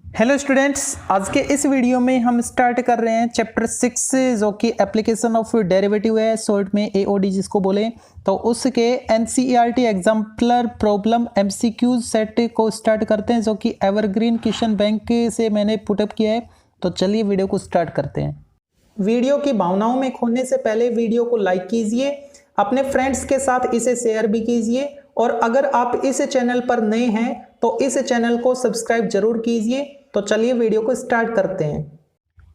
Hello students, आज के इस वीडियो में हम स्टार्ट कर रहे हैं चैप्टर 6 जो कि एप्लीकेशन ऑफ डेरिवेटिव है, शॉर्ट में एओडी जिसको बोले। तो उसके NCERT exemplar problem MCQs set को स्टार्ट करते हैं, जो कि एवरग्रीन क्वेश्चन बैंक से मैंने पुटअप किया है। तो चलिए वीडियो को स्टार्ट करते हैं। वीडियो की भावनाओं में खोने से पहले वीडियो को लाइक कीजिए, अपने फ्रेंड्स के साथ इसे शेयर भी कीजिए, और अगर आप इस चैनल पर नए हैं तो इस चैनल को सब्सक्राइब जरूर कीजिए। तो चलिए वीडियो को स्टार्ट करते हैं।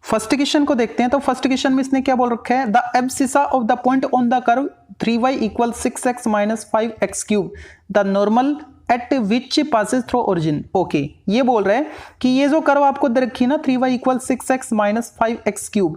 फर्स्ट क्वेश्चन को देखते हैं। तो फर्स्ट क्वेश्चन में इसने क्या बोल रखा है, the abscissa of the point on the curve 3y = 6x - 5x³ the normal at which passes through origin. Okay, ये बोल रहे हैं कि ये जो कर्व आपको दे रखी है ना 3y = 6x - 5x³,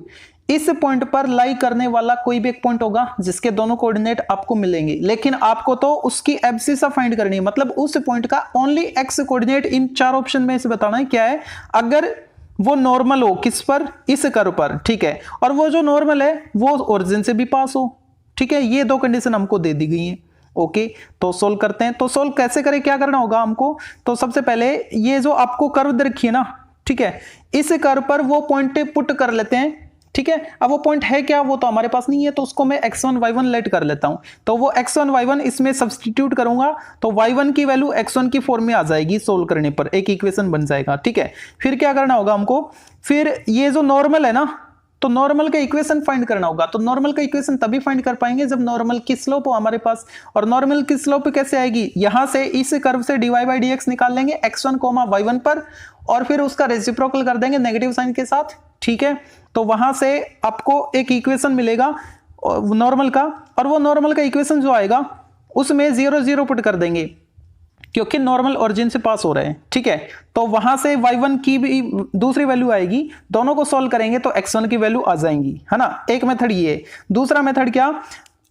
इस पॉइंट पर लाई करने वाला कोई भी एक पॉइंट होगा जिसके दोनों कोऑर्डिनेट आपको मिलेंगे, लेकिन आपको तो उसकी एब्सिसा फाइंड करनी है, मतलब उस पॉइंट का ओनली एक्स कोऑर्डिनेट इन चार ऑप्शन में से बताना है क्या है। अगर वो नॉर्मल हो किस पर, इस कर्व पर, ठीक है, और वो जो नॉर्मल है वो ओरिजिन से भी पास हो, ठीक है। ये दो कंडीशन हमको दे दी गई है। ओके, तो सोल्व करते हैं। तो सोल्व कैसे करें, क्या करना होगा हमको। तो सबसे पहले ये जो आपको कर्व दे रखी है ना, ठीक है, इस कर्व पर वो पॉइंट पुट कर लेते हैं, ठीक है। अब वो पॉइंट है क्या, वो तो हमारे पास नहीं है, तो उसको मैं x1 y1 लेट कर लेता हूं। तो वो x1 y1 इसमें सब्स्टिट्यूट करूंगा तो y1 की वैल्यू x1 की फॉर्म में आ जाएगी, सोल्व करने पर एक इक्वेशन बन जाएगा, ठीक है। फिर क्या करना होगा हमको, फिर ये जो नॉर्मल है ना, तो नॉर्मल का इक्वेशन फाइंड करना होगा। तो नॉर्मल का इक्वेशन तभी फाइंड कर पाएंगे जब नॉर्मल की स्लोप हो हमारे पास। और नॉर्मल की स्लोप कैसे आएगी, यहां से इस कर्व से dy/dx निकाल लेंगे x1, y1 पर, और फिर उसका रेसिप्रोकल कर देंगे नेगेटिव साइन के साथ, ठीक है। तो वहां से आपको एक इक्वेशन मिलेगा नॉर्मल का, और वो नॉर्मल का इक्वेशन जो आएगा उसमें 0 0 पुट कर देंगे क्योंकि नॉर्मल ओरिजिन से पास हो रहे हैं, ठीक है। तो वहां से y1 की भी दूसरी वैल्यू आएगी, दोनों को सॉल्व करेंगे तो x1 की वैल्यू आ जाएंगी, है ना। एक मेथड ये। दूसरा मेथड क्या,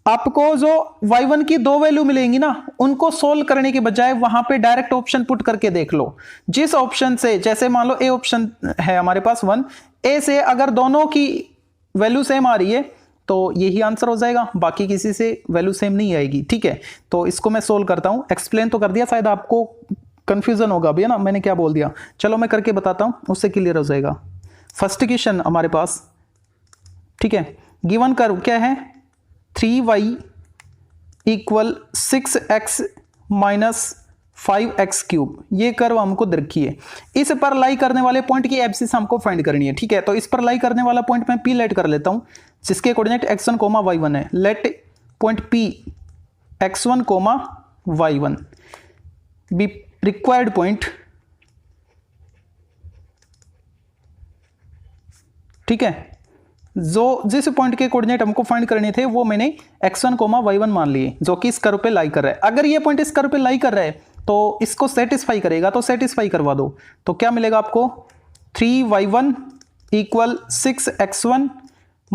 आपको जो y1 की दो वैल्यू मिलेंगी ना, उनको सोल्व करने के बजाय वहां पे डायरेक्ट ऑप्शन पुट करके देख लो। जिस ऑप्शन से, जैसे मान लो ए ऑप्शन है हमारे पास 1, ए से अगर दोनों की वैल्यू सेम आ रही है तो यही आंसर हो जाएगा, बाकी किसी से वैल्यू सेम नहीं आएगी, ठीक है। तो इसको मैं सोल्व करता हूं। एक्सप्लेन तो कर दिया, शायद आपको कंफ्यूजन होगा अभी, है ना, मैंने क्या बोल दिया। चलो मैं करके बताता हूं, उससे क्लियर हो जाएगा। फर्स्ट क्वेश्चन हमारे पास, ठीक है, गिवन कर्व क्या है, 3y = 6x - 5x³। ये कर्व हमको दे रखी है। इस पर लाई करने वाले पॉइंट की एब्सिस हमको फाइंड करनी है, ठीक है। तो इस पर लाई करने वाला पॉइंट मैं P लेट कर लेता हूं, जिसके कोऑर्डिनेट x1, y1 है। Let point P x1, y1 be required point, ठीक है। जो जिस पॉइंट के कोऑर्डिनेट हमको फाइंड करने थे वो मैंने x1, y1 मान लिए, जो कि इस कर्व पे लाई कर रहा है। अगर ये पॉइंट इस कर्व पे लाई कर रहा है तो इसको सेटिस्फाई करेगा, तो सेटिस्फाई करवा दो। तो क्या मिलेगा आपको, 3y1 = 6x1 -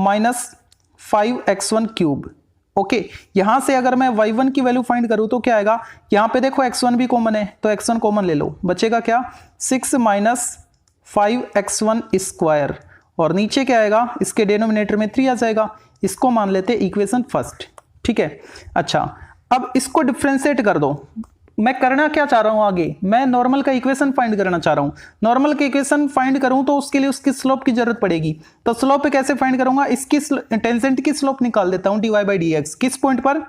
5x1³। ओके, यहां से अगर मैं y1 की वैल्यू फाइंड करूं तो क्या आएगा, यहां पे देखो x1 भी कॉमन है, तो x1 कॉमन ले लो, बचेगा क्या, 6 - 5x1², और नीचे क्या आएगा, इसके डिनोमिनेटर में 3 आ जाएगा। इसको मान लेते इक्वेशन फर्स्ट, ठीक है। अच्छा, अब इसको डिफरेंशिएट कर दो। मैं करना क्या चाह रहा हूं आगे, मैं नॉर्मल का इक्वेशन फाइंड करना चाह रहा हूं। नॉर्मल का इक्वेशन फाइंड करूं तो उसके लिए उसकी स्लोप की जरूरत पड़ेगी। तो स्लोप कैसे फाइंड करूंगा, इसकी टेंजेंट की स्लोप निकाल देता हूं, dy/dx, किस पॉइंट पर,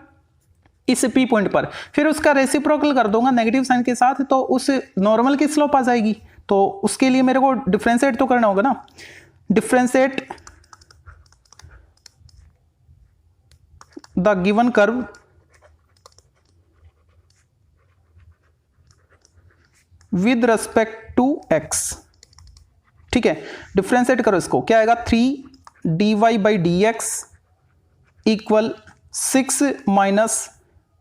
इस P पॉइंट पर। फिर उसका रेसिप्रोकल कर दूंगा नेगेटिव साइन के साथ, तो उस नॉर्मल की स्लोप आ जाएगी। तो उसके लिए मेरे को डिफरेंशिएट तो करना होगा ना। Differentiate the given curve with respect to x, ठीक है। डिफरेंशिएट करो इसको, क्या आएगा, 3 dy/dx = 6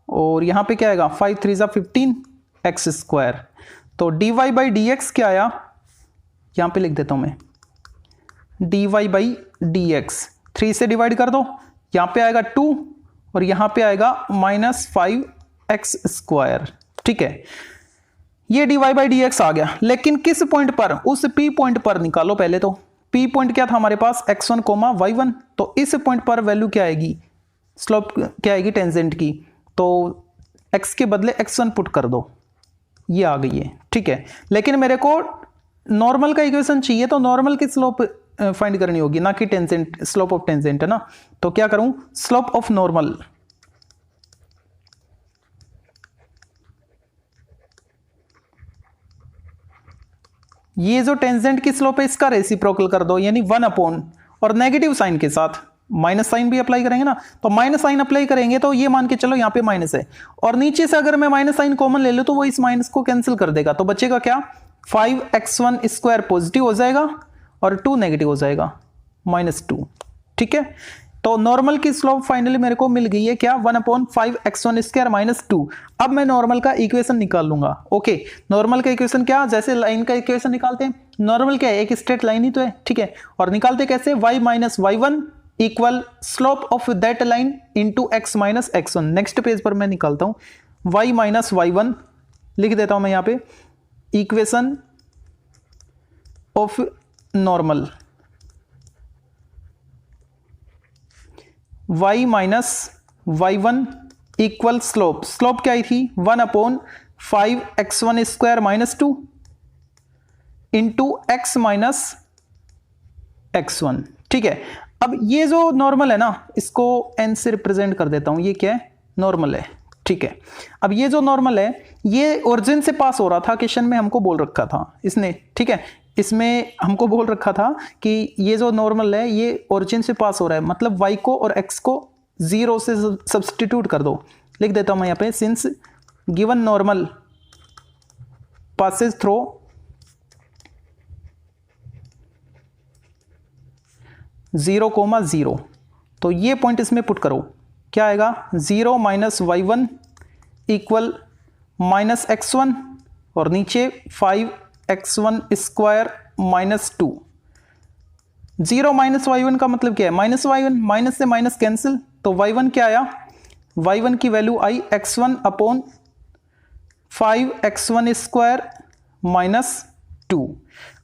और यहां पे क्या आएगा, 5 3 = 15 x²। तो dy/dx क्या आया, यहां पे लिख देता हूं मैं, dy/dx 3 से डिवाइड कर दो, यहां पे आएगा 2 और यहां पे आएगा -5x², ठीक है। ये dy/dx आ गया, लेकिन किस पॉइंट पर, उस P पॉइंट पर निकालो पहले। तो P पॉइंट क्या था हमारे पास, x1, y1, तो इस पॉइंट पर वैल्यू क्या आएगी, स्लोप क्या आएगी टेंजेंट की, तो x के बदले x1 पुट कर दो, ये आ गई है, ठीक है। लेकिन मेरे को नॉर्मल का इक्वेशन चाहिए तो नॉर्मल की स्लोप फाइंड करनी होगी, ना कि टेंजेंट, स्लोप ऑफ टेंजेंट है ना। तो क्या करूं, स्लोप ऑफ नॉर्मल, ये जो टेंजेंट की स्लोप है इसका रेसिप्रोकल कर दो, यानी 1 और नेगेटिव साइन के साथ माइनस साइन भी अप्लाई करेंगे ना, तो माइनस साइन अप्लाई करेंगे तो ये मान के चलो यहाँ पे माइनस है, और नीचे से अगर मैं माइनस साइन कॉमन ले लूं तो वो इस माइनस को कैंसिल कर देगा, तो बचेगा क्या, 5x1 स्क्वायर पॉजिटिव हो जाएगा और 2 नेगेटिव हो जाएगा, -2। ठीक है, तो नॉर्मल की स्लोप फाइनली मेरे को मिल गई है क्या, 1/5x1 स्क्वायर -2। अब मैं नॉर्मल का इक्वेशन निकाल लूंगा। ओके, नॉर्मल का इक्वेशन क्या, जैसे लाइन का इक्वेशन निकालते हैं, नॉर्मल क्या है, एक स्ट्रेट लाइन ही तो है। ठीक है, और निकालते कैसे, y - y1 equal slope of that line into x - x1। Next page पर मैं निकालता हूं y - y1, लिख देता हूं मैं यहां पे equation of normal, y - y1 equal slope, slope क्या आई थी, 1/5x1 square -2 into x - x1। ठीक है, अब ये जो नॉर्मल है ना, इसको n से रिप्रेजेंट कर देता हूं, ये क्या है, नॉर्मल है। ठीक है, अब ये जो नॉर्मल है ये ओरिजिन से पास हो रहा था, क्वेश्चन में हमको बोल रखा था इसने। ठीक है, इसमें हमको बोल रखा था कि ये जो नॉर्मल है ये ओरिजिन से पास हो रहा है, मतलब y को और x को 0 से सब्सटीट्यूट कर दो। लिख देता हूं मैं यहाँ पे, since given normal passes through 0,0, तो ये पॉइंट इसमें पुट करो, क्या आएगा, 0 - y1 इक्वल -x1 और नीचे 5x1 स्क्वायर -2। 0 - y1 का मतलब क्या है, -y1, माइनस से माइनस कैंसिल, तो y1 क्या आया, y1 की वैल्यू आई x1/5x1 स्क्वायर -2।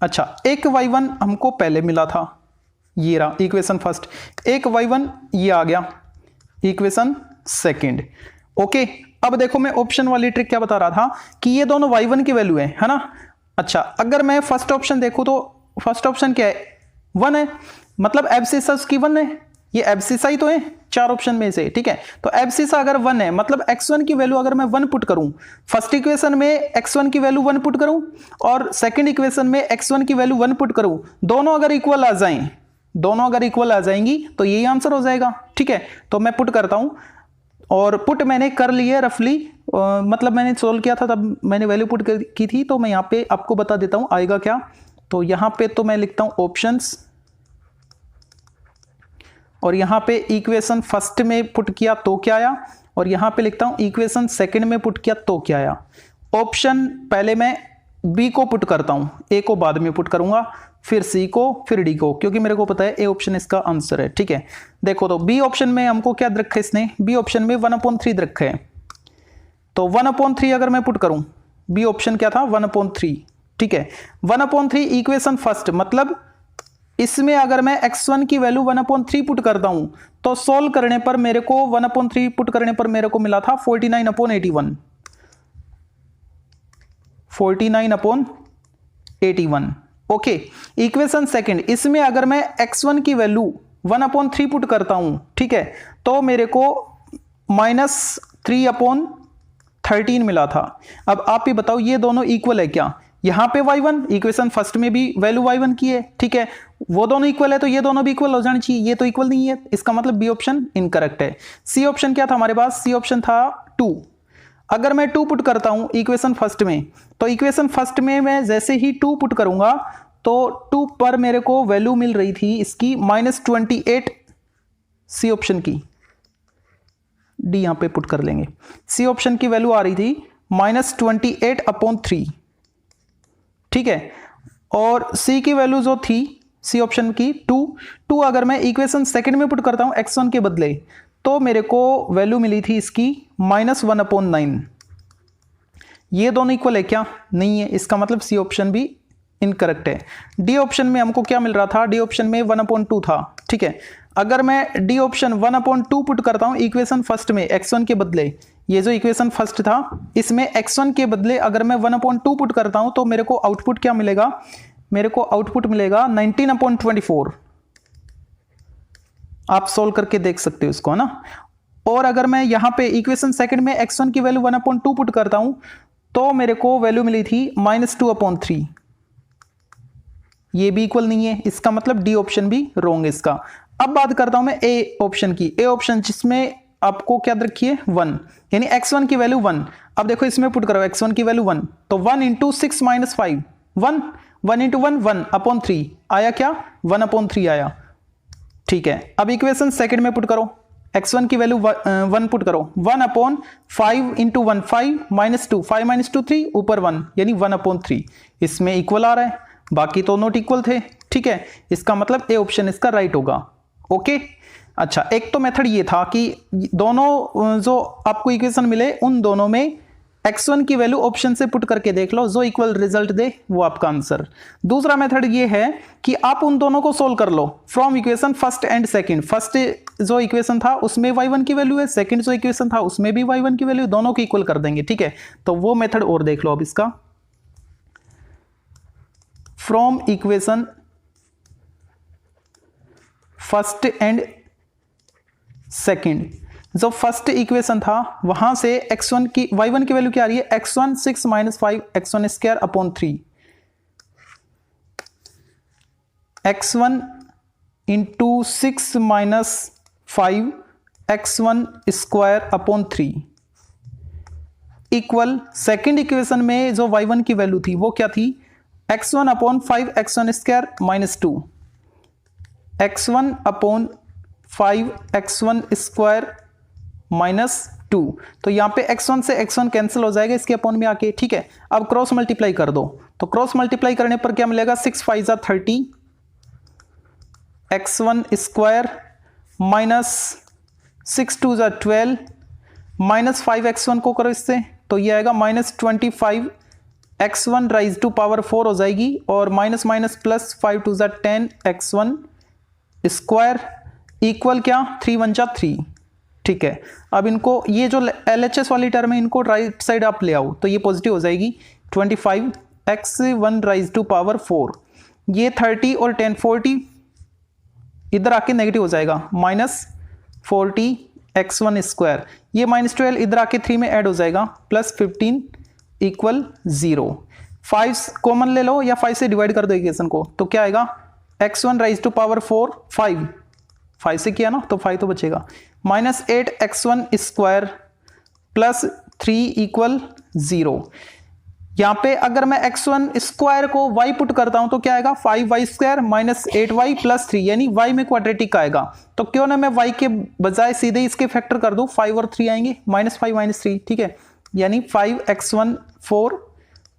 अच्छा, एक y1 हमको पहले मिला था, ये रहा इक्वेशन फर्स्ट, एक y1 ये आ गया इक्वेशन सेकंड। ओके, अब देखो मैं ऑप्शन वाली ट्रिक क्या बता रहा था कि ये दोनों y1 की वैल्यू है ना। अच्छा, अगर मैं फर्स्ट ऑप्शन देखूं तो फर्स्ट ऑप्शन क्या है, 1 है, मतलब एब्सिसा उसकी 1 है, ये एब्सिसा ही तो है 4 ऑप्शन में से। ठीक है, तो एब्सिसा अगर 1 है मतलब x1 की वैल्यू अगर मैं 1 पुट करूं, फर्स्ट इक्वेशन में x1 की वैल्यू 1 पुट करूं और सेकंड इक्वेशन में x1 की वैल्यू 1 पुट करूं, दोनों अगर इक्वल आ जाएं, दोनों अगर इक्वल आ जाएंगी तो यही आंसर हो जाएगा। ठीक है, तो मैं पुट करता हूं, और पुट मैंने कर ली है रफली, मतलब मैंने सोल्व किया था तब मैंने वैल्यू पुट की थी, तो मैं यहाँ पे आपको बता देता हूं आएगा क्या। तो यहाँ पे तो मैं लिखता हूं ऑप्शंस, और यहाँ पे इक्वेशन फर्स्ट में पुट किया तो क्या आया, और यहाँ पे लिखता हूं इक्वेशन सेकंड में पुट किया तो क्या आया। ऑप्शन पहले मैं बी को पुट करता हूं, ए को बाद में पुट करूंगा, फिर सी को, फिर डी को, क्योंकि मेरे को पता है ए ऑप्शन इसका आंसर है। ठीक है, देखो तो बी ऑप्शन में हमको क्या दे रखा है इसने, बी ऑप्शन में 1/3 दे रखा है, तो 1/3 अगर मैं पुट करूं, बी ऑप्शन क्या था 1/3। ठीक है, 1/3 इक्वेशन फर्स्ट, मतलब इसमें अगर मैं x1 की वैल्यू 1/3 पुट करता हूं तो सोल्व करने पर मेरे को 1/3 पुट करने पर मेरे को मिला था 49/81, 49/81। ओके, इक्वेशन सेकंड, इसमें अगर मैं x1 की वैल्यू 1/3 पुट करता हूं, ठीक है, तो मेरे को -3/13 मिला था। अब आप ही बताओ ये दोनों इक्वल है क्या, यहां पे y1 इक्वेशन फर्स्ट में भी वैल्यू y1 की है, ठीक है, वो दोनों इक्वल है तो ये दोनों भी इक्वल हो जाने चाहिए, ये तो इक्वल नहीं है, इसका मतलब बी ऑप्शन इनकरेक्ट है। सी ऑप्शन क्या था हमारे पास, सी ऑप्शन था 2। अगर मैं 2 पुट करता हूं इक्वेशन फर्स्ट में, तो इक्वेशन फर्स्ट में मैं जैसे ही 2 पुट करूंगा तो 2 पर मेरे को वैल्यू मिल रही थी इसकी -28, सी ऑप्शन की, डी यहां पे पुट कर लेंगे, सी ऑप्शन की वैल्यू आ रही थी -28/3। ठीक है, और सी की वैल्यू जो थी सी ऑप्शन की 2 अगर मैं इक्वेशन सेकंड में पुट करता हूं x1 के बदले, तो मेरे को वैल्यू मिली थी इसकी -1/9। ये दोनों इक्वल है क्या, नहीं है, इसका मतलब सी ऑप्शन भी इनकरेक्ट है। डी ऑप्शन में हमको क्या मिल रहा था, डी ऑप्शन में 1/2 था। ठीक है, अगर मैं डी ऑप्शन 1/2 पुट करता हूं इक्वेशन फर्स्ट में x1 के बदले, ये जो इक्वेशन फर्स्ट था इसमें x1 के बदले अगर मैं 1/2 पुट करता हूं तो मेरे को आउटपुट क्या मिलेगा, मेरे को आउटपुट मिलेगा 19/24। आप सोल्व करके देख सकते हो इसको, है ना। और अगर मैं यहां पे इक्वेशन सेकंड में x1 की वैल्यू 1/2 पुट करता हूं तो मेरे को वैल्यू मिली थी -2/3। ये भी इक्वल नहीं है, इसका मतलब डी ऑप्शन भी रॉन्ग है इसका। अब बात करता हूं मैं ए ऑप्शन की। ए ऑप्शन जिसमें आपको क्या रखी है 1, यानी x1 की वैल्यू 1। अब देखो इसमें पुट करो x1 की वैल्यू 1, तो 1 × 6 - 5 1, 1 × 1 1/3 आया, क्या 1/3 आया। ठीक है, अब इक्वेशन सेकंड में पुट करो, x1 की वैल्यू 1 पुट करो, 1/5 × 1 5 -2 5 - 2 3 ऊपर 1 यानी 1/3। इसमें इक्वल आ रहा है, बाकी तो नॉट इक्वल थे। ठीक है, इसका मतलब ए ऑप्शन इसका राइट होगा। ओके, अच्छा, एक तो मेथड ये था कि दोनों जो आपको इक्वेशन मिले उन दोनों में x1 की वैल्यू ऑप्शन से पुट करके देख लो, जो इक्वल रिजल्ट दे वो आपका आंसर। दूसरा मेथड ये है कि आप उन दोनों को सोल्व कर लो from equation first and second. First जो इक्वेशन था उसमें y1 की वैल्यू है, सेकंड जो इक्वेशन था उसमें भी y1 की वैल्यू, दोनों को इक्वल कर देंगे। ठीक है, तो वो मेथड और देख लो अब इसका। From equation first and second, जो फर्स्ट इक्वेशन था वहां से x1 की y1 की वैल्यू क्या आ रही है, x1 6 - 5 x1² 3 x1 × 6 - 5 x1² 3 equal second equation में जो y1 की वैल्यू थी वो क्या थी, x1/5 x1² -2 x1/5 x1² -2। तो यहां पे x1 से x1 कैंसिल हो जाएगा इसके अपॉन में आके। ठीक है, अब क्रॉस मल्टीप्लाई कर दो, तो क्रॉस मल्टीप्लाई करने पर क्या मिलेगा, 6 × 5 = 30 x1² -6 × 2 = 12 -5 x1 को करो इससे, तो ये आएगा -25 x1⁴ हो जाएगी, और minus minus plus 5 × 2 = 10 x1² equal क्या 3 × 1 = 3। ठीक है, अब इनको ये जो LHS वाली टर्म है इनको राइट साइड आप ले आओ तो ये पॉजिटिव हो जाएगी। 25 x1⁴, ये 30 और 10 40 इधर आके नेगेटिव हो जाएगा, -40 x1², ये -12 इधर आके 3 में ऐड हो जाएगा, +15 = 0। 5 कॉमन ले लो या 5 से डिवाइड कर दो इक्वेशन को, तो क्या आएगा x1⁴ 5 से किया ना तो 5 तो बचेगा, -8 x1² +3 = 0। यहां पे अगर मैं x1² को y पुट करता हूं तो क्या आएगा 5y² - 8y + 3 यानी y में क्वाड्रेटिक आएगा। तो क्यों ना मैं y के बजाय सीधे इसके फैक्टर कर दूं, 5 और 3 आएंगे, -5 - 3। ठीक है, यानी 5x1²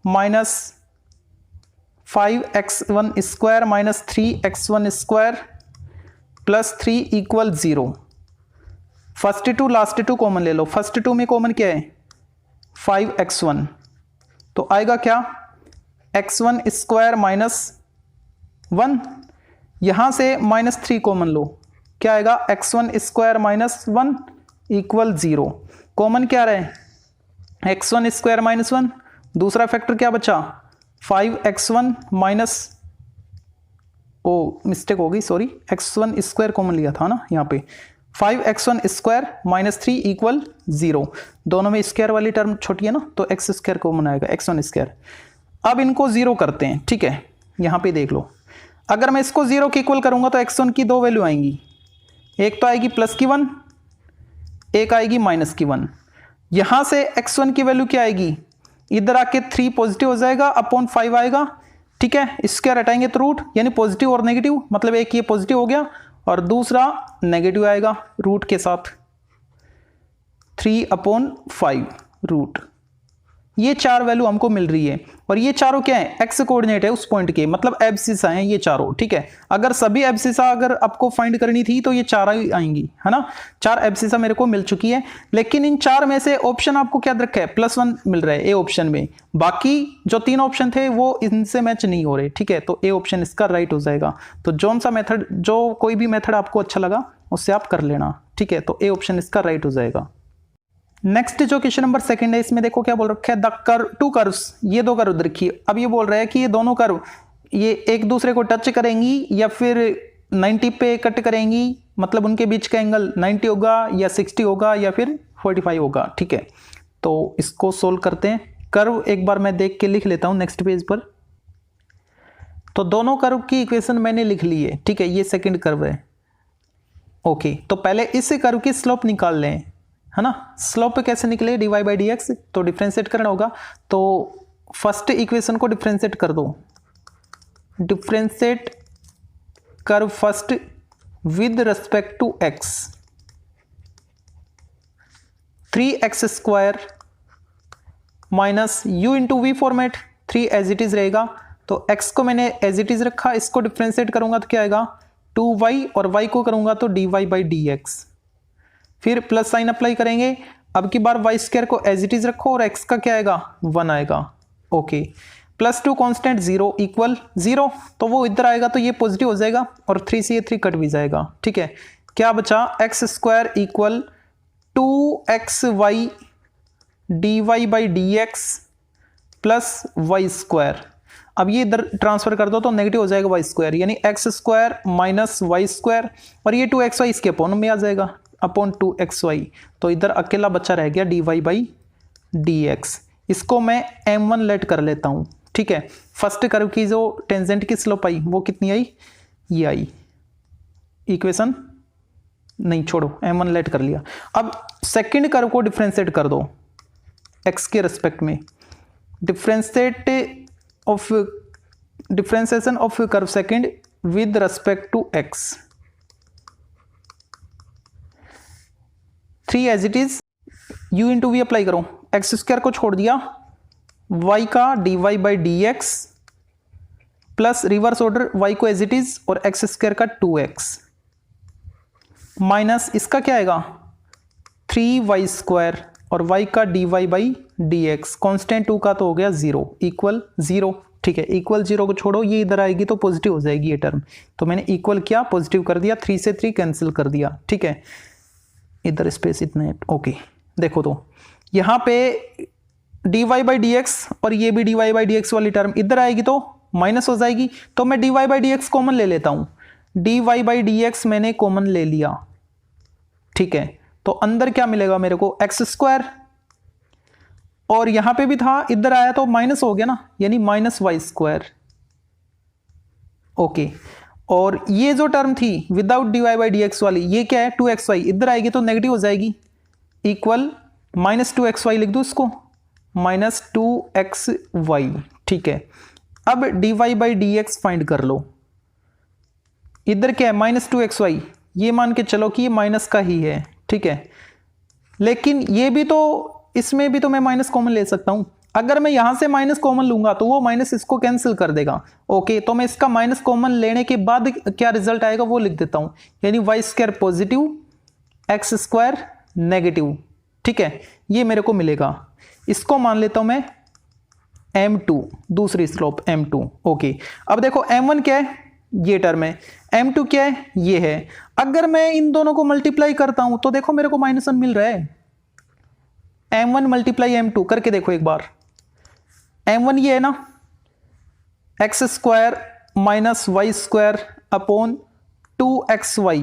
-5x1² - 3x1² +3 = 0। First two last two common ले लो, फर्स्ट टू में कॉमन क्या है 5x1, तो आएगा क्या x1² -1, यहां से -3 कॉमन लो, क्या आएगा x1² -1 = 0। कॉमन क्या रहे x1² -1, दूसरा फैक्टर क्या बचा 5x1 मिस्टेक हो गई, सॉरी, x1² कॉमन लिया था ना यहाँ पे, 5x1² -3 = 0। दोनों में स्क्वायर वाली टर्म छोटी है ना, तो x² कॉमन आएगा, x1²। अब इनको 0 करते हैं। ठीक है, यहाँ पे देख लो, अगर मैं इसको 0 के इक्वल करूंगा तो x1 की 2 वैल्यू आएंगी, एक तो आएगी +1, एक आएगी -1। यहां से x1 की वैल्यू क्या आएगी, इधर आके 3 पॉजिटिव हो जाएगा, अपॉन 5 आएगा। ठीक है, स्क्वायर हटाएंगे तो रूट, यानी पॉजिटिव और नेगेटिव, मतलब एक ये पॉजिटिव हो गया और दूसरा नेगेटिव आएगा रूट के साथ, 3/5 रूट। ये 4 वैल्यू हमको मिल रही है, और ये चारों क्या है एक्स कोऑर्डिनेट है उस पॉइंट के, मतलब एब्सिसा हैं ये चारों। ठीक है, अगर सभी एब्सिसा अगर आपको फाइंड करनी थी तो ये 4 ही आएंगी, है ना। 4 एब्सिसा मेरे को मिल चुकी है, लेकिन इन 4 में से ऑप्शन आपको क्या रखा है +1 मिल रहा है ए ऑप्शन में, बाकी जो 3 ऑप्शन थे वो इनसे मैच नहीं हो रहे। ठीक है, तो ए ऑप्शन इसका राइट हो जाएगा। तो जोन सा मेथड, जो कोई भी मेथड आपको अच्छा लगा उससे आप कर लेना। ठीक है, तो ए ऑप्शन इसका राइट हो जाएगा। नेक्स्ट जो क्वेश्चन नंबर सेकंड है, इसमें देखो क्या बोल रखा है, द कर्व टू कर्व्स, ये दो कर्व देखिए। अब ये बोल रहा है कि ये दोनों कर्व ये एक दूसरे को टच करेंगी या फिर 90 पे कट करेंगी, मतलब उनके बीच का एंगल 90 होगा या 60 होगा या फिर 45 होगा। ठीक है, तो इसको सोल्व करते हैं। कर्व एक बार मैं देख के लिख लेता हूं नेक्स्ट पेज पर। तो दोनों कर्व की इक्वेशन मैंने लिख ली है। ठीक है, ये सेकंड कर्व है। ओके, तो पहले इस कर्व की स्लोप निकाल लें, है ना। स्लोप कैसे निकले, dy बाई डी एक्स, तो डिफ्रेंशिएट करना होगा। तो फर्स्ट इक्वेशन को डिफ्रेंशिएट कर दो, differentiate curve first with respect to x, 3x square minus u into we format, 3 as it is रहेगा। तो x को मैंने एज इट इज रखा, इसको डिफ्रेंशिएट करूंगा तो क्या आएगा 2y, और y को करूंगा तो dy बाई डी एक्स। फिर प्लस साइन अप्लाई करेंगे, अब की बार वाई स्क्वायर को एज इट इज रखो और x का क्या आएगा 1 आएगा। ओके, प्लस 2 कॉन्स्टेंट 0 इक्वल 0, तो वो इधर आएगा तो ये पॉजिटिव हो जाएगा और 3 से ये 3 कट भी जाएगा। ठीक है, क्या बचा, X square equal 2xy dy by D X plus Y square. अब ये इधर ट्रांसफर कर दो तो नेगेटिव हो जाएगा वाई स्क्वायर, यानी X square minus Y square, और ये 2xy इसके अपोन में आ जाएगा, अपॉन 2xy। तो इधर अकेला बच्चा रह गया dy बाई डी एक्स। इसको मैं m1 लेट कर लेता हूं। ठीक है, फर्स्ट कर्व की जो टेंजेंट की स्लोप आई वो कितनी आई, ये आई। इक्वेशन नहीं छोड़ो, m1 लेट कर लिया। अब सेकंड कर्व को डिफरेंशिएट कर दो x के रिस्पेक्ट में, differentiation of curve second with respect to x, 3 as it is, u into V apply करो, एक्स स्क्वायर को छोड़ दिया, y का dy by D X plus reverse order y को एज इट इज और X square का 2x minus इसका क्या आएगा 3y स्क्वायर और y का dy by D x, constant 2 का तो हो गया 0 इक्वल 0। ठीक है, इक्वल 0 को छोड़ो, ये इधर आएगी तो पॉजिटिव हो जाएगी ये टर्म, तो मैंने इक्वल किया, पॉजिटिव कर दिया, 3 से 3 कैंसिल कर दिया। ठीक है, इधर स्पेस इतना है। ओके, देखो तो यहाँ पे dy बाई डी एक्स और ये भी dy बाई डी एक्स वाली टर्म इधर आएगी तो माइनस हो जाएगी, तो मैं dy by D x common ले लेता हूँ। dy बाई डी एक्स मैंने कॉमन ले लिया। ठीक है, तो अंदर क्या मिलेगा मेरे को एक्स स्क्वायर, और यहां पे भी था, इधर आया तो माइनस हो गया ना, यानी माइनस वाई स्क्वायर। ओके, और ये जो टर्म थी without dy by D x वाली, ये क्या है 2xy, इधर आएगी तो नेगेटिव हो जाएगी, इक्वल माइनस 2xy लिख दो इसको, माइनस 2xy। ठीक है, अब dy by D x find कर लो, इधर क्या है माइनस 2xy, ये मान के चलो कि ये माइनस का ही है। ठीक है, लेकिन ये भी तो, इसमें भी तो मैं माइनस कॉमन ले सकता हूं। अगर मैं यहां से माइनस कॉमन लूंगा तो वो माइनस इसको कैंसिल कर देगा। ओके, तो मैं इसका माइनस कॉमन लेने के बाद क्या रिजल्ट आएगा वो लिख देता हूं, यानी Y square positive, X square negative. ठीक है, ये मेरे को मिलेगा, इसको मान लेता हूं मैं m2, दूसरी स्लोप m2। ओके, अब देखो m1 क्या है, ये टर्म है, m2 क्या है, ये है। अगर मैं इन दोनों को मल्टीप्लाई करता हूं तो देखो मेरे को -1 मिल रहा है, m1 मल्टीप्लाई m2 करके देखो एक बार। m1 ये है ना, X square minus Y square upon 2xy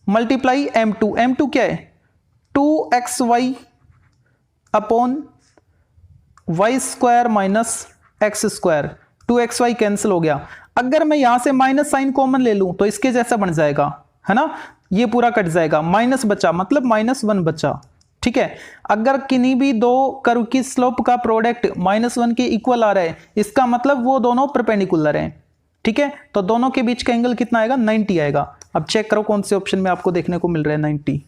multiply m2, m2 क्या है 2xy upon Y square minus X square, 2xy cancel हो गया। अगर मैं यहां से माइनस साइन कॉमन ले लूं तो इसके जैसा बन जाएगा, है ना, ये पूरा कट जाएगा, माइनस बचा, मतलब -1 बचा। ठीक है, अगर किन्हीं भी दो कर्व की स्लोप का प्रोडक्ट -1 के इक्वल आ रहा है, इसका मतलब वो दोनों परपेंडिकुलर हैं। ठीक है, तो दोनों के बीच का एंगल कितना आएगा 90 आएगा। अब चेक करो कौन से ऑप्शन में आपको देखने को मिल रहा है 90।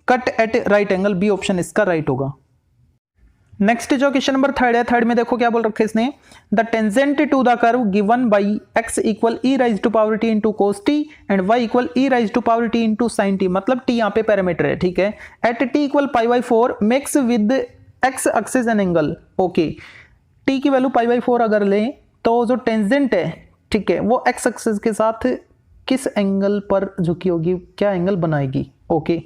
Cut at right angle, B option इसका राइट होगा। नेक्स्ट जो क्वेश्चन नंबर थर्ड है, थर्ड में देखो क्या बोल रखा है इसने, the tangent to the curve given by x equal e rise to power t into cos T and y equal e rise to power t into sine T, मतलब t यहाँ पे पैरामीटर है। ठीक है, at t equal π/4 makes with x axis an angle. Okay, t की value π/4 अगर लें तो जो टेंजेंट है, ठीक है, वो x एक्सिस के साथ किस एंगल पर झुकी होगी, क्या एंगल बनाएगी। ओके,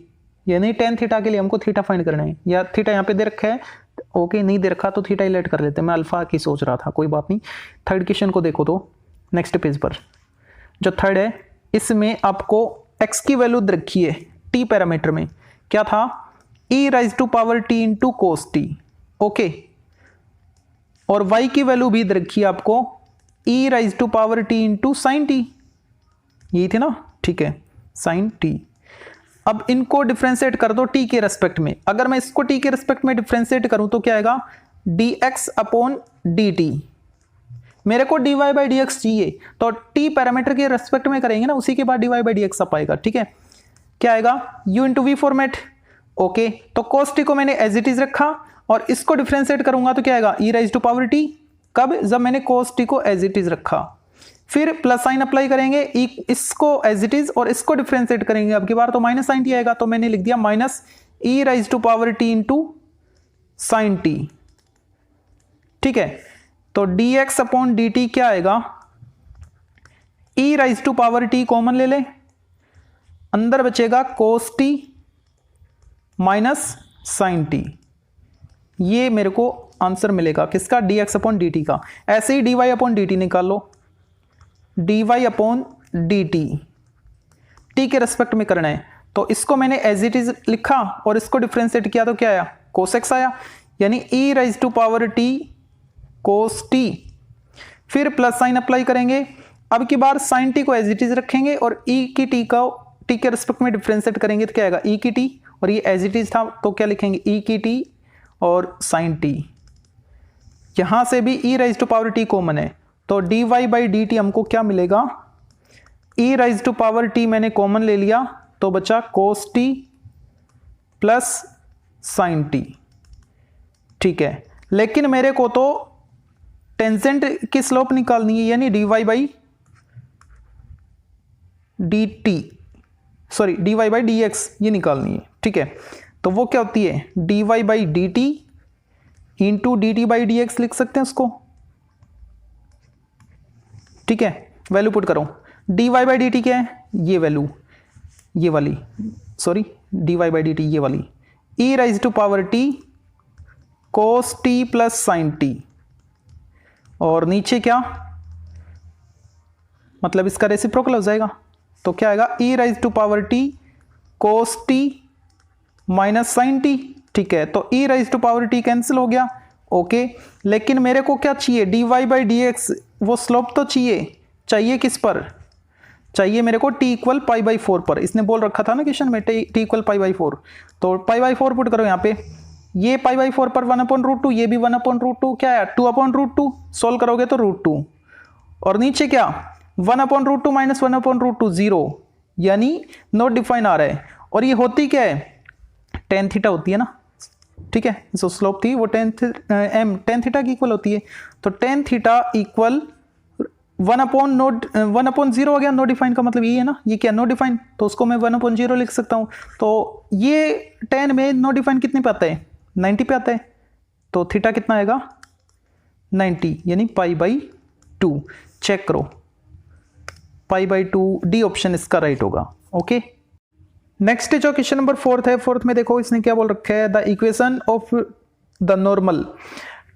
यानी टेन थीटा के लिए हमको थीटा फाइंड करना है, या थीटा यहाँ पे दे रखा है, ओके नहीं दे रखा तो थीटा ही लेट कर लेते हैं, मैं अल्फा की सोच रहा था, कोई बात नहीं। थर्ड क्वेश्चन को देखो तो नेक्स्ट पेज पर जो थर्ड है, इसमें आपको x की वैल्यू दे रखी है t पैरामीटर में, क्या था e rise to power t into cos t, okay, और y की वैल्यू भी दे रखी है आपको e rise to power t into sine t, यही थी ना, ठीक है, साइन टी। अब इनको डिफ्रेंशिएट कर दो t के रेस्पेक्ट में, अगर मैं इसको t के रेस्पेक्ट में डिफ्रेंशिएट करूं तो क्या आएगा dx अपॉन dt, मेरे को dy बाई डी एक्स चाहिए तो t पैरामीटर के रेस्पेक्ट में करेंगे ना, उसी के बाद dy बाई डी एक्स आ पाएगा, ठीक है, क्या आएगा u into we format, okay. तो cos t को मैंने एज इट इज रखा और इसको डिफ्रेंशिएट करूंगा तो क्या आएगा e rise to power t, कब, जब मैंने cos t को एज इट इज रखा, फिर प्लस साइन अप्लाई करेंगे, इसको एज इट इज और इसको डिफ्रेंशिएट करेंगे, अब की बार तो माइनस साइन टी आएगा, तो मैंने लिख दिया minus e rise to power t into sine t, ठीक है। तो dx अपॉन dt क्या आएगा, e rise to power t common ले ले, अंदर बचेगा cos t minus sine t, ये मेरे को आंसर मिलेगा किसका, dx अपॉन dt का। ऐसे ही dy अपॉन dt निकाल लो, dy अपॉन dt t के रेस्पेक्ट में करना है, तो इसको मैंने एज इट इज लिखा और इसको डिफ्रेंशिएट किया तो क्या आया, cos x आया, यानी e rise to power t cos t, फिर प्लस साइन अप्लाई करेंगे, अब की बार साइन t को एज इट इज रखेंगे और e की t का t के रेस्पेक्ट में डिफ्रेंशिएट करेंगे तो क्या आएगा e की t, और ये एज इट इज था तो क्या लिखेंगे e की t और साइन t, यहां से भी e rise to power t common है, तो dy बाई डी टी हमको क्या मिलेगा, e rise to power t मैंने कॉमन ले लिया तो बचा cos t plus sine t, ठीक है। लेकिन मेरे को तो टेंजेंट की स्लोप निकालनी है, यानी dy by d T, sorry dy by D x ये निकालनी है, ठीक है। तो वो क्या होती है dy by d t into d t by D x लिख सकते हैं उसको, ठीक है। वैल्यू पुट करो, dy बाई डी टी क्या है, ये वैल्यू, ये वाली, sorry dy by d t ये वाली, e rise to power t cos t plus sine t, और नीचे क्या, मतलब इसका रेसिप्रोकल हो जाएगा, तो क्या आएगा e rise to power t cos t minus sine t, ठीक है। तो e rise to power t cancel हो गया, ओके। लेकिन मेरे को क्या चाहिए, dy बाई डी एक्स, वो स्लोप तो चाहिए किस पर, चाहिए मेरे को t इक्वल पाई बाई 4 पर, इसने बोल रखा था ना क्वेश्चन में t इक्वल पाई बाई 4, तो पाई बाई 4 पुट करो यहाँ पे, ये पाई बाई 4 पर 1 अपॉन रूट 2, ये भी 1 अपॉन रूट 2, क्या है 2 अपॉन रूट 2, सोल्व करोगे तो रूट 2, और नीचे क्या 1 upon root 2 minus 1 upon root 2 0, यानी नॉट डिफाइन आ रहा है, और ये होती क्या है टेन थीटा होती है ना, ठीक है, जो स्लोप थी वो टेन थीटा की इक्वल होती है, तो टेन थीटा इक्वल 1 अपॉन 0 हो गया, नो डिफाइन का मतलब ये है ना, ये क्या नो डिफाइन, तो उसको मैं 1 अपॉन 0 लिख सकता हूँ, तो ये 10 में नो डिफाइन कितने पे आता है 90 पे आता है, तो थीटा कितना आएगा 90, यानी पाई बाई 2, चेक करो पाई बाई 2, डी ऑप्शन इसका राइट होगा, ओके। नेक्स्ट जो क्वेश्चन नंबर 4 है, 4 में देखो इसने क्या बोल रखा है, the equation of the normal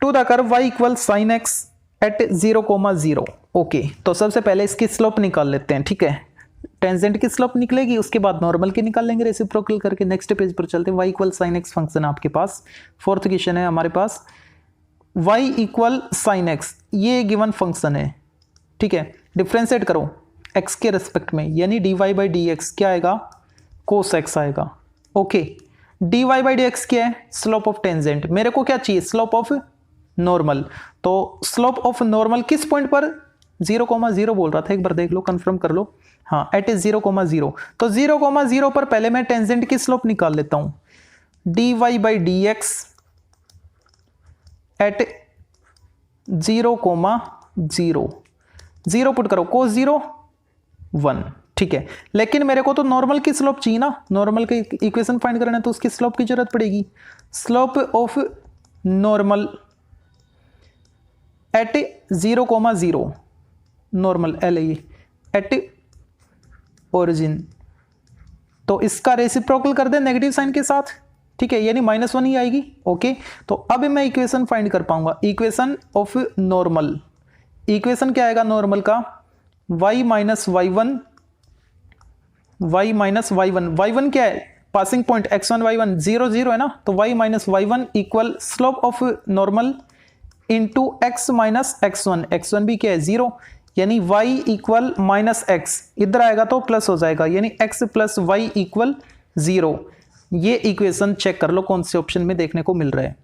to the curve y equal sine x at 0,0, okay. तो सबसे पहले इसकी स्लोप निकाल लेते हैं, ठीक है, टेंजेंट की स्लोप निकलेगी, उसके बाद नॉर्मल की निकाल लेंगे रेसिप्रोकल करके। नेक्स्ट पेज पर चलते हैं, y equal sine x function आपके पास, फोर्थ क्वेश्चन है हमारे पास, y इक्वल साइन एक्स, ये गिवन फंक्शन है, ठीक है, डिफ्रेंशिएट करो x के रेस्पेक्ट में, यानी dy बाई डी एक्स क्या आएगा cos x आएगा, okay. dy by D x क्या है स्लोप ऑफ टेंजेंट, मेरे को क्या चाहिए स्लोप ऑफ नॉर्मल, तो स्लोप ऑफ नॉर्मल किस पॉइंट पर 0,0 बोल रहा था, एक बार देख लो कंफर्म कर लो, हाँ एट 0,0, तो 0,0 पर पहले मैं टेंजेंट की स्लोप निकाल लेता हूं, dy by D x at 0,0, 0 put करो cos 0 1, ठीक है। लेकिन मेरे को तो नॉर्मल की स्लोप चाहिए ना, नॉर्मल की इक्वेशन फाइंड करना है तो उसकी स्लोप की जरूरत पड़ेगी, slope of normal at 0,0, normal L at origin तो इसका रेसिप्रोकल कर दे नेगेटिव साइन के साथ, ठीक है, यानी -1 ही आएगी। ओके, तो अब मैं इक्वेशन फाइंड कर पाऊंगा, इक्वेशन ऑफ नॉर्मल। इक्वेशन क्या आएगा नॉर्मल का, y माइनस y1, y1 क्या है, पासिंग पॉइंट x1 y1 0 0 है ना, तो y minus y1 equal slope of normal into x minus x1, x1 भी क्या है 0, यानी y इक्वल माइनस x, इधर आएगा तो प्लस हो जाएगा, यानी x प्लस वाई इक्वल 0। ये इक्वेशन चेक कर लो कौन से ऑप्शन में देखने को मिल रहा है,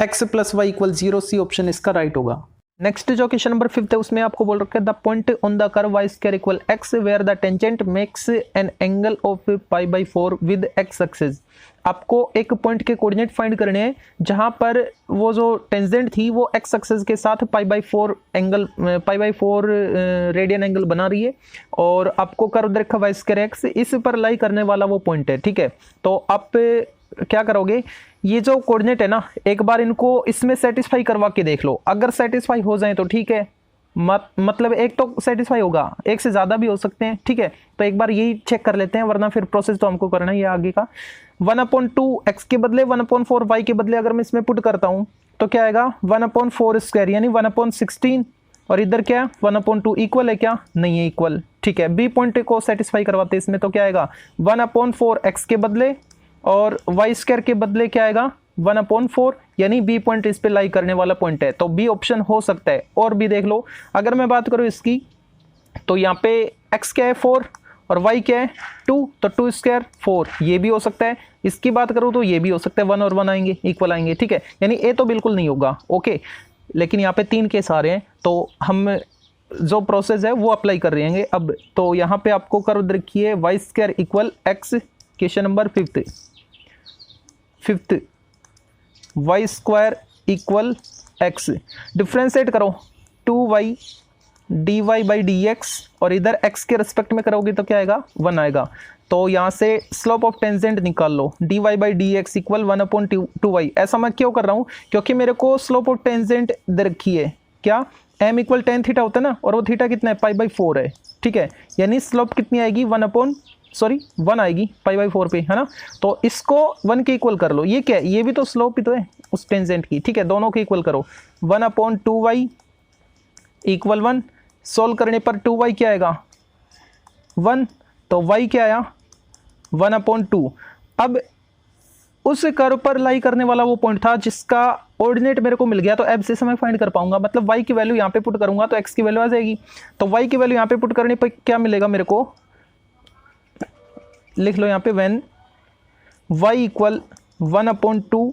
x plus Y equal 0, C option इसका राइट होगा। नेक्स्ट जो क्वेश्चन नंबर 5 है उसमें आपको बोल रखा है the point on the curve y square equal x where the tangent makes an angle of π/4 with x axis. आपको एक पॉइंट के कोऑर्डिनेट फाइंड करने हैं जहां पर वो जो टेंजेंट थी वो x एक्सिस के साथ π/4 एंगल, π/4 रेडियन एंगल बना रही है, और आपको कर्व रखा y स्क्वायर x, इस पर लाई करने वाला वो पॉइंट है, ठीक है। तो आप क्या करोगे, ये जो कोऑर्डिनेट है ना, एक बार इनको इसमें सेटिस्फाई करवा के देख लो, अगर सेटिस्फाई हो जाए तो ठीक है, मतलब एक तो सेटिस्फाई होगा, एक से ज़्यादा भी हो सकते हैं, ठीक है। तो एक बार यही चेक कर लेते हैं, वरना फिर प्रोसेस तो हमको करना ही है आगे का। 1/2 x के बदले 1/4 y के बदले अगर मैं इसमें पुट करता हूँ तो क्या आएगा 1/4 स्क्वायर, यानी 1/16, और इधर क्या 1/2 इक्वल है क्या, नहीं है इक्वल, ठीक है। बी पॉइंट को सेटिस्फाई करवाते हैं इसमें, तो क्या आएगा 1/4 x के बदले और y स्क्वायर के बदले क्या आएगा 1/4, यानी बी पॉइंट इस पे लाई करने वाला पॉइंट है, तो बी ऑप्शन हो सकता है। और भी देख लो, अगर मैं बात करूं इसकी, तो यहाँ पे x क्या है 4 और y क्या है 2, तो 2 स्क्वायर 4, ये भी हो सकता है। इसकी बात करूं तो ये भी हो सकता है, 1 और 1 आएंगे, इक्वल आएंगे, ठीक है, यानी ए तो बिल्कुल नहीं होगा। ओके, लेकिन यहाँ पे 3 केस आ रहे हैं, तो हम जो प्रोसेस है वो अप्लाई कर रहे हैं अब। तो यहाँ पे आपको कर्व रखिए y square equal x, question number 5 y square equal x, differentiate करो 2y dy/dx, और इधर x के रिस्पेक्ट में करोगे तो क्या आएगा 1 आएगा। तो यहाँ से स्लोप ऑफ टेंजेंट निकाल लो, dy/dx इक्वल 1/2y। ऐसा मैं क्यों कर रहा हूँ, क्योंकि मेरे को स्लोप ऑफ टेंजेंट दे रखी है, क्या m इक्वल tan थीटा होता है ना, और वो थीटा कितना है π/4 है, ठीक है, यानी स्लोप कितनी आएगी 1 आएगी π/4 पे, है ना। तो इसको 1 के इक्वल कर लो, ये क्या है, ये भी तो स्लोप ही तो है उस टेंजेंट की, ठीक है, दोनों के इक्वल करो, 1/2y इक्वल 1, सोल्व करने पर 2y क्या आएगा 1, तो y क्या आया 1/2। अब उस कर्व पर लाई करने वाला वो पॉइंट था जिसका ऑर्डिनेट मेरे को मिल गया, तो अब से मैं फाइंड कर पाऊंगा, मतलब y की वैल्यू यहाँ पे पुट करूंगा तो x की वैल्यू आ जाएगी। तो y की वैल्यू यहाँ पे पुट करने पर क्या मिलेगा मेरे को, लिख लो यहाँ पे when y equal 1/2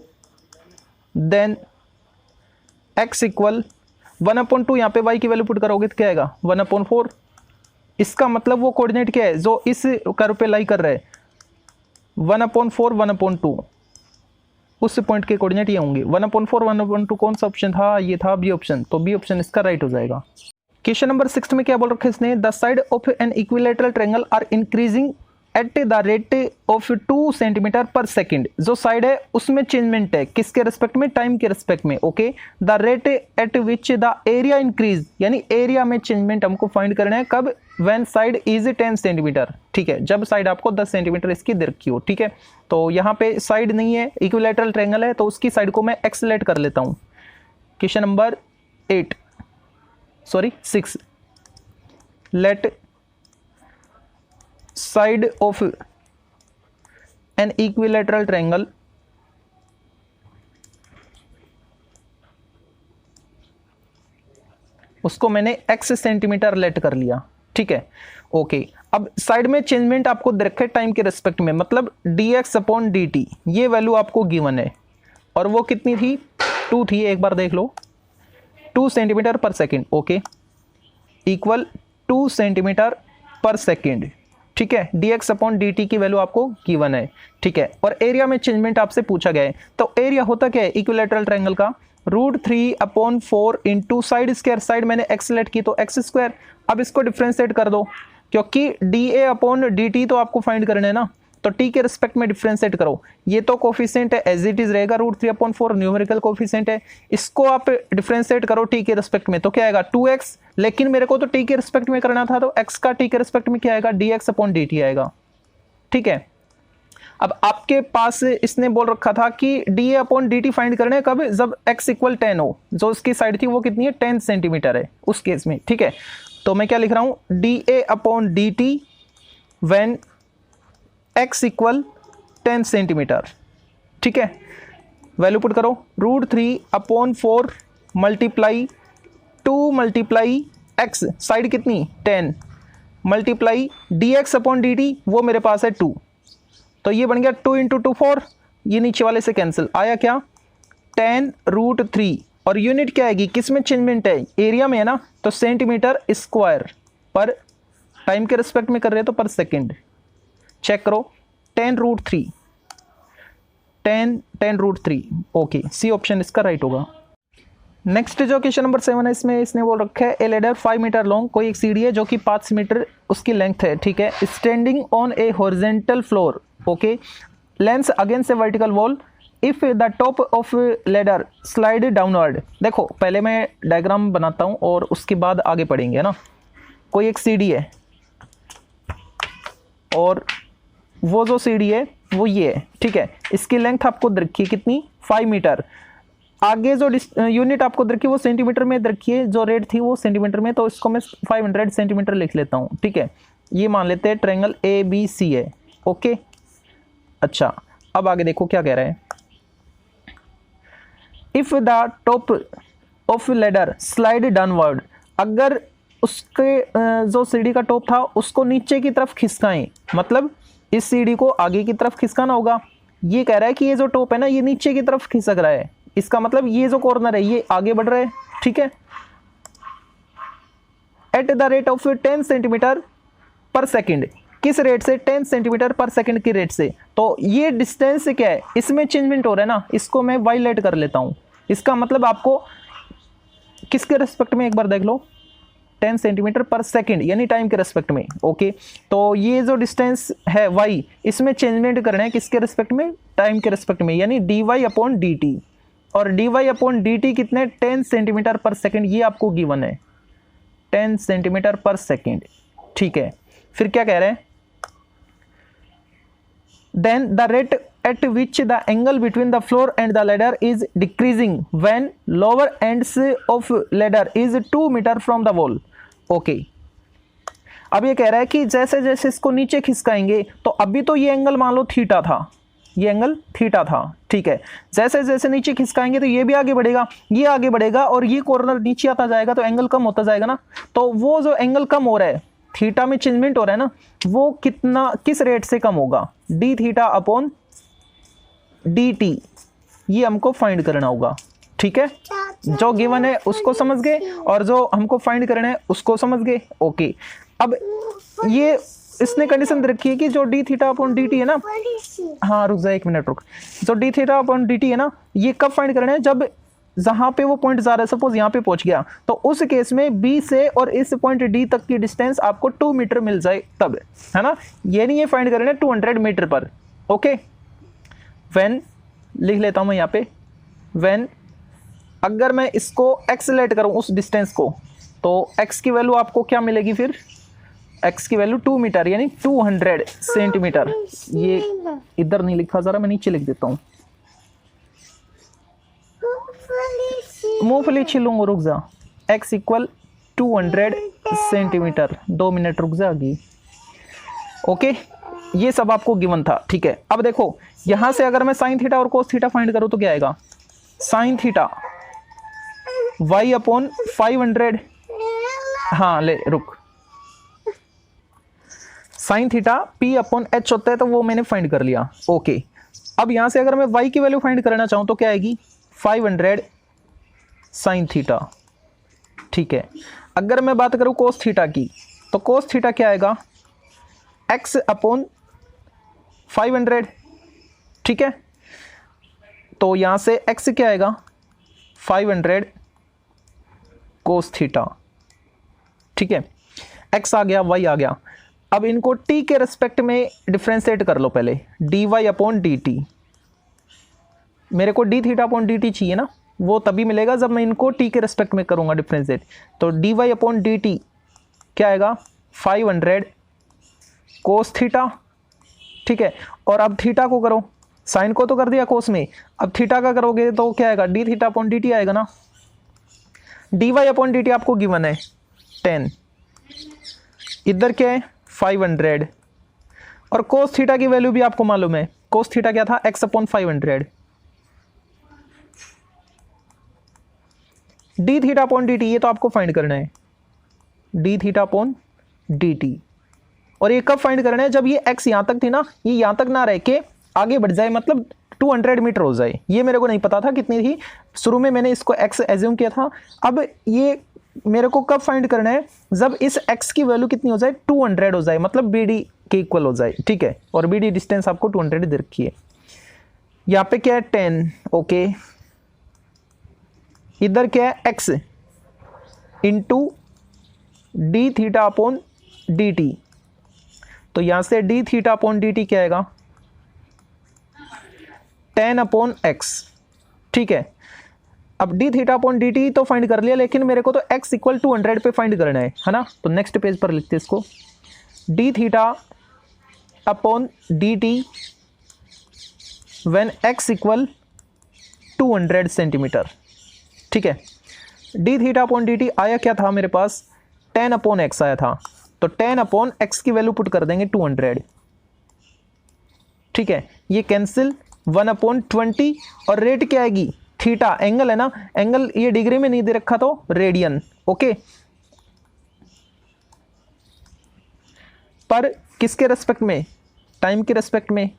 then x equal 1/2, यहाँ पे y की वैल्यू पुट करोगे तो क्या आएगा 1/4। इसका मतलब वो कोऑर्डिनेट क्या है जो इस कर्व पे लाई कर रहा है 1/4 1/2, उस पॉइंट के कोऑर्डिनेट ये होंगे 1/4 1/2। कौन सा ऑप्शन था, ये था बी ऑप्शन, तो बी ऑप्शन इसका राइट हो जाएगा। क्वेश्चन नंबर 6 में क्या बोल रखा है इसने, the side of an equilateral triangle are increasing at the rate of 2 centimetre per second. जो साइड है उसमें चेंजमेंट है, किसके रिस्पेक्ट में, टाइम के रिस्पेक्ट में। Okay, the rate at which the area increase, यानी एरिया में चेंजमेंट हमको फाइंड करना है कब, व्हेन साइड इज 10 सेंटीमीटर, ठीक है, जब साइड आपको 10 सेंटीमीटर इसकी दे रखी हो, ठीक है। तो यहाँ पे साइड नहीं है, इक्विलेटरल ट्रायंगल है, तो उसकी साइड को मैं एक्स लेट कर लेता हूँ। Question number 6, let side of an equilateral triangle उसको मैंने x सेंटीमीटर लेट कर लिया, ठीक है। ओके, अब साइड में चेंजमेंट आपको दे रखा है टाइम के रिस्पेक्ट में, मतलब dx/dt, ये वैल्यू आपको गिवन है, और वो कितनी थी 2 थी, एक बार देख लो 2 centimetre per second, okay, equal 2 centimetre per second, ठीक है। dx/dt की वैल्यू आपको गिवन है, ठीक है, और एरिया में चेंजमेंट आपसे पूछा गया है। तो एरिया होता क्या है इक्विलेटरल ट्रायंगल का, √3/4 इंटू साइड स्क्वायर, साइड मैंने x लेट की तो x स्क्वायर। अब इसको डिफ्रेंशिएट कर दो, क्योंकि dA/dt तो आपको फाइंड करना है ना, तो टी के रिस्पेक्ट में डिफ्रेंशिएट करो। ये तो कोफिशिएंट है, एज इट इज रहेगा √3/4 न्यूमेरिकल कोफिशिएंट है। इसको आप डिफ्रेंशिएट करो टी के रिस्पेक्ट में तो क्या आएगा 2x, लेकिन मेरे को तो टी के रिस्पेक्ट में करना था तो x का टी के रिस्पेक्ट में क्या आएगा dx/dt आएगा। ठीक है, अब आपके पास इसने बोल रखा था कि dA/dt फाइंड करना है कब, जब x = 10 हो। जो उसकी साइड थी वो कितनी है 10 सेंटीमीटर है उस केस में। ठीक है, तो मैं क्या लिख रहा हूं dA/dt व्हेन x = 10 सेंटीमीटर। ठीक है, वैल्यू पुट करो √3/4 मल्टीप्लाई 2 मल्टीप्लाई x, साइड कितनी 10, मल्टीप्लाई dx/dt वो मेरे पास है 2, तो ये बन गया 2 × 2 4, ये नीचे वाले से कैंसिल आया क्या 10√3, और यूनिट क्या आएगी, किस में चेंजमेंट है, एरिया में है ना, तो सेंटीमीटर स्क्वायर पर, टाइम के रिस्पेक्ट में कर रहे हैं तो पर सेकंड। चेक करो 10√3, 10√3, ओके, सी ऑप्शन इसका राइट होगा। नेक्स्ट जो क्वेश्चन नंबर 7 है, इसमें इसने बोल रखा है ए लेडर 5 मीटर लॉन्ग, कोई एक सीढ़ी है जो कि 5 मीटर उसकी लेंथ है। ठीक है, standing on A horizontal floor, okay, lens against A vertical wall, if the top of ladder slide downward. देखो पहले मैं डायग्राम बनाता हूँ और उसके बाद आगे पढ़ेंगे ना। कोई एक सीढ़ी है और वो जो सीढ़ी है वो ये है। ठीक है, इसकी लेंथ आपको रखी है कितनी 5 मीटर, आगे जो यूनिट आपको रखी है वो सेंटीमीटर में रखी है, जो रेट थी वो सेंटीमीटर में, तो इसको मैं 500 सेंटीमीटर लिख लेता हूँ। ठीक है, ये मान लेते हैं ट्रायंगल ABC है। ओके, अच्छा अब आगे देखो क्या कह रहा है, if the top of ladder slide downward, अगर उसके जो सीढ़ी का टॉप था उसको नीचे की तरफ खिसकाएं, मतलब इस सीढ़ी को आगे की तरफ खिसकाना होगा। ये कह रहा है कि ये जो टॉप है ना ये नीचे की तरफ खिसक रहा है, इसका मतलब ये जो कॉर्नर है ये आगे बढ़ रहा है। ठीक है, eight the rate of 10 centimetre per second, किस रेट से 10 सेंटीमीटर पर सेकेंड की रेट से, तो ये डिस्टेंस क्या है, इसमें चेंजमेंट हो रहा है ना, इसको मैं वाइलेट कर लेता हूं। इसका मतलब आपको किसके रेस्पेक्ट में एक बार देख लो, 10 सेंटीमीटर पर सेकेंड यानी टाइम के रेस्पेक्ट में। ओके, तो ये जो डिस्टेंस है y, इसमें चेंजमेंट करना है किसके रेस्पेक्ट में, टाइम के रेस्पेक्ट में, यानी dy/dt, और dy/dt कितने 10 सेंटीमीटर पर सेकेंड, ये आपको गिवन है 10 सेंटीमीटर पर सेकेंड। ठीक है, फिर क्या कह रहे हैं, then the rate at which the angle between the floor and the ladder is decreasing when lower ends of ladder is 2 meter from the wall। Okay, अब ये कह रहा है कि जैसे जैसे इसको नीचे खिसकाएंगे, तो अभी तो ये एंगल मान लो थीटा था, ये एंगल थीटा था। ठीक है, जैसे जैसे नीचे खिसकाएंगे तो ये भी आगे बढ़ेगा, ये आगे बढ़ेगा, और ये कॉर्नर नीचे आता जाएगा तो एंगल कम होता जाएगा ना। तो वो जो एंगल कम हो रहा है, थीटा में चेंजमेंट हो रहा है ना, वो कितना, किस रेट से कम होगा, dθ/dt, ये हमको फाइंड करना होगा। ठीक है, जो गिवन है उसको समझ गए और जो हमको फाइंड करना है उसको समझ गए। ओके, अब ये इसने कंडीशन रखी है कि जो dθ/dt है ना, हाँ रुक जा 1 मिनट रुक, जो dθ/dt है ना, ये कब फाइंड करना है, जब जहां पे वो पॉइंट जा रहा है, सपोज यहाँ पे पहुंच गया, तो उस केस में B से और इस पॉइंट D तक की डिस्टेंस आपको 2 मीटर मिल जाए तब, है ना, ये नहीं, ये फाइंड करना है 200 मीटर पर। ओके, व्हेन लिख लेता हूं मैं यहाँ पे, व्हेन अगर मैं इसको एक्सेलेरेट करूं उस डिस्टेंस को, तो x की वैल्यू आपको क्या मिलेगी, फिर x की वैल्यू 2 मीटर यानी 200 सेंटीमीटर। ये इधर नहीं लिखा, जरा मैं नीचे लिख देता हूँ, मूंगफली छिलूंगा, रुक जा, x = 200 सेंटीमीटर, 2 मिनट रुक जाएगी। ओके, ये सब आपको गिवन था। ठीक है, अब देखो यहां से अगर मैं साइन थीटा और कोस थीटा फाइंड करूं तो क्या आएगा, साइन थीटा y/500, हाँ ले रुक, साइन थीटा p/h होता है, तो वो मैंने फाइंड कर लिया। ओके, अब यहां से अगर मैं y की वैल्यू फाइंड करना चाहूं तो क्या आएगी, 500 साइन थीटा। ठीक है, अगर मैं बात करूं कोस थीटा की, तो कोस थीटा क्या आएगा, x/500। ठीक है, तो यहां से x क्या आएगा, 500 कोस थीटा। ठीक है, x आ गया, y आ गया। अब इनको t के रेस्पेक्ट में डिफ्रेंशिएट कर लो पहले, dy अपॉन डी टी। मेरे को D theta upon d T चाहिए ना, वो तभी मिलेगा जब मैं इनको t के रेस्पेक्ट में करूँगा डिफ्रेंशिएट। तो dy अपॉन डी टी क्या आएगा 500 कोस थीटा, ठीक है। और अब थीटा को करो, साइन को तो कर दिया कोस में, अब थीटा का करोगे तो क्या आएगा d theta upon d t आएगा ना। D y upon d t आपको गिवन है 10, इधर क्या है 500, और कोस थीटा की वैल्यू भी आपको मालूम है, कोस थीटा क्या था x upon 500। D theta upon d t ये तो आपको फाइंड करना है, D theta upon d T. और ये कब फाइंड करना है, जब ये x यहां तक थी ना, ये यहां तक ना रह के आगे बढ़ जाए, मतलब 200 मीटर हो जाए। ये मेरे को नहीं पता था कितनी थी, शुरू में मैंने इसको x एज्यूम किया था। अब ये मेरे को कब फाइंड करना है, जब इस x की वैल्यू कितनी हो जाए 200 हो जाए, मतलब BD के इक्वल हो जाए, ठीक है। और BD डिस्टेंस आपको 200 दे रखी है। यहाँ पे क्या है 10, ओके। इधर क्या है x into D theta upon d T. तो यहां से D theta upon d t क्या आएगा 10 अपॉन एक्स, ठीक है। अब D theta upon d T तो फाइंड कर लिया, लेकिन मेरे को तो x इक्वल 200 पे फाइंड करना है ना। तो नेक्स्ट पेज पर लिखते हैं इसको, D theta upon d T when x equal 200 centimetre, ठीक है। D theta upon d T आया क्या था मेरे पास 10 अपॉन एक्स आया था, तो 10 अपॉन एक्स की वैल्यू पुट कर देंगे 200, ठीक है। ये कैंसिल 1 अपॉन 20, और रेट क्या आएगी थीटा, एंगल है ना, एंगल ये डिग्री में नहीं दे रखा तो रेडियन, ओके। पर किसके रेस्पेक्ट में, टाइम के रेस्पेक्ट में,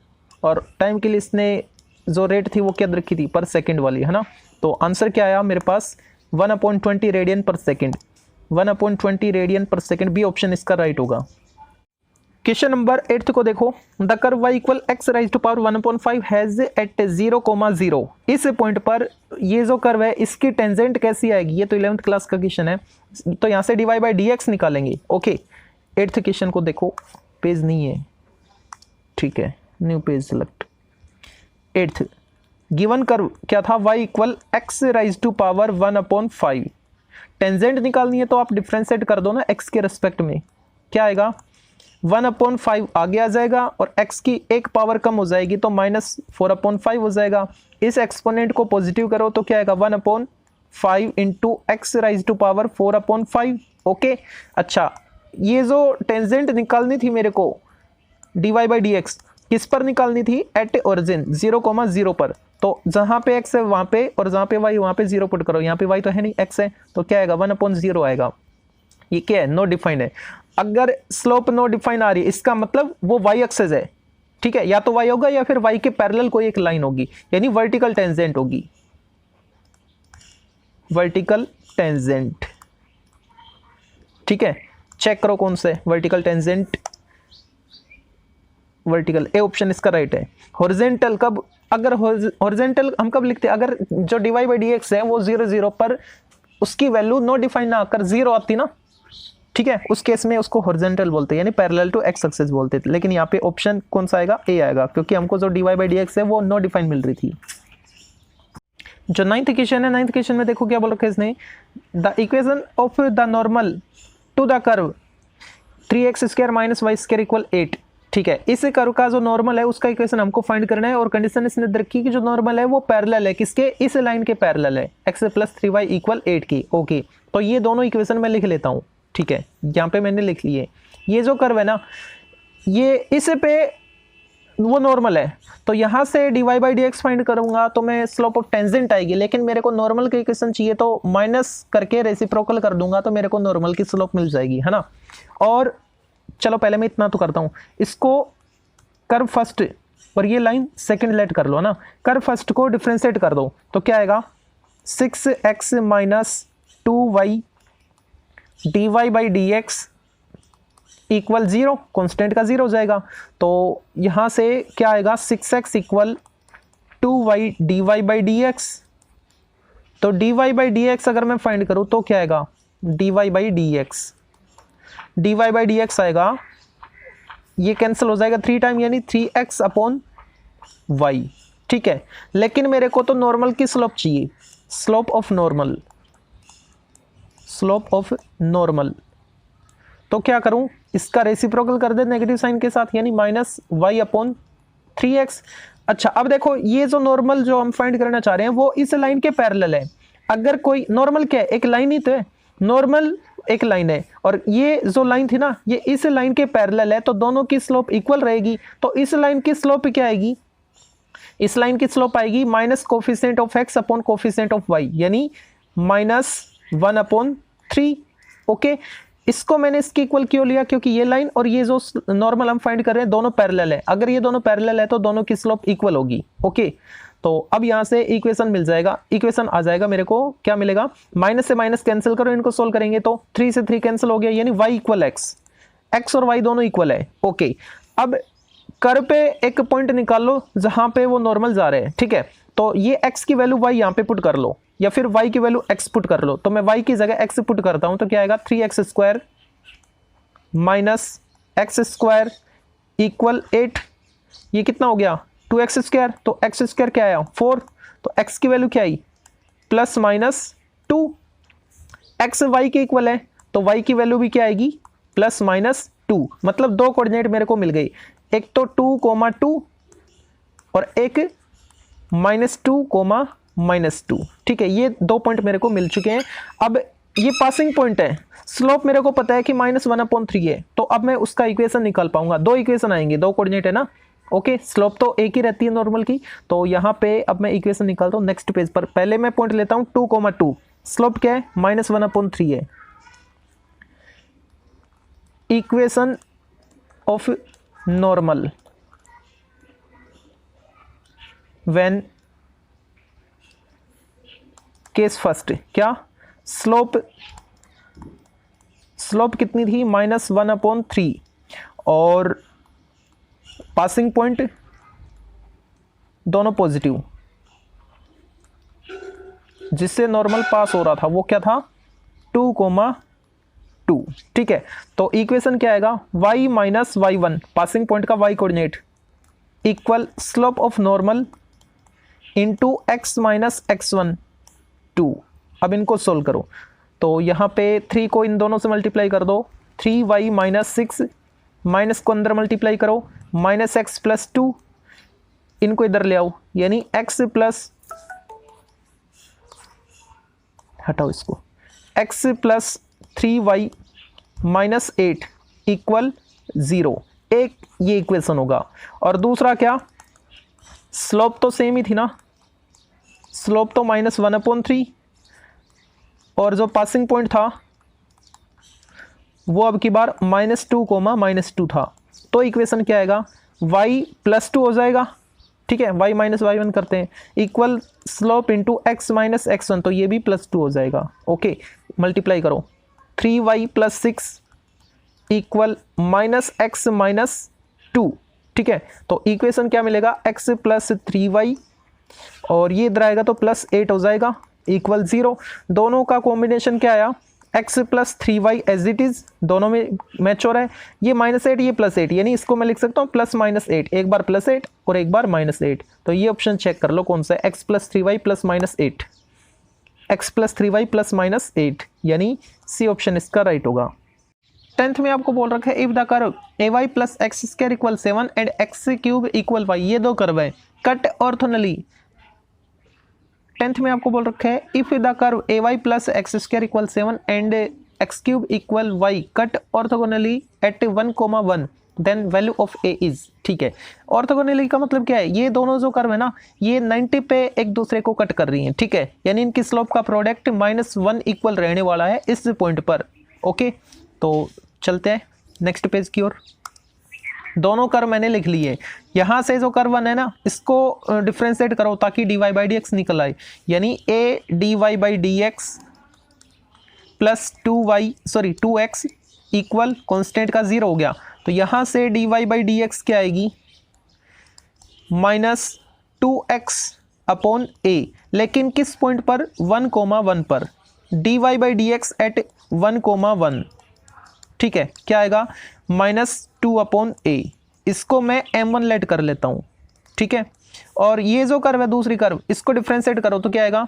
और टाइम के लिए इसने जो रेट थी वो क्या रखी थी पर सेकंड वाली, है ना। तो आंसर क्या आया मेरे पास 1 upon 20 radian per second, 1 upon 20 radian per second, B option इसका राइट होगा। क्वेश्चन नंबर 8 को देखो, the curve y equal x rise to power 1/5 has at 0,0। इस पॉइंट पर ये जो कर्व है इसकी टेंजेंट कैसी आएगी, ये तो 11th क्लास का क्वेश्चन है, तो यहाँ से dy बाई dx निकालेंगे, ओके। 8th क्वेश्चन को देखो, पेज नहीं है, ठीक है, new page select. 8th given curve क्या था y equal x rise to power 1/5। Tangent निकालनी है तो आप डिफ्रेंशिएट कर दो ना x के रेस्पेक्ट में, क्या आएगा 1/5 आगे आ जाएगा, और x की एक पावर कम हो जाएगी तो -4/5 हो जाएगा। इस एक्सपोनेंट को पॉजिटिव करो तो क्या आएगा 1/5 into x rise to power 4/5, okay. अच्छा, ये जो टेंजेंट निकालनी थी मेरे को dy बाई डी एक्स, किस पर निकालनी थी एट ओरिजिन 0,0 पर, तो जहां पे x है वहां पे, और जहां पे y वहां पे 0 पुट करो, यहाँ पे y तो है नहीं x है, तो क्या आएगा 1/0 आएगा। ये क्या है नो डिफाइंड है। अगर स्लोप नो डिफाइन आ रही है इसका मतलब वो y एक्सेस है, ठीक है, या तो y होगा या फिर y के पैरेलल कोई एक लाइन होगी, यानी वर्टिकल टेंजेंट होगी, वर्टिकल टेंजेंट, ठीक है। चेक करो कौन से vertical tangent, vertical, A option इसका राइट है। हॉरिजॉन्टल कब, अगर हॉरिजॉन्टल हम कब लिखते हैं, अगर जो dy बाई डी एक्स है वो 0,0 पर उसकी वैल्यू नो डिफाइन ना आकर 0 आती ना, ठीक है, उस केस में उसको हॉरिजॉन्टल बोलते हैं, यानी पैरेलल टू एक्स एक्सिस बोलते थे। लेकिन यहाँ पे ऑप्शन कौन सा आएगा, ए आएगा, क्योंकि हमको जो dy बाई डी एक्स है वो नो डिफाइन मिल रही थी। जो 9th क्वेश्चन है, 9th क्वेश्चन में देखो क्या बोल रखा है इसने, the equation of the normal to the curve 3x² minus Y square equal 8, ठीक है। इस कर्व का जो नॉर्मल है उसका इक्वेशन हमको फाइंड करना है, और कंडीशन इसने दे रखी कि जो नॉर्मल है वो पैरेलल है किसके, इस लाइन के पैरेलल है, x प्लस 3y इक्वल 8 की, ओके। तो ये दोनों इक्वेशन मैं लिख लेता हूँ, ठीक है, यहाँ पे मैंने लिख लिए। ये जो कर्व है ना, ये इस पे वो नॉर्मल है, तो यहाँ से dy by D x find करूंगा तो मैं स्लोप ऑफ टेंजेंट आएगी, लेकिन मेरे को नॉर्मल की इक्वेशन चाहिए तो माइनस करके रेसिप्रोकल कर दूंगा तो मेरे को नॉर्मल की स्लोप मिल जाएगी, है ना। और चलो पहले मैं इतना तो करता हूँ, इसको कर्व फर्स्ट और ये लाइन सेकंड लेट कर लो ना, कर्व फर्स्ट को डिफ्रेंशिएट कर दो तो क्या आएगा 6x minus 2y dy by D x equal 0, constant का 0 हो जाएगा। तो यहाँ से क्या आएगा 6x equal 2y dy by D X, तो dy बाई डी एक्स अगर मैं फाइंड करूँ तो क्या आएगा dy by D x, dy by D x आएगा ये कैंसिल हो जाएगा 3 टाइम यानी 3x अपॉन वाई, ठीक है। लेकिन मेरे को तो नॉर्मल की स्लोप चाहिए, slope of normal, slope of normal. तो क्या करूं, इसका रेसिप्रोकल कर दे नेगेटिव साइन के साथ यानी माइनस वाई अपॉन 3x। अच्छा अब देखो ये जो नॉर्मल जो हम फाइंड करना चाह रहे हैं वो इस लाइन के पैरेलल है। अगर कोई नॉर्मल क्या है, एक लाइन ही तो है, नॉर्मल एक लाइन है और ये जो लाइन थी ना ये इस लाइन के पैरेलल है, तो दोनों की स्लोप इक्वल रहेगी। तो इस लाइन की स्लोप क्या आएगी, इस लाइन की स्लोप आएगी minus coefficient of x upon coefficient of y यानी -1 अपॉन 3। ओके, इसको मैंने इसके इक्वल क्यों लिया, क्योंकि ये लाइन और ये जो नॉर्मल हम फाइंड कर रहे हैं दोनों पैरेलल है। अगर ये दोनों पैरेलल है तो दोनों की स्लोप इक्वल होगी। ओके, तो अब यहां से इक्वेशन मिल जाएगा, इक्वेशन आ जाएगा मेरे को, क्या मिलेगा, माइनस से माइनस कैंसिल करो, इनको सोल्व करेंगे तो 3 से 3 कैंसिल हो गया यानी y इक्वल x और y दोनों इक्वल है। ओके, अब कर्व पे एक पॉइंट निकाल लो जहां पे वो नॉर्मल जा रहे हैं, ठीक है। तो ये x की वैल्यू y यहां पे पुट कर लो या फिर y की वैल्यू x पुट कर लो। तो मैं y की जगह x पुट करता हूं तो क्या आएगा, 3x square minus X square equal 8, ये कितना हो गया 2x स्क्वायर, तो x स्क्वायर क्या आया 4, तो x की वैल्यू क्या आई प्लस माइनस 2, x y के इक्वल है तो y की वैल्यू भी क्या आएगी प्लस माइनस 2। मतलब दो कोऑर्डिनेट मेरे को मिल गई, एक तो 2,2 और एक -2, -2, ठीक है। ये दो पॉइंट मेरे को मिल चुके हैं। अब ये पासिंग पॉइंट है, स्लोप मेरे को पता है कि -1/3 है, तो अब मैं उसका इक्वेशन निकाल पाऊंगा। दो इक्वेशन आएंगे, दो कोऑर्डिनेट है ना। ओके, स्लोप तो एक ही रहती है नॉर्मल की, तो यहाँ पे अब मैं इक्वेशन निकालता हूँ नेक्स्ट पेज पर। पहले मैं पॉइंट लेता हूँ 2,2, स्लोप क्या है -1/3 है। Equation of normal when case first, क्या स्लोप कितनी थी -1/3 और पासिंग पॉइंट दोनों पॉजिटिव, जिससे नॉर्मल पास हो रहा था वो क्या था 2,2, ठीक है। तो इक्वेशन क्या आएगा y - y1 पासिंग पॉइंट का y coordinate equal slope of normal into x - x1 2। अब इनको सोल्व करो तो यहाँ पे 3 को इन दोनों से मल्टीप्लाई कर दो, 3y - 6 माइनस को अंदर मल्टीप्लाई करो -x + 2, इनको इधर ले आओ यानी x प्लस, हटाओ इसको, x + 3y - 8 इक्वल 0। एक ये इक्वेशन होगा और दूसरा क्या, स्लोप तो सेम ही थी ना, स्लोप तो -1/3 और जो पासिंग पॉइंट था वो अब की बार -2, -2 था। तो इक्वेशन क्या आएगा y + 2 हो जाएगा, ठीक है। y - y1 करते हैं equal slope into x - x1, तो ये भी +2 हो जाएगा। ओके, मल्टीप्लाई करो 3y + 6 इक्वल -x - 2, ठीक है। तो इक्वेशन क्या मिलेगा x + 3y और ये इधर आएगा तो +8 हो जाएगा इक्वल 0। दोनों का कॉम्बिनेशन क्या आया x + 3y as it is, दोनों में मैच हो रहा है। ये -8 ये +8 यानी इसको मैं लिख सकता हूँ +-8, एक बार +8 और एक बार -8। तो ये ऑप्शन चेक कर लो कौन सा है, x + 3y + -8, x + 3y + -8 यानी सी ऑप्शन इसका राइट होगा। 10th में आपको बोल रखा है if the curve ay + x² = 7 and x³ = y, ये दो कर्व है कट ऑर्थोगोनली। 10th में आपको बोल रखा है if the curve ay + x² = 7 and x³ = y cut orthogonally at 1,1 then value of a is, ठीक है। ऑर्थोगोनली का मतलब क्या है, ये दोनों जो कर्व है ना ये 90 पे एक दूसरे को कट कर रही हैं, ठीक है। यानी इनकी स्लोप का प्रोडक्ट -1 इक्वल रहने वाला है इस पॉइंट पर। ओके, तो चलते हैं नेक्स्ट पेज की ओर। दोनों कर्व मैंने लिख लिए, यहाँ से जो कर्व है ना इसको डिफ्रेंशिएट करो ताकि dy/dx निकल आए, यानी a dy/dx plus 2x equal constant का 0 हो गया। तो यहाँ से dy/dx क्या आएगी -2x/a, लेकिन किस पॉइंट पर 1,1 पर, dy/dx एट 1,1, ठीक है, क्या आएगा -2/a। इसको मैं m1 लेट कर लेता हूँ, ठीक है। और ये जो कर्व है दूसरी कर्व, इसको डिफ्रेंशिएट करो तो क्या आएगा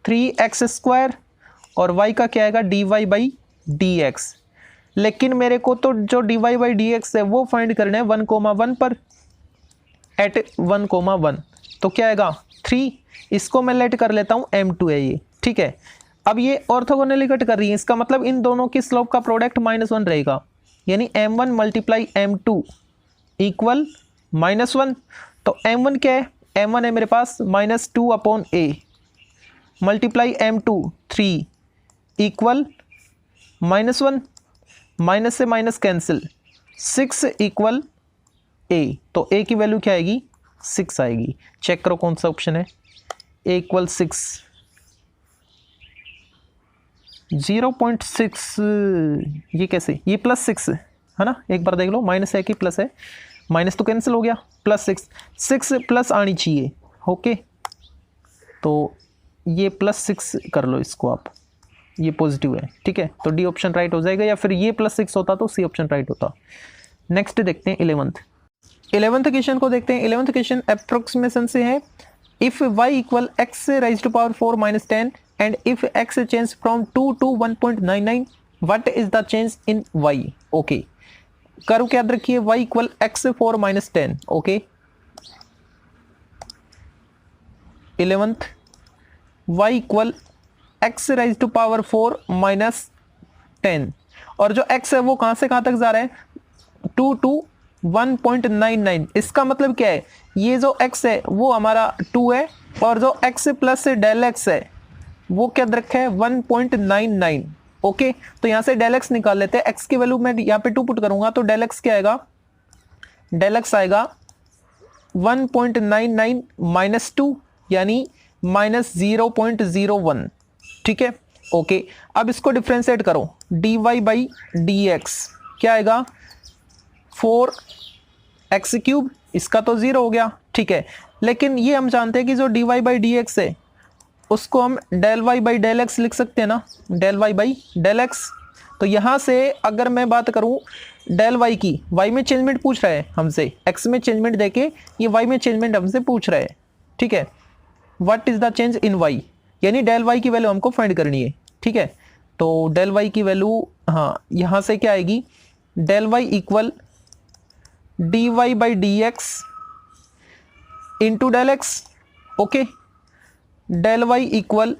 3x² और y का क्या आएगा dy/dx। लेकिन मेरे को तो जो dy/dx है वो फाइंड करना है 1,1 पर, एट 1,1। तो क्या आएगा 3, इसको मैं लेट कर लेता हूँ m2 है ये, ठीक है। अब ये ऑर्थोगोनली कट कर रही है, इसका मतलब इन दोनों की स्लोप का प्रोडक्ट -1 रहेगा, यानी m1 × m2 इक्वल -1। तो m1 क्या है, m1 है मेरे पास -2/a multiply m2 3 equal -1, minus से माइनस कैंसिल, 6 इक्वल a। तो a की वैल्यू क्या आएगी 6 आएगी। चेक करो कौन सा ऑप्शन है, a इक्वल 6, 0.6। ये कैसे, ये +6 है ना, एक बार देख लो, माइनस है कि प्लस है, माइनस तो कैंसिल हो गया, +6, 6 प्लस आनी चाहिए, ओके। तो ये +6 कर लो इसको आप, ये पॉजिटिव है, ठीक है। तो डी ऑप्शन राइट हो जाएगा, या फिर ये +6 होता तो सी ऑप्शन राइट होता। नेक्स्ट देखते हैं 11th क्वेश्चन को देखते हैं। 11th क्वेश्चन अप्रोक्सीमेशन से है, if y equal x rise to power 4 - 10 and if x change from 2 to 1.99 what is the change in y। Okay, curve क्या याद रखिए, y equal x 4 - 10, okay. 11th y equal x rise to power 4 - 10 और जो x है वो कहां से कहां तक जा रहा है 2 to 1.99। इसका मतलब क्या है, ये जो x है वो हमारा 2 है और जो x प्लस डेल x है वो क्या रखा है 1.99, ओके। तो यहां से डेल x निकाल लेते हैं, x की वैल्यू मैं यहाँ पे 2 पुट करूंगा तो डेल x क्या आएगा, डेल x आएगा 1.99 - 2 यानी -0.01, ठीक है, ओके। अब इसको डिफ्रेंशिएट करो, dy/dx क्या आएगा 4x³, इसका तो 0 हो गया, ठीक है। लेकिन ये हम जानते हैं कि जो dy/dx है उसको हम del y/del x लिख सकते हैं ना, del y/del x। तो यहां से अगर मैं बात करूं del y की, y में चेंजमेंट पूछ रहा है हमसे, x में चेंजमेंट देके ये y में चेंजमेंट हमसे पूछ रहा है, ठीक है। What is the change in y, यानी del y की वैल्यू हमको फाइंड करनी है, ठीक है। तो del y की वैल्यू, हाँ, यहां से क्या आएगी del y equal dy/dx into del x, okay. del y equal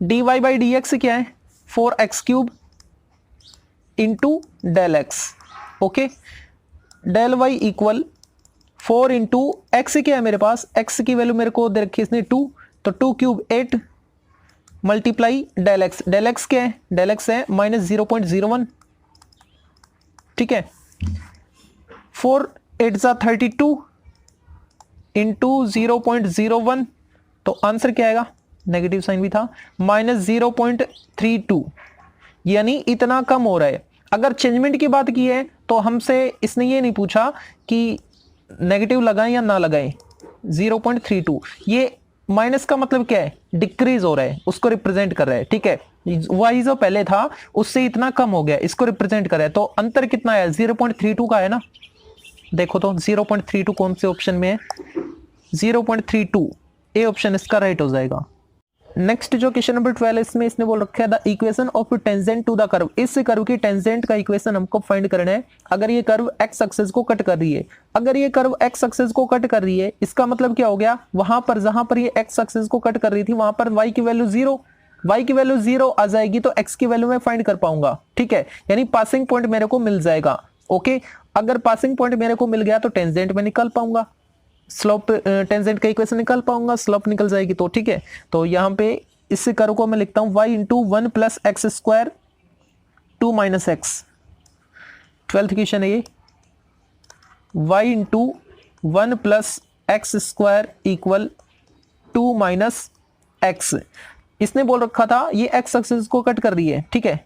dy/dx क्या है 4x³ into del x, okay. del y equal 4 into x क्या है मेरे पास, x की वैल्यू मेरे को दे रखी है इसने 2, तो 2³ 8 multiply del x, del x क्या है, del x है -0.01, ठीक है। 4 8 = 32 इंटू 0.01, तो आंसर क्या आएगा, नेगेटिव साइन भी था, -0.32, यानी इतना कम हो रहा है। अगर चेंजमेंट की बात की है तो हमसे इसने ये नहीं पूछा कि नेगेटिव लगाएं या ना लगाएं, 0.32, ये माइनस का मतलब क्या है, डिक्रीज हो रहा है, उसको रिप्रेजेंट कर रहा है, ठीक है। वाई जो पहले था उससे इतना कम हो गया, इसको रिप्रेजेंट कर रहा है। तो अंतर कितना है 0.32 का है ना, देखो तो 0.32 कौन से ऑप्शन में है, 0.32, ए ऑप्शन इसका राइट हो जाएगा। नेक्स्ट जो क्वेश्चन नंबर 12 इसमें इसने बोल रखा है the equation of tangent to the curve. इस कर्व की टेंजेंट का इक्वेशन हमको फाइंड करना है। अगर ये कर्व एक्स एक्सिस को कट कर रही है, अगर ये कर्व एक्स एक्सिस को कट कर रही है, इसका मतलब क्या हो गया, वहां पर जहां पर ये एक्स एक्सिस को कट कर रही थी वहां पर y की वैल्यू 0, y की वैल्यू 0 आ जाएगी तो x की वैल्यू मैं फाइंड कर पाऊंगा, ठीक है। यानी पासिंग पॉइंट मेरे को मिल जाएगा, ओके। अगर पासिंग पॉइंट मेरे को मिल गया तो टेंजेंट में निकाल पाऊंगा, स्लोप टेंजेंट का इक्वेशन निकाल पाऊंगा, स्लोप निकल जाएगी, तो ठीक है। तो यहाँ पे इस कर्व को मैं लिखता हूं y into 1 + x² 2 - x। 12th question है ये, y into 1 + x² equal 2 - x। इसने बोल रखा था ये x एक्सिस को कट कर रही है, ठीक है,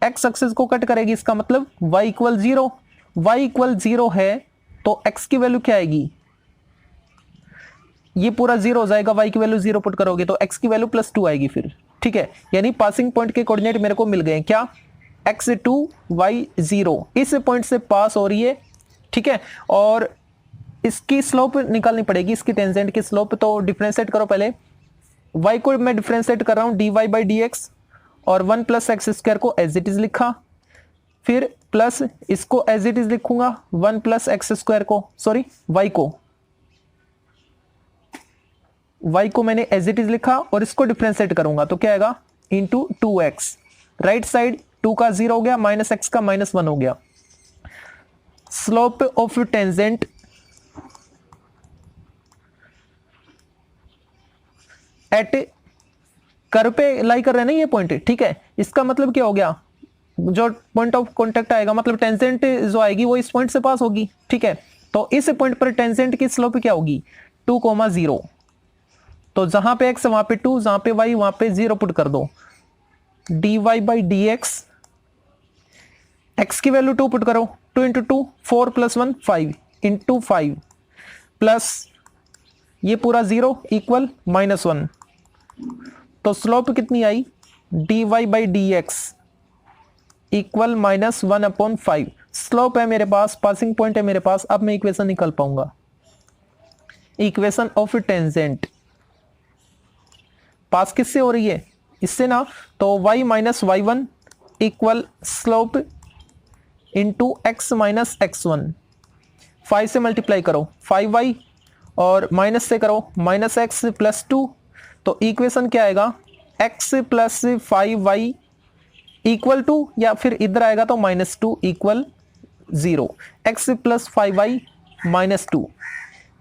x एक्सिस को कट करेगी, इसका मतलब y इक्वल 0, y इक्वल 0 है तो x की वैल्यू क्या आएगी, ये पूरा 0 हो जाएगा, y की वैल्यू 0 पुट करोगे तो x की वैल्यू +2 आएगी फिर, ठीक है। यानी पासिंग पॉइंट के कोऑर्डिनेट मेरे को मिल गए, क्या x2 y0 इस पॉइंट से पास हो रही है, ठीक है, और इसकी स्लोप निकालनी पड़ेगी, इसकी टेंजेंट की स्लोप। तो डिफरेंशिएट करो पहले, y को मैं डिफरेंशिएट कर रहा हूं dy बाई डी एक्स, और 1 प्लस एक्स स्क्वायर को एज इट इज लिखा, फिर प्लस इसको एज इट इज लिखूंगा 1 प्लस एक्स स्क्वायर को, सॉरी y को मैंने एज इट इज लिखा और इसको डिफरेंशिएट करूंगा तो क्या आएगा इंटू 2x, राइट साइड 2 का 0 हो गया, माइनस एक्स का -1 हो गया। Slope of tangent at curve पे लाई कर रहे हैं ना ये पॉइंट, ठीक है, इसका मतलब क्या हो गया, जो पॉइंट ऑफ कांटेक्ट आएगा मतलब टेंजेंट जो आएगी वो इस पॉइंट से पास होगी, ठीक है। तो इस पॉइंट पर टेंजेंट की स्लोप क्या होगी 2,0, तो जहां पे x वहां पे 2, जहां पे y वहां पे 0 पुट कर दो, dy by D x, x की वैल्यू 2 पुट करो, 2 इंटू 2 4 प्लस 1 5 इंटू 5 प्लस ये पूरा 0 इक्वल -1, तो स्लोप कितनी आई dy by D x equal -1/5। Slope है मेरे पास, पासिंग पॉइंट है मेरे पास, अब मैं इक्वेशन निकाल पाऊंगा, इक्वेशन ऑफ टेंजेंट पास किससे हो रही है, इससे ना, तो y minus y1 equal slope into x minus x1, 5 से मल्टीप्लाई करो 5y और माइनस से करो -x प्लस 2, तो इक्वेशन क्या आएगा x plus 5y equal to, या फिर इधर आएगा तो -2 equal 0, x plus 5y -2,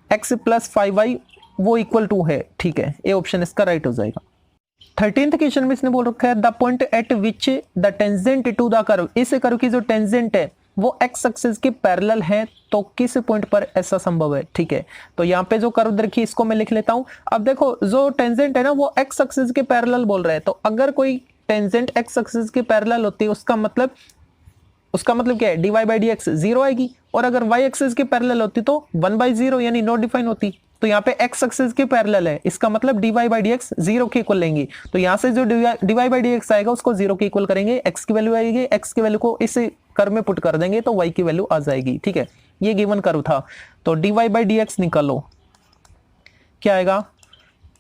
x plus 5y वो इक्वल टू है, ठीक है, ये ऑप्शन इसका राइट हो जाएगा। 13th क्वेश्चन में इसने बोल रखा है the point at which the tangent to the curve, इस कर्व की जो टेंजेंट है वो एक्स एक्सिस के पैरेलल है, तो किस पॉइंट पर ऐसा संभव है, ठीक है। तो यहाँ पे जो कर्व देखिए इसको मैं लिख लेता हूं। अब देखो जो टेंजेंट है ना वो एक्स एक्सिस के पैरेलल बोल रहे हैं, तो अगर कोई टेंजेंट एक्स एक्सिस के पैरेलल होती है उसका मतलब क्या है dy बाई डी एक्स 0 आएगी, और अगर y एक्सिस के पैरेलल होती तो 1/0 यानी नॉट डिफाइन होती। तो यहाँ पे x एक्सिस के पैरेलल है, इसका मतलब dy बाई डी एक्स 0 के इक्वल लेंगे, तो यहाँ से जो dy बाई डी एक्स आएगा उसको 0 के इक्वल करेंगे, x की वैल्यू आएगी, x की वैल्यू को इस कर्व में पुट कर देंगे तो y की वैल्यू आ जाएगी, ठीक है। ये गिवन कर्व था, तो dy बाई डी एक्स निकालो, क्या आएगा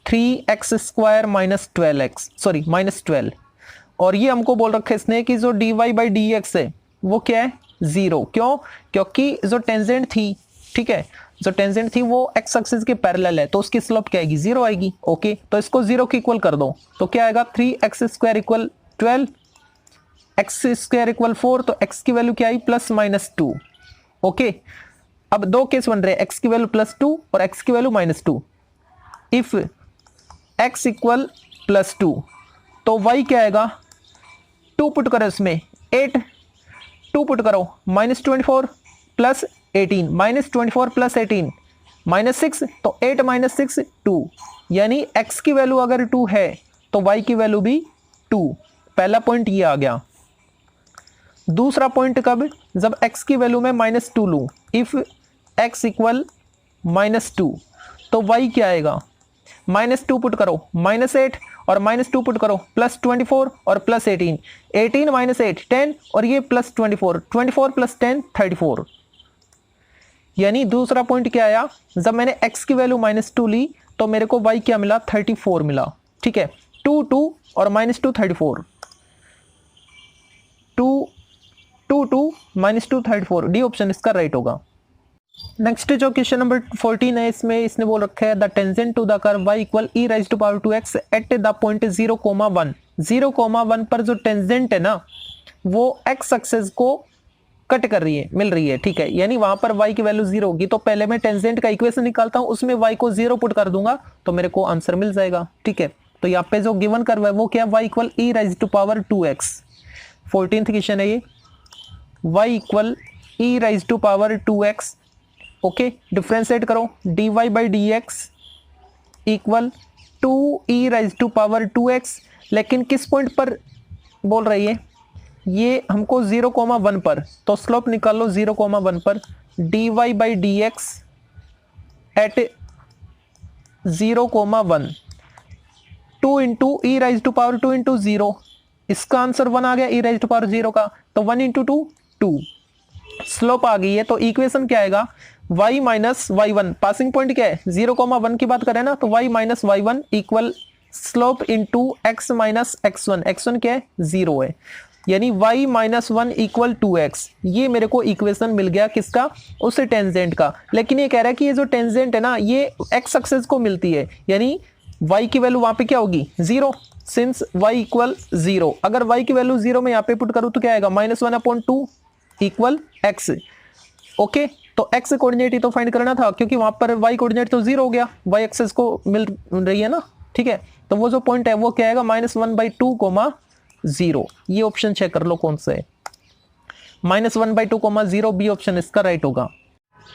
3x² माइनस 12x, सॉरी -12, और ये हमको बोल रखा है इसने कि जो dy बाई डी एक्स है वो क्या है 0, क्यों, क्योंकि जो टेंजेंट थी, ठीक है, जो टेंजेंट थी वो एक्स एक्सिस के पैरेलल है, तो उसकी स्लोप क्या आएगी 0 आएगी, ओके। तो इसको 0 के इक्वल कर दो, तो क्या आएगा 3x² इक्वल 12, x² इक्वल 4, तो x की वैल्यू क्या आई +-2, ओके। अब दो केस बन रहे हैं, x की वैल्यू +2 और x की वैल्यू -2। इफ x इक्वल +2 तो y क्या आएगा, 2 पुट करो इसमें 8, 2 पुट करो -24 प्लस 18, -24 प्लस 18 -6, तो 8 - 6 2, यानी x की वैल्यू अगर 2 है तो y की वैल्यू भी 2। पहला पॉइंट ये आ गया। दूसरा पॉइंट कब, जब x की वैल्यू में -2 लूं, इफ x इक्वल -2 तो y क्या आएगा, -2 पुट करो -8 और -2 पुट करो +24 और +18, 18 - 8 10 और ये +24, 24 + 10 34, यानी दूसरा पॉइंट क्या आया, जब मैंने x की वैल्यू -2 ली तो मेरे को y क्या मिला 34 मिला, ठीक है। 2 2 और -2 34, 2 2 2 -2 34, डी ऑप्शन इसका राइट होगा। नेक्स्ट जो क्वेश्चन नंबर 14 है, इसमें इसने बोल रखा है the tangent to the curve y equal e rise to power 2x at the point 0,1, 0,1 पर जो टेंजेंट है ना वो x एक्सिस को कट कर रही है, मिल रही है, ठीक है, यानी वहां पर y की वैल्यू 0 होगी, तो पहले मैं टेंजेंट का इक्वेशन निकालता हूं, उसमें y को 0 पुट कर दूंगा तो मेरे को आंसर मिल जाएगा, ठीक है। तो यहाँ पे जो गिवन कर्व है वो क्या है, y equal e rise to power 2x, 14th question है ये, y equal e rise to power 2x, okay. Differentiate करो dy by D x equal 2e rise to power 2x, लेकिन किस पॉइंट पर बोल रही है, ये हमको 0,1 पर, तो स्लोप निकाल लो 0,1 पर, dy by D x at 0,1, 2 into e rise to power 2 into 0, इसका आंसर 1 आ गया e raised to power 0 का, तो 1 इंटू 2 2, स्लोप आ गई है। तो इक्वेशन क्या आएगा, y minus y1, passing point क्या है 0,1 की बात करें ना, तो y minus y1 equal slope into x minus x1, x1 क्या है 0 है, यानी y माइनस 1 इक्वल 2x। ये मेरे को इक्वेशन मिल गया किसका, उस टेंजेंट का। लेकिन ये कह रहा है कि ये जो टेंजेंट है ना ये x एक्सिस को मिलती है, यानी y की वैल्यू वहां पे क्या होगी 0, सिंस y इक्वल 0। अगर y की वैल्यू 0 में यहाँ पे पुट करूँ तो क्या आएगा -1/2 इक्वल x। ओके, तो x कोऑर्डिनेट ही तो फाइंड करना था, क्योंकि वहां पर y कोऑर्डिनेट तो 0 हो गया, y एक्सिस को मिल रही है ना, ठीक है। तो वो जो पॉइंट है वो क्या आएगा -1/2, 0। ये ऑप्शन चेक कर लो कौन सा है, -1/2, 0 बी ऑप्शन इसका राइट होगा।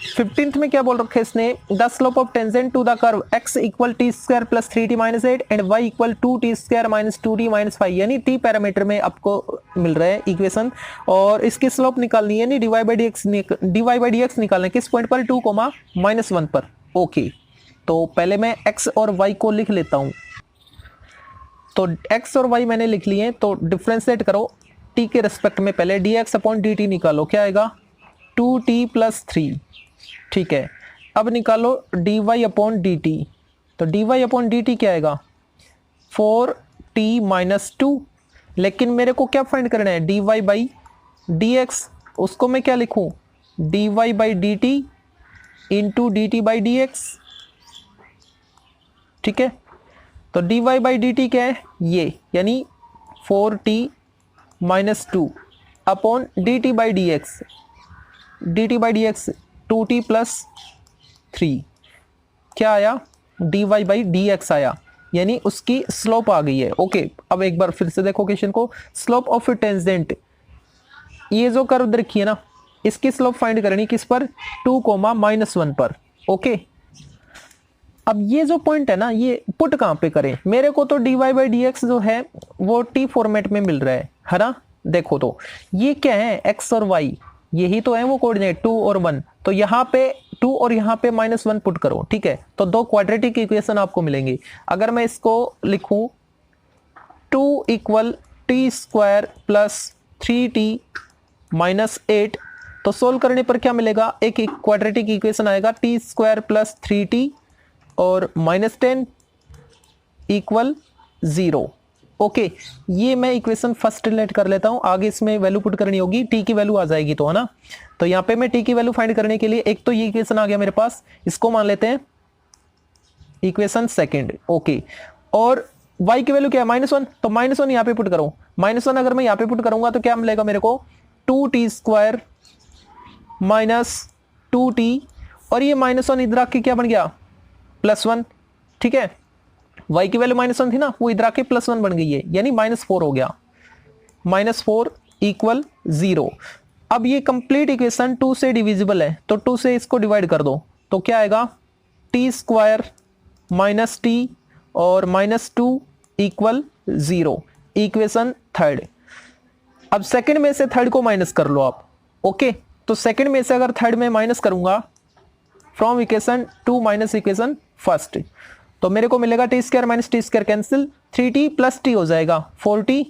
15th में क्या बोल रखा है इसने, the slope of tangent to the curve x equal t square plus 3t minus 8 and y equal 2t square minus 2t minus 5, यानी t पैरामीटर में आपको मिल रहा है इक्वेशन, और इसकी स्लोप निकालनी है, यानी dy by dx निकालना है किस पॉइंट पर 2, -1 पर। ओके, तो पहले मैं x और y को लिख लेता हूं। तो x और y मैंने लिख लिए, तो डिफ्रेंशिएट करो t के रिस्पेक्ट में, पहले dx अपॉन dt निकालो, क्या आएगा 2t प्लस 3, ठीक है। अब निकालो dy अपॉन dt, तो dy अपॉन dt क्या आएगा 4t माइनस 2, लेकिन मेरे को क्या फाइंड करना है dy बाई dx, उसको मैं क्या लिखूं dy by dt into dt by dx, ठीक है। तो dy बाई dt क्या है ये, यानी 4t minus 2 upon dt by dt by dx 2t plus 3, क्या आया dy बाई dx आया, यानी उसकी स्लोप आ गई है। ओके, अब एक बार फिर से देखो क्वेश्चन को, स्लोप ऑफ टेंजेंट, ये जो कर्व रखी है ना इसकी स्लोप फाइंड करनी किस पर 2, -1 पर। ओके, अब ये जो पॉइंट है ना ये पुट कहां पे करें, मेरे को तो dy बाई dx जो है वो t फॉर्मेट में मिल रहा है ना। देखो तो ये क्या है x और y, यही तो है वो कोऑर्डिनेट 2 और 1, तो यहाँ पे 2 और यहाँ पे -1 पुट करो, ठीक है। तो दो क्वाड्रेटिक इक्वेशन आपको मिलेंगे। अगर मैं इसको लिखूं 2 equal t square plus 3t minus 8, तो सोल्व करने पर क्या मिलेगा, एक क्वाड्रेटिक इक्वेशन आएगा टी स्क्वायर प्लस 3t और -10 इक्वल 0। ओके, ये मैं इक्वेशन फर्स्ट रिलेट कर लेता हूं, आगे इसमें वैल्यू पुट करनी होगी, t की वैल्यू आ जाएगी तो, है ना। तो यहाँ पे मैं t की वैल्यू फाइंड करने के लिए एक तो ये इक्वेशन आ गया मेरे पास, इसको मान लेते हैं इक्वेशन सेकंड। ओके, और y की वैल्यू क्या है -1, तो -1 यहाँ पे पुट करो, -1 अगर मैं यहाँ पे पुट करूंगा तो क्या मिलेगा मेरे को 2t स्क्वायर माइनस 2t, और ये -1 इधर आके क्या बन गया +1, ठीक है। y की वैल्यू -1 थी ना, वो इधर आके +1 बन गई है, यानी -4 हो गया, -4 इक्वल 0। अब ये कंप्लीट इक्वेशन 2 से डिविजिबल है, तो 2 से इसको डिवाइड कर दो, तो क्या आएगा टी स्क्वायर माइनस टी और -2 इक्वल 0, इक्वेशन थर्ड। अब सेकंड में से थर्ड को माइनस कर लो आप। ओके, तो सेकंड में से अगर थर्ड में माइनस करूंगा from equation 2 minus equation first, तो मेरे को मिलेगा T square minus T square cancel, 3t plus t हो जाएगा 4t,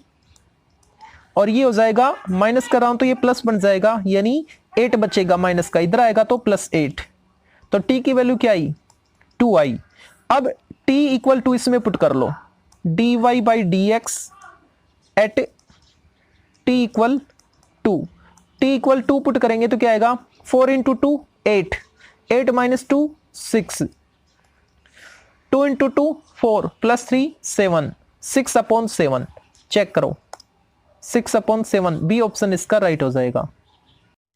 और ये हो जाएगा माइनस कर रहा हूं तो ये प्लस बन जाएगा, यानी 8 बचेगा माइनस का, इधर आएगा तो +8, तो t की वैल्यू क्या आई 2 आई। अब t इक्वल टू इसमें पुट कर लो dy by dx at t equal 2, t equal 2 put करेंगे तो क्या आएगा 4 into 2 8, 8 minus 2 6, 2 into 2 4 plus 3 7, 6/7, check करो 6/7, बी ऑप्शन इसका राइट हो जाएगा।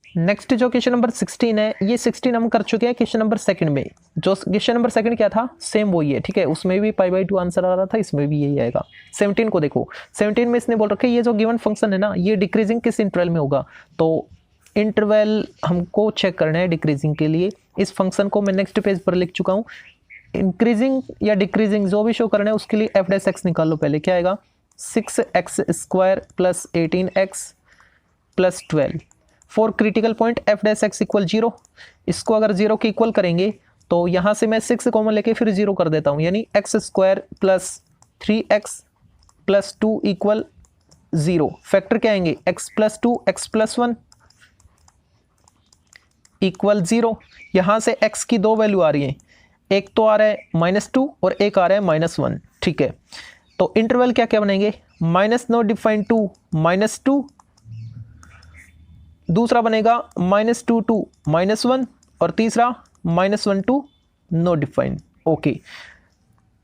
नेक्स्ट जो क्वेश्चन नंबर 16 है, ये 16 हम कर चुके हैं क्वेश्चन नंबर सेकंड में। जो क्वेश्चन नंबर सेकंड क्या था सेम वही है, ठीक है, उसमें भी π/2 आंसर आ रहा था, इसमें भी यही आएगा। 17 को देखो, 17 में इसने बोल रखा है ये जो गिवन फंक्शन है ना ये डिक्रीजिंग किस इंटरवल में होगा, तो इंटरवल हमको चेक करना है डिक्रीजिंग के लिए। इस फंक्शन को मैं नेक्स्ट पेज पर लिख चुका हूँ, इंक्रीजिंग या डिक्रीजिंग जो भी शो करना है उसके लिए f' निकाल लो। पहले क्या आएगा 6x² plus 18x plus 12 for critical point f' equal 0। इसको अगर 0 के इक्वल करेंगे तो यहाँ से मैं 6 कॉमन लेके फिर 0 कर देता हूँ, यानी x² plus 3x plus 2 equal 0, factor क्या आएंगे x+2 x+1 इक्वल 0। यहाँ से x की दो वैल्यू आ रही है, एक तो आ रहा है -2 और एक आ रहा है -1, ठीक है। तो इंटरवल क्या क्या बनेंगे, -0 डिफाइन टू -2, दूसरा बनेगा -2 टू -1 और तीसरा -1 टू नो डिफाइन। ओके,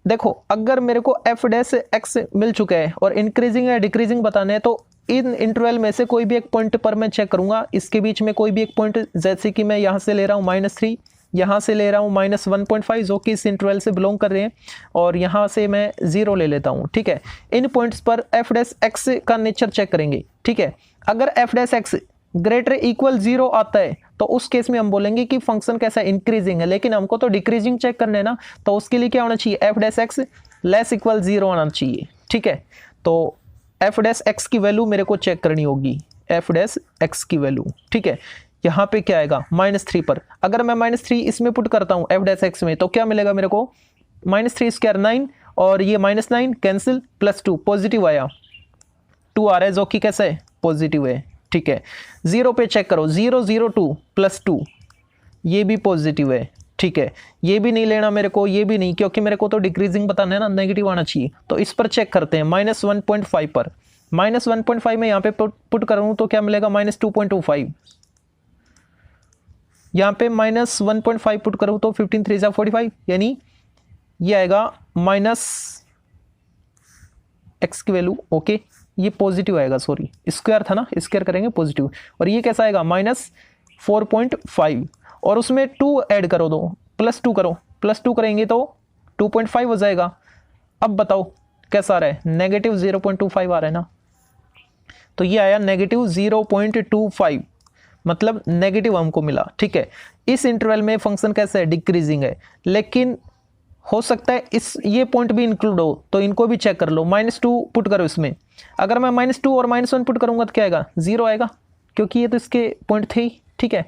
देखो अगर मेरे को f डैश x मिल चुका है और इंक्रीजिंग या डिक्रीजिंग बताना है तो इन इंटरवल में से कोई भी एक पॉइंट पर मैं चेक करूंगा। इसके बीच में कोई भी एक पॉइंट, जैसे कि मैं यहाँ से ले रहा हूँ -3, यहाँ से ले रहा हूँ -1.5 जो कि इस इंटरवल से बिलोंग कर रहे हैं, और यहाँ से मैं 0 ले लेता हूँ, ठीक है। इन पॉइंट्स पर f डैश x का नेचर चेक करेंगे, ठीक है। अगर f dash x greater equal 0 आता है तो उस केस में हम बोलेंगे कि फंक्शन कैसा इंक्रीजिंग है, लेकिन हमको तो डिक्रीजिंग चेक करना है ना, तो उसके लिए क्या होना चाहिए, f dash x less equal 0 आना चाहिए, ठीक है। तो f डैश x की वैल्यू मेरे को चेक करनी होगी, f डैश x की वैल्यू, ठीक है। यहाँ पे क्या आएगा -3 पर, अगर मैं -3 इसमें पुट करता हूँ f डैश x में तो क्या मिलेगा मेरे को, -3² 9 और ये -9 कैंसिल, +2 पॉजिटिव आया, 2 आ रहा है जो कि कैसा है पॉजिटिव है, ठीक है। 0 पे चेक करो, 0 0 2 +2 ये भी पॉजिटिव है, ठीक है। ये भी नहीं लेना मेरे को, ये भी नहीं, क्योंकि मेरे को तो डिक्रीजिंग बताना है ना, नेगेटिव आना चाहिए। तो इस पर चेक करते हैं -1.5 पर, -1.5 में यहाँ पे पुट करूँ तो क्या मिलेगा -2.25, यहाँ पे -1.5 पुट करूँ तो 15 3 45, यानी ये आएगा -x की वैल्यू, ओके। ये पॉजिटिव आएगा, सॉरी स्क्वायर था ना, स्क्वायर करेंगे पॉजिटिव, और ये कैसा आएगा -4.5, और उसमें 2 ऐड करो, दो +2 करो, +2 करेंगे तो 2.5 हो जाएगा। अब बताओ कैसा आ रहा है, -0.25 आ रहा है ना, तो ये आया -0.25, मतलब नेगेटिव हमको मिला, ठीक है। इस इंटरवल में फंक्शन कैसा है, डिक्रीजिंग है, लेकिन हो सकता है इस ये पॉइंट भी इंक्लूड हो, तो इनको भी चेक कर लो। -2 पुट करो इसमें, अगर मैं -2 और -1 पुट करूंगा तो क्या आएगा, 0 आएगा, क्योंकि ये तो इसके पॉइंट थे ही, ठीक है।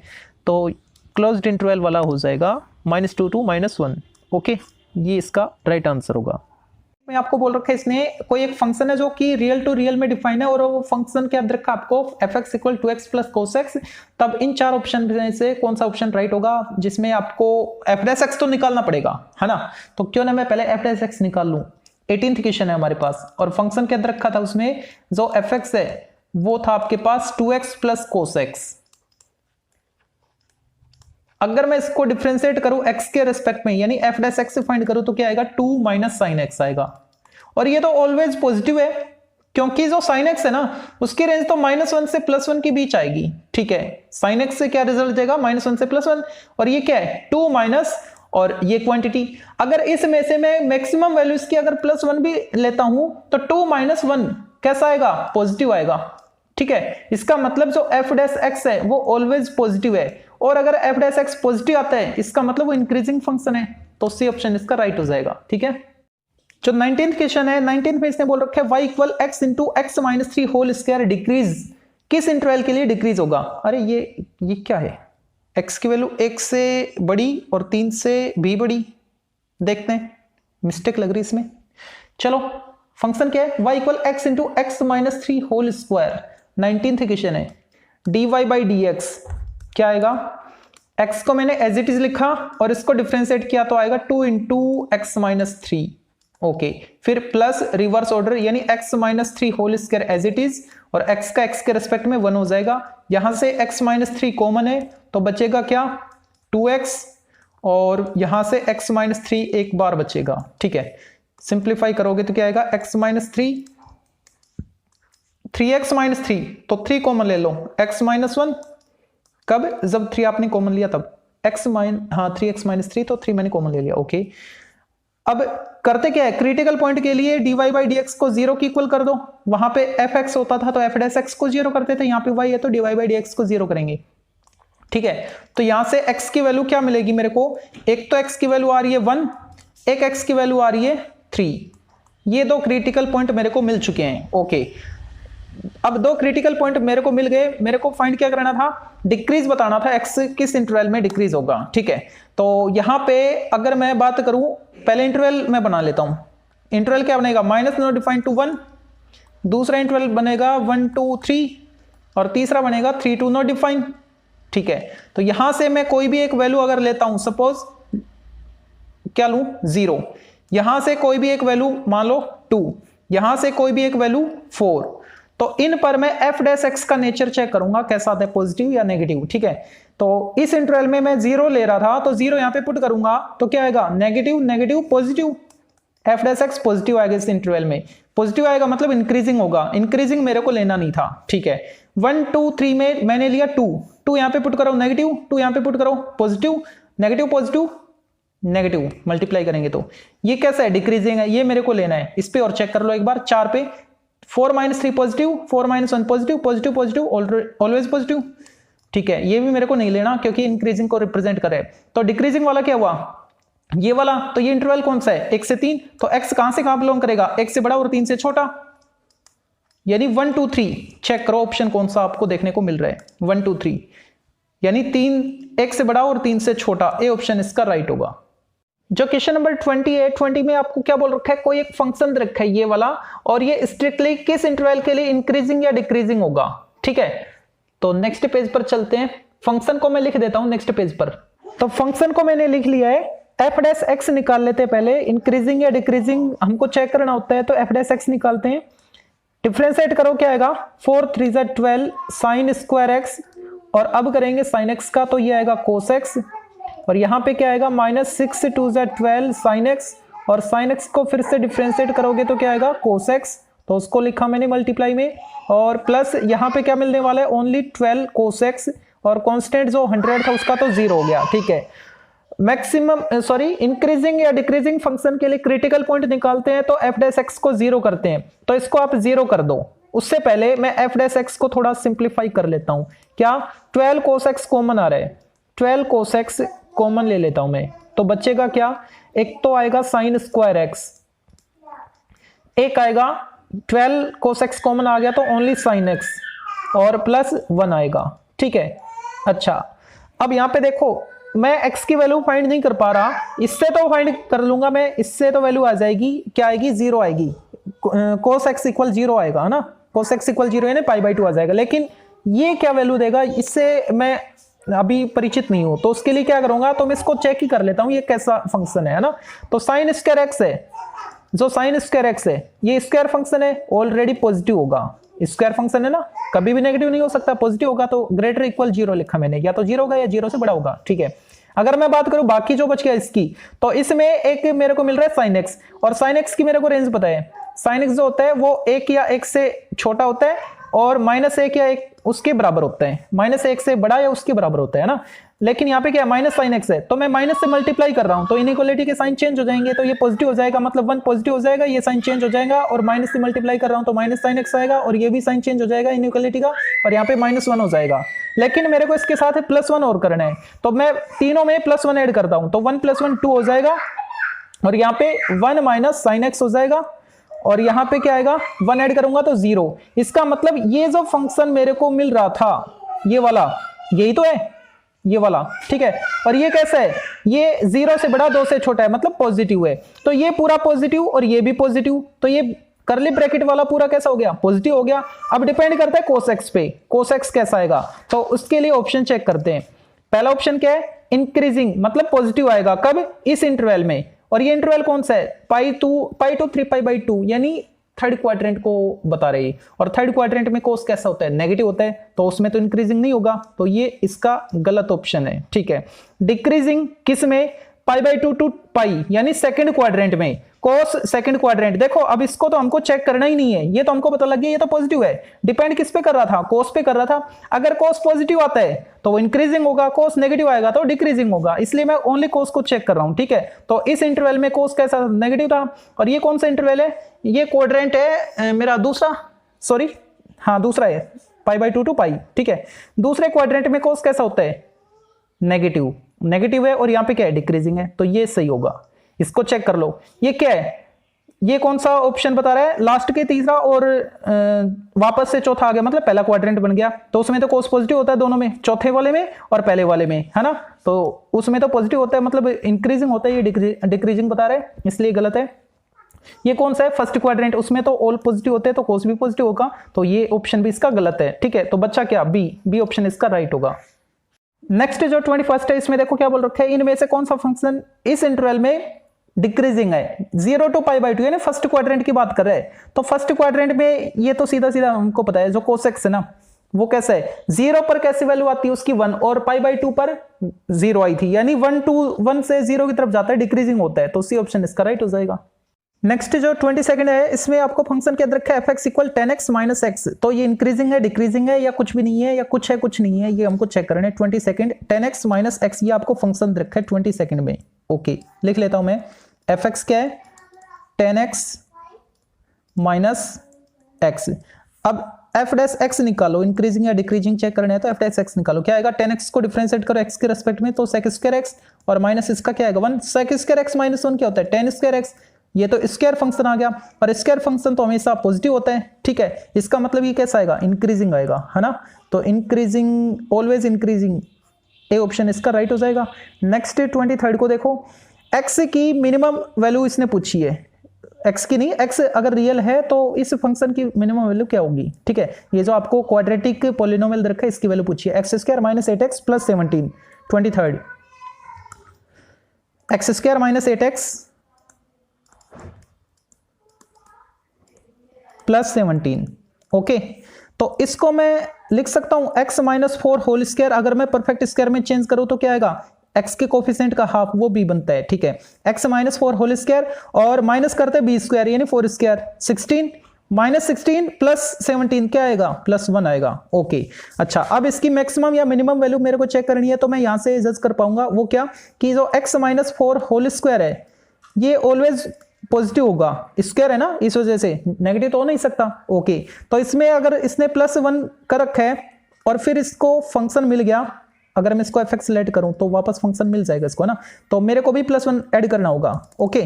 तो क्लोज्ड इंटरवल वाला हो जाएगा -2 टू -1, ओके। ये इसका राइट आंसर होगा। मैं आपको बोल रखा है इसने कोई एक फंक्शन है जो कि रियल टू रियल में डिफाइन है, और वो फंक्शन क्या रखा आपको f(x = 2x + cos x), तब इन चार ऑप्शन में से कौन सा ऑप्शन राइट होगा, जिसमें आपको f डैश x तो निकालना पड़ेगा, है ना। तो क्यों ना मैं पहले f डैश x निकाल लूं। 18th क्वेश्चन है हमारे पास, और फंक्शन क्या रखा था उसमें, जो f(x) है वो था आपके पास 2x + cos x। अगर मैं इसको डिफरेंशिएट करूं x के रेस्पेक्ट में, यानी f डैश x से फाइंड करूं तो क्या आएगा, 2 - sin x आएगा, और ये तो ऑलवेज पॉजिटिव है, क्योंकि जो sin x है ना उसकी रेंज तो -1 से +1 के बीच आएगी, ठीक है। sin x से क्या रिजल्ट देगा, -1 से +1, और ये क्या है 2 माइनस, और ये क्वांटिटी। अगर इसमें से मैं मैक्सिमम वैल्यू इसकी अगर +1 भी लेता हूं तो 2 - 1 कैसा आएगा, पॉजिटिव आएगा, ठीक है। इसका मतलब जो f डैश x है वो ऑलवेज पॉजिटिव है, और अगर f डैश x पॉजिटिव आता है इसका मतलब वो इंक्रीजिंग फंक्शन है, तो सी ऑप्शन इसका राइट हो जाएगा, ठीक है। जो 19th क्वेश्चन है, 19th में इसने बोल रखा है y = x × x - 3 whole square decrease किस इंटरवल के लिए डिक्रीज होगा। अरे ये क्या है, x की वैल्यू 1 से बड़ी और 3 से भी बड़ी, देखते हैं, मिस्टेक लग रही इसमें। चलो फंक्शन क्या है, y = x × x - 3 whole square, 19th question है। dy/dx क्या आएगा, x को मैंने एज इट इज लिखा और इसको डिफरेंशिएट किया तो आएगा 2 × x - 3, ओके। फिर प्लस रिवर्स ऑर्डर, यानी x - 3 whole square as it is, और x का x के रेस्पेक्ट में 1 हो जाएगा। यहां से x - 3 कॉमन है तो बचेगा क्या, 2x, और यहां से x - 3 एक बार बचेगा, ठीक है। सिंप्लीफाई करोगे तो क्या आएगा, x - 3 3x - 3, तो 3 कॉमन ले लो, x - 1 कब, जब 3 आपने कॉमन लिया तब, 3x - 3, तो 3 मैंने कॉमन ले लिया, ओके। अब करते क्या है, क्रिटिकल पॉइंट के लिए dy/dx को 0 की इक्वल कर दो, वहां पे fx होता था तो f डैश x को 0 करते थे, यहाँ पे y है तो dy/dx को 0 करेंगे, ठीक है। तो यहां से x की वैल्यू क्या मिलेगी मेरे को, एक तो x की वैल्यू आ रही है 1, एक x की वैल्यू आ रही है 3, ये दो क्रिटिकल पॉइंट मेरे को मिल चुके हैं, ओके। अब दो क्रिटिकल पॉइंट मेरे को मिल गए, मेरे को फाइंड क्या करना था, डिक्रीज बताना था, x किस इंटरवल में डिक्रीज होगा, ठीक है। तो यहां पे अगर मैं बात करूं, पहले इंटरवल मैं बना लेता हूं, इंटरवल क्या बनेगा, -0 डिफाइन टू 1, दूसरा इंटरवल बनेगा 1 2 3 और तीसरा बनेगा 3 2 नॉट डिफाइन। ठीक है, तो यहां से मैं कोई भी एक वैल्यू अगर लेता हूं, सपोज क्या लूं 0, यहां से कोई भी एक वैल्यू मान लो 2, यहां से कोई भी एक वैल्यू 4, तो इन पर मैं f डैश x का नेचर चेक करूंगा कैसा आता है, पॉजिटिव या नेगेटिव। ठीक है, तो इस इंटरवल में मैं 0 ले रहा था, तो 0 यहां पे पुट करूंगा तो क्या आएगा, negative negative positive, f dash x positive आएगा इस इंटरवल में। पॉजिटिव आएगा मतलब इंक्रीजिंग होगा, इंक्रीजिंग मेरे को लेना नहीं था। ठीक है, 1 2 3 में मैंने लिया 2, 2 यहां पे पुट करो नेगेटिव, 2 यहां पे पुट करो positive, negative positive negative, multiply करेंगे तो ये कैसा है, डिक्रीजिंग है, ये मेरे को लेना है। इस पे और चेक कर लो एक बार, 4 पे 4 - 3 positive, 4 - 1 positive, positive positive always positive. ठीक है, ये भी मेरे को नहीं लेना क्योंकि इंक्रीजिंग को रिप्रेजेंट करे। तो डिक्रीजिंग वाला क्या हुआ, ये वाला, तो ये इंटरवल कौन सा है, 1 से 3, तो x कहां से कहां बिलोंग करेगा, 1 से बड़ा और 3 से छोटा, यानी 1 2 3। चेक करो ऑप्शन कौन सा आपको देखने को मिल रहा है, 1 2 3, यानी 3 1 से बड़ा और 3 से छोटा, ए ऑप्शन इसका राइट होगा। जो क्वेश्चन नंबर 20 में आपको क्या बोल रखा है, कोई एक फंक्शन दे रखा है ये वाला, और ये स्ट्रिक्टली किस इंटरवल के लिए इंक्रीजिंग या डिक्रीजिंग होगा। ठीक है, तो नेक्स्ट पेज पर चलते हैं, फंक्शन को मैं लिख देता हूं नेक्स्ट पेज पर। तो फंक्शन को मैंने लिख लिया है, f डैश x निकाल लेते हैं पहले, इंक्रीजिंग या डिक्रीजिंग हमको चेक करना होता है, तो f डैश x निकालते हैं, डिफरेंशिएट करो क्या आएगा, 4 3 12 sin स्क्वायर x, और अब करेंगे sin x का, तो ये आएगा cos x, और यहाँ पे क्या आएगा -6 2 12 sin x, और sin x को फिर से डिफरेंशिएट करोगे तो क्या आएगा cos x, तो उसको लिखा मैंने मल्टीप्लाई में, और प्लस यहाँ पे क्या मिलने वाला है, ओनली 12 cos x, और कांस्टेंट जो 100 था उसका तो 0 हो गया। ठीक है, मैक्सिमम इंक्रीजिंग या डिक्रीजिंग फंक्शन के लिए क्रिटिकल पॉइंट निकालते हैं, तो f डैश x को 0 करते हैं, तो इसको आप 0 कर दो। उससे पहले मैं f डैश x को थोड़ा सिंप्लीफाई कर लेता हूं, क्या 12 cos x कॉमन आ रहा है, 12 cos x कॉमन ले लेता हूं मैं, तो बचेगा क्या, एक तो आएगा sin स्क्वायर x, एक आएगा 12 cos x कॉमन आ गया तो ओनली sin x, और प्लस 1 आएगा। ठीक है, अच्छा अब यहां पे देखो मैं x की वैल्यू फाइंड नहीं कर पा रहा, इससे तो फाइंड कर लूंगा मैं, इससे तो वैल्यू आ जाएगी, क्या आएगी, 0 आएगी, cos x इक्वल 0 आएगा, है ना, cos x इक्वल 0 यानी π/2 आ जाएगा। लेकिन ये क्या वैल्यू देगा, इससे मैं अभी परिचित नहीं हूं, तो उसके लिए क्या करूंगा, तो मैं इसको चेक ही कर लेता हूं ये कैसा फंक्शन है ना। तो sin स्क्वायर x है, जो sin स्क्वायर x है ये स्क्वायर फंक्शन है, ऑलरेडी पॉजिटिव होगा, स्क्वायर फंक्शन है ना, कभी भी नेगेटिव नहीं हो सकता, पॉजिटिव होगा, तो ग्रेटर इक्वल 0 लिखा मैंने, या तो 0 होगा या 0 से बड़ा होगा। ठीक है, अगर मैं बात करूं बाकी जो बच गया इसकी, तो इसमें एक मेरे को मिल रहा है sin x, और sin x की मेरे को रेंज पता है, sin x जो होता है वो 1 या 1 से छोटा होता है, और -1 या 1 उसके बराबर होता है, -1 से बड़ा या उसके बराबर होता है ना। लेकिन यहाँ पे क्या है, sin x है, तो मैं माइनस से मल्टीप्लाई कर रहा हूं, तो इनइक्वालिटी के साइन चेंज हो जाएंगे, तो ये पॉजिटिव हो जाएगा, मतलब 1 पॉजिटिव हो जाएगा, ये साइन चेंज हो जाएगा, और माइनस से मल्टीप्लाई कर रहा हूं तो sin x आएगा, और ये भी साइन चेंज हो जाएगा इनइक्वालिटी का, और यहाँ पे -1 हो जाएगा। लेकिन मेरे को इसके साथ +1 और करना है, तो मैं तीनों में +1 ऐड करता हूं, तो 1 + 1 2 हो जाएगा, और यहाँ पे 1 - sin x हो जाएगा, और यहाँ पे क्या आएगा, 1 ऐड करूंगा तो 0। इसका मतलब ये जो फंक्शन मेरे को मिल रहा था, ये वाला, यही तो है ये वाला। ठीक है, और ये कैसा है, ये 0 से बड़ा 2 से छोटा है, मतलब पॉजिटिव है, तो ये पूरा पॉजिटिव और ये भी पॉजिटिव, तो ये करली ब्रैकेट वाला पूरा कैसा हो गया, पॉजिटिव हो गया। अब डिपेंड करता है cos x पे, cos x कैसा आएगा, तो उसके लिए ऑप्शन चेक करते हैं। पहला ऑप्शन क्या है, इंक्रीजिंग, मतलब पॉजिटिव आएगा, कब, इस इंटरवल में, और ये इंटरवल कौन सा है, π2 3π/2, यानी थर्ड क्वाड्रेंट को बता रही है, और थर्ड क्वाड्रेंट में कोस कैसा होता है, नेगेटिव होता है, तो उसमें तो इंक्रीजिंग नहीं होगा, तो ये इसका गलत ऑप्शन है। ठीक है, डिक्रीजिंग किस में, π/2 टू π, यानी सेकंड क्वाड्रेंट में, कोस सेकंड क्वाड्रेंट। देखो अब इसको तो हमको चेक करना ही नहीं है, ये तो हमको पता लग गया ये तो पॉजिटिव है, डिपेंड किस पे कर रहा था, कोस पे कर रहा था। अगर कोस पॉजिटिव आता है तो वो इंक्रीजिंग होगा, कोस नेगेटिव आएगा तो डिक्रीजिंग होगा, इसलिए मैं ओनली कोस को चेक कर रहा हूं। ठीक है, तो इस इंटरवल में कोस कैसा, नेगेटिव था, और ये कौन सा इंटरवल है, ये क्वाड्रेंट है मेरा दूसरा, सॉरी हाँ दूसरा है, π/2 टू π। ठीक है, दूसरे क्वाड्रेंट में कोस कैसा होता है, नेगेटिव, नेगेटिव है, और यहाँ पे क्या है, डिक्रीजिंग है, तो ये सही होगा, इसको चेक कर लो। ये क्या है, ये कौन सा ऑप्शन बता रहा है, लास्ट के तीसरा और वापस से चौथा आ गया, मतलब पहला क्वाड्रेंट बन गया, तो उसमें तो कोस पॉजिटिव होता है दोनों में, चौथे वाले में और पहले वाले में, है ना, तो उसमें तो पॉजिटिव होता है, मतलब इंक्रीजिंग होता है, ये डिक्रीजिंग बता रहे हैं, इसलिए गलत है। ये कौन सा है, फर्स्ट क्वाड्रेंट, उसमें तो ऑल पॉजिटिव होते हैं तो cos भी पॉजिटिव होगा, तो ये ऑप्शन भी इसका गलत है। ठीक है, तो बच्चा क्या, बी ऑप्शन इसका राइट होगा। नेक्स्ट जो 21 है, इसमें देखो क्या बोल रखा है, इनमें से कौन सा फंक्शन इस इंटरवल में डिक्रीजिंग है, 0 to π/2, यानी फर्स्ट क्वाड्रेंट की बात कर रहे हैं। तो फर्स्ट क्वाड्रेंट में ये तो सीधा सीधा हमको पता है, जो cos x है ना, वो कैसा है, 0 पर कैसी वैल्यू आती है उसकी 1, और π/2 पर 0 आई थी, यानी 1 से 0 की तरफ जाता है, डिक्रीजिंग होता है, तो सी ऑप्शन इसका राइट हो जाएगा। नेक्स्ट जो 22 है, इसमें आपको फंक्शन क्या रखा है, fx = 10x - x, तो ये इंक्रीजिंग है, डिक्रीजिंग है, या कुछ भी नहीं है, या कुछ है कुछ नहीं है, ये हमको चेक करना है। 22 10x - x, ये आपको फंक्शन रखा है 22 में। ओके, लिख लेता हूं मैं, fx क्या है, 10x - x। अब f' निकालो, इंक्रीजिंग या डिक्रीजिंग चेक करना है तो f' निकालो, क्या आएगा, 10x को डिफरेंशिएट करो x के रेस्पेक्ट में, तो sec² x, और माइनस इसका क्या आएगा 1, sec² x - 1 क्या होता है, tan² x, ये तो स्क्वायर फंक्शन आ गया, और स्क्वायर फंक्शन तो हमेशा पॉजिटिव होता है। ठीक है, इसका मतलब ये कैसा आएगा, इंक्रीजिंग आएगा, है ना, तो increasing, always increasing, A option इसका राइट हो जाएगा। नेक्स्ट 23 को देखो, x की मिनिमम वैल्यू इसने पूछी है, x की नहीं, x अगर रियल है तो इस फंक्शन की मिनिमम वैल्यू क्या होगी। ठीक है, ये जो आपको क्वाड्रेटिक पॉलिनोमियल रखा है इसकी वैल्यू पूछी है, x² - 8x + 17, 23 x² - 8x + 17। Okay, तो इसको मैं लिख सकता हूं x - 4 होल स्क्वायर, अगर मैं परफेक्ट स्क्वायर में चेंज करूं तो क्या आएगा, x के कोफिशिएंट का हाफ, वो b बनता है। ठीक है, x - 4 होल स्क्वायर, और माइनस करते हैं b² यानी 4² 16 -16 + 17 क्या आएगा, +1 आएगा। ओके, अच्छा, अब इसकी मैक्सिमम या मिनिमम वैल्यू मेरे को चेक करनी है, तो मैं यहां से जज कर पाऊंगा, वो क्या, कि जो x - 4 होल स्क्वायर है ये ऑलवेज पॉजिटिव होगा, स्क्वायर है ना, इस वजह से नेगेटिव तो हो नहीं सकता। ओके, तो इसमें अगर इसने +1 कर रखा है और फिर इसको फंक्शन मिल गया, अगर मैं इसको fx लेट करूं तो वापस फंक्शन मिल जाएगा इसको ना, तो मेरे को भी +1 ऐड करना होगा। ओके,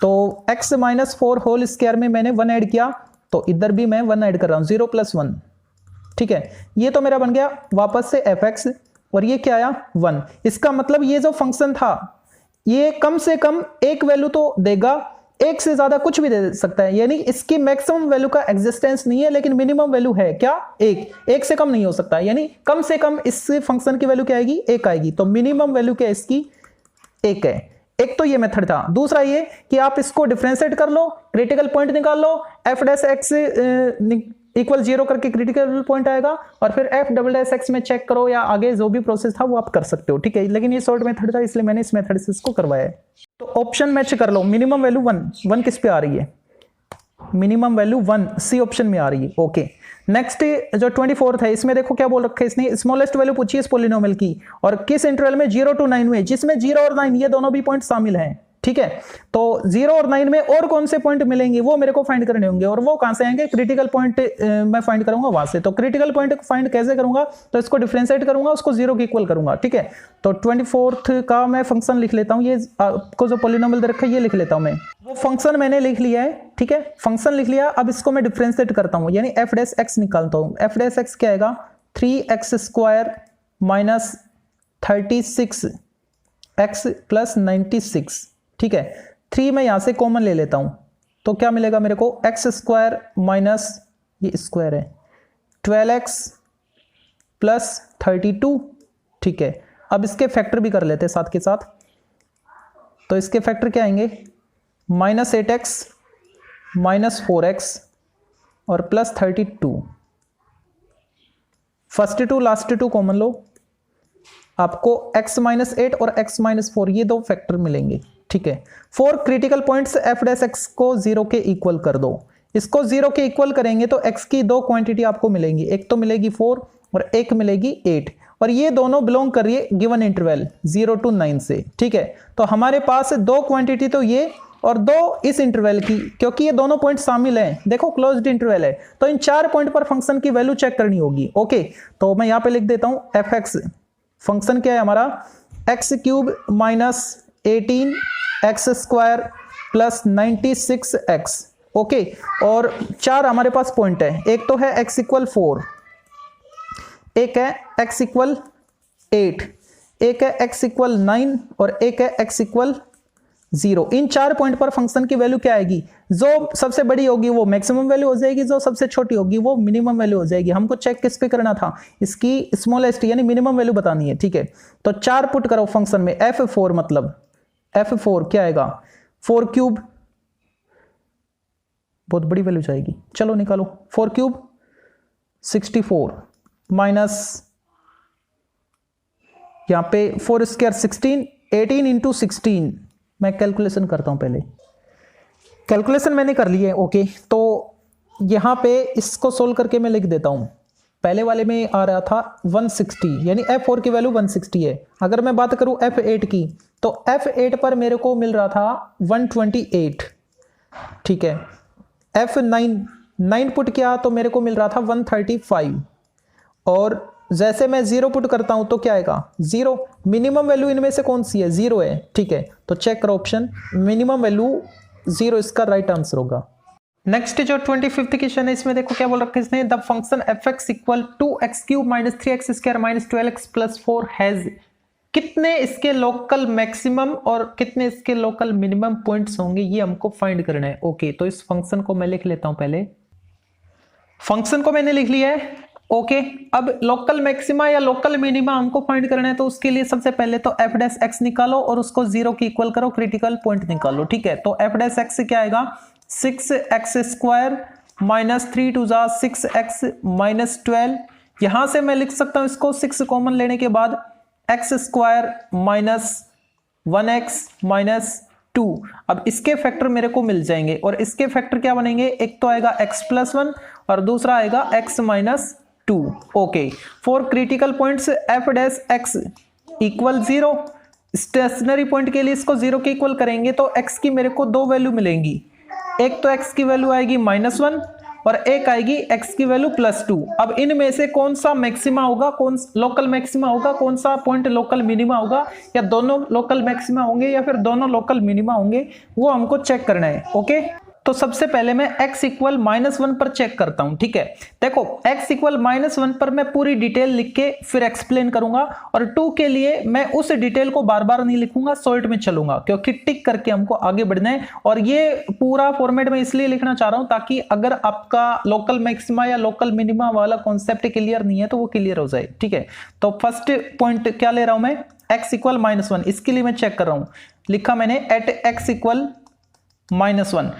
तो x - 4 होल स्क्वायर में मैंने 1 ऐड किया, तो इधर भी मैं 1 ऐड कर रहा हूं, 0 + 1। ठीक है, ये तो मेरा बन गया वापस से fx, और ये क्या आया 1। इसका मतलब ये जो फंक्शन था ये कम से कम एक वैल्यू तो देगा, एक से ज्यादा कुछ भी दे सकता है, यानी इसकी मैक्सिमम वैल्यू का एग्जिस्टेंस नहीं है, लेकिन मिनिमम वैल्यू है क्या, एक से कम नहीं हो सकता, यानी कम से कम इस फंक्शन की वैल्यू क्या आएगी, 1 आएगी, तो मिनिमम वैल्यू क्या इसकी 1 है। एक तो ये मेथड था, दूसरा ये कि आप इसको डिफरेंशिएट कर लो, क्रिटिकल पॉइंट निकाल लो, f' = 0 करके क्रिटिकल पॉइंट आएगा, और फिर f" में चेक करो, या आगे जो भी प्रोसेस था वो आप कर सकते हो। ठीक है, लेकिन ये शॉर्ट मेथड था इसलिए मैंने इस मेथड से इसको करवाया है। तो ऑप्शन मैच कर लो, मिनिमम वैल्यू 1 किस पे आ रही है, मिनिमम वैल्यू 1 सी ऑप्शन में आ रही है। ओके, नेक्स्ट जो 24 है, इसमें देखो क्या बोल रखा है इसने, स्मॉलेस्ट वैल्यू पूछी है इस पॉलिनोमियल की, और किस इंटरवल में, 0 to 9 में, जिसमें 0 और 9 ये दोनों भी पॉइंट शामिल हैं। ठीक है, तो 0 और 9 में और कौन से पॉइंट मिलेंगे वो मेरे को फाइंड करने होंगे, और वो कहां से आएंगे, क्रिटिकल पॉइंट मैं फाइंड करूंगा वहां से। तो क्रिटिकल पॉइंट फाइंड कैसे करूंगा, तो इसको डिफरेंशिएट करूंगा, उसको 0 के इक्वल करूंगा। ठीक है, तो 24 का मैं फंक्शन लिख लेता हूं, ये आपको जो पॉलिनोमियल दे रखा है ये लिख लेता हूं मैं, वो फंक्शन मैंने लिख लिया है। ठीक है, फंक्शन लिख लिया, अब इसको मैं डिफरेंशिएट करता हूं, यानी f' निकालता हूं। f' क्या आएगा, 3x² - 36x + 96। ठीक है, 3 मैं यहां से कॉमन ले लेता हूं, तो क्या मिलेगा मेरे को, x² माइनस ये स्क्वायर है 12x + 32। ठीक है, अब इसके फैक्टर भी कर लेते हैं साथ के साथ, तो इसके फैक्टर क्या आएंगे, -8x - 4x और +32। First two last two common लो, आपको x - 8 और x - 4 ये दो फैक्टर मिलेंगे। ठीक है, 4 क्रिटिकल पॉइंट्स f' को 0 के इक्वल कर दो, इसको 0 के इक्वल करेंगे तो x की दो क्वांटिटी आपको मिलेंगी, एक तो मिलेगी 4 और एक मिलेगी 8, और ये दोनों बिलोंग कर रही है गिवन इंटरवल 0 to 9 से। ठीक है, तो हमारे पास दो क्वांटिटी तो ये और दो इस इंटरवल की, क्योंकि ये दोनों पॉइंट शामिल हैं, देखो क्लोज्ड इंटरवल है, तो इन 4 पॉइंट पर फंक्शन की वैल्यू चेक करनी होगी। ओके, तो मैं यहां पे लिख देता हूं fx, फंक्शन क्या है हमारा, x³ - 18x² + 96x। ओके, और 4 हमारे पास पॉइंट है, एक तो है x = 4, एक है x = 8, एक है x = 9 और एक है x = 0। इन 4 पॉइंट पर फंक्शन की वैल्यू क्या आएगी, जो सबसे बड़ी होगी वो मैक्सिमम वैल्यू हो जाएगी, जो सबसे छोटी होगी वो मिनिमम वैल्यू हो जाएगी। हमको चेक किस पे करना था, इसकी स्मॉलेस्ट यानी मिनिमम वैल्यू बतानी है, ठीक है। तो 4 पुट करो फंक्शन में, f4 मतलब f4 क्या आएगा 4 क्यूब, बहुत बड़ी वैल्यू जाएगी, चलो निकालो 4 क्यूब 64 माइनस यहां पे 4 स्क्वायर 16, 18 इंटू 16। मैं कैलकुलेशन करता हूं, पहले कैलकुलेशन मैंने कर ली है, ओके। तो यहां पे इसको सोल्व करके मैं लिख देता हूं। पहले वाले में आ रहा था 160, यानी f4 की वैल्यू 160 है। अगर मैं बात करूं f8 की, तो f8 पर मेरे को मिल रहा था 128, ठीक है। f9 पुट किया तो मेरे को मिल रहा था 135, और जैसे मैं 0 पुट करता हूं तो क्या आएगा 0। मिनिमम वैल्यू इनमें से कौन सी है, 0 है, ठीक है। तो चेक करो ऑप्शन, मिनिमम वैल्यू 0 इसका राइट आंसर होगा। नेक्स्ट जो 25th क्वेश्चन है, इसमें देखो क्या बोल रखा है इसने, the function fx equal 2x³ minus 3x² minus 12x plus 4 has, कितने इसके लोकल मैक्सिमम और कितने इसके लोकल मिनिमम पॉइंट्स होंगे, ये हमको फाइंड करना है, ओके। तो इस फंक्शन को मैं लिख लेता हूं, पहले फंक्शन को मैंने लिख लिया है, ओके। अब लोकल मैक्सिमा या लोकल मिनिमा हमको फाइंड करना है, तो उसके लिए सबसे पहले तो f डैश x निकालो और उसको 0 की इक्वल करो, क्रिटिकल पॉइंट निकालो, ठीक है। तो f डैश x क्या आएगा 6x² माइनस 3 टू जा 6x माइनस 12। यहां से मैं लिख सकता हूं इसको 6 कॉमन लेने के बाद x² माइनस 1x माइनस 2। अब इसके फैक्टर मेरे को मिल जाएंगे, और इसके फैक्टर क्या बनेंगे, एक तो आएगा x प्लस 1 और दूसरा आएगा x minus 2, okay. For critical points f dash x equal 0, stationary point के लिए इसको 0 के इक्वल करेंगे तो x की मेरे को 2 वैल्यू मिलेंगी, एक तो x की वैल्यू आएगी -1 और एक आएगी x की वैल्यू +2। अब इनमें से कौन सा मैक्सिमा होगा, कौन लोकल मैक्सिमा होगा, कौन सा पॉइंट लोकल मिनिमा होगा, या दोनों लोकल मैक्सिमा होंगे या फिर दोनों लोकल मिनिमा होंगे, वो हमको चेक करना है, ओके। तो सबसे पहले मैं x इक्वल -1 पर चेक करता हूं, ठीक है। देखो x इक्वल -1 पर मैं पूरी डिटेल लिख के फिर एक्सप्लेन करूंगा, और 2 के लिए मैं उस डिटेल को बार बार नहीं लिखूंगा, शॉर्ट में चलूंगा, क्योंकि टिक करके हमको आगे बढ़ना है। और ये पूरा फॉर्मेट में इसलिए लिखना चाह रहा हूं ताकि अगर आपका लोकल मैक्सिमा या लोकल मिनिमा वाला कॉन्सेप्ट क्लियर नहीं है तो वो क्लियर हो जाए, ठीक है। तो फर्स्ट पॉइंट क्या ले रहा हूं मैं, x इक्वल -1, इसके लिए मैं चेक कर रहा हूं, लिखा मैंने एट x इक्वल -1।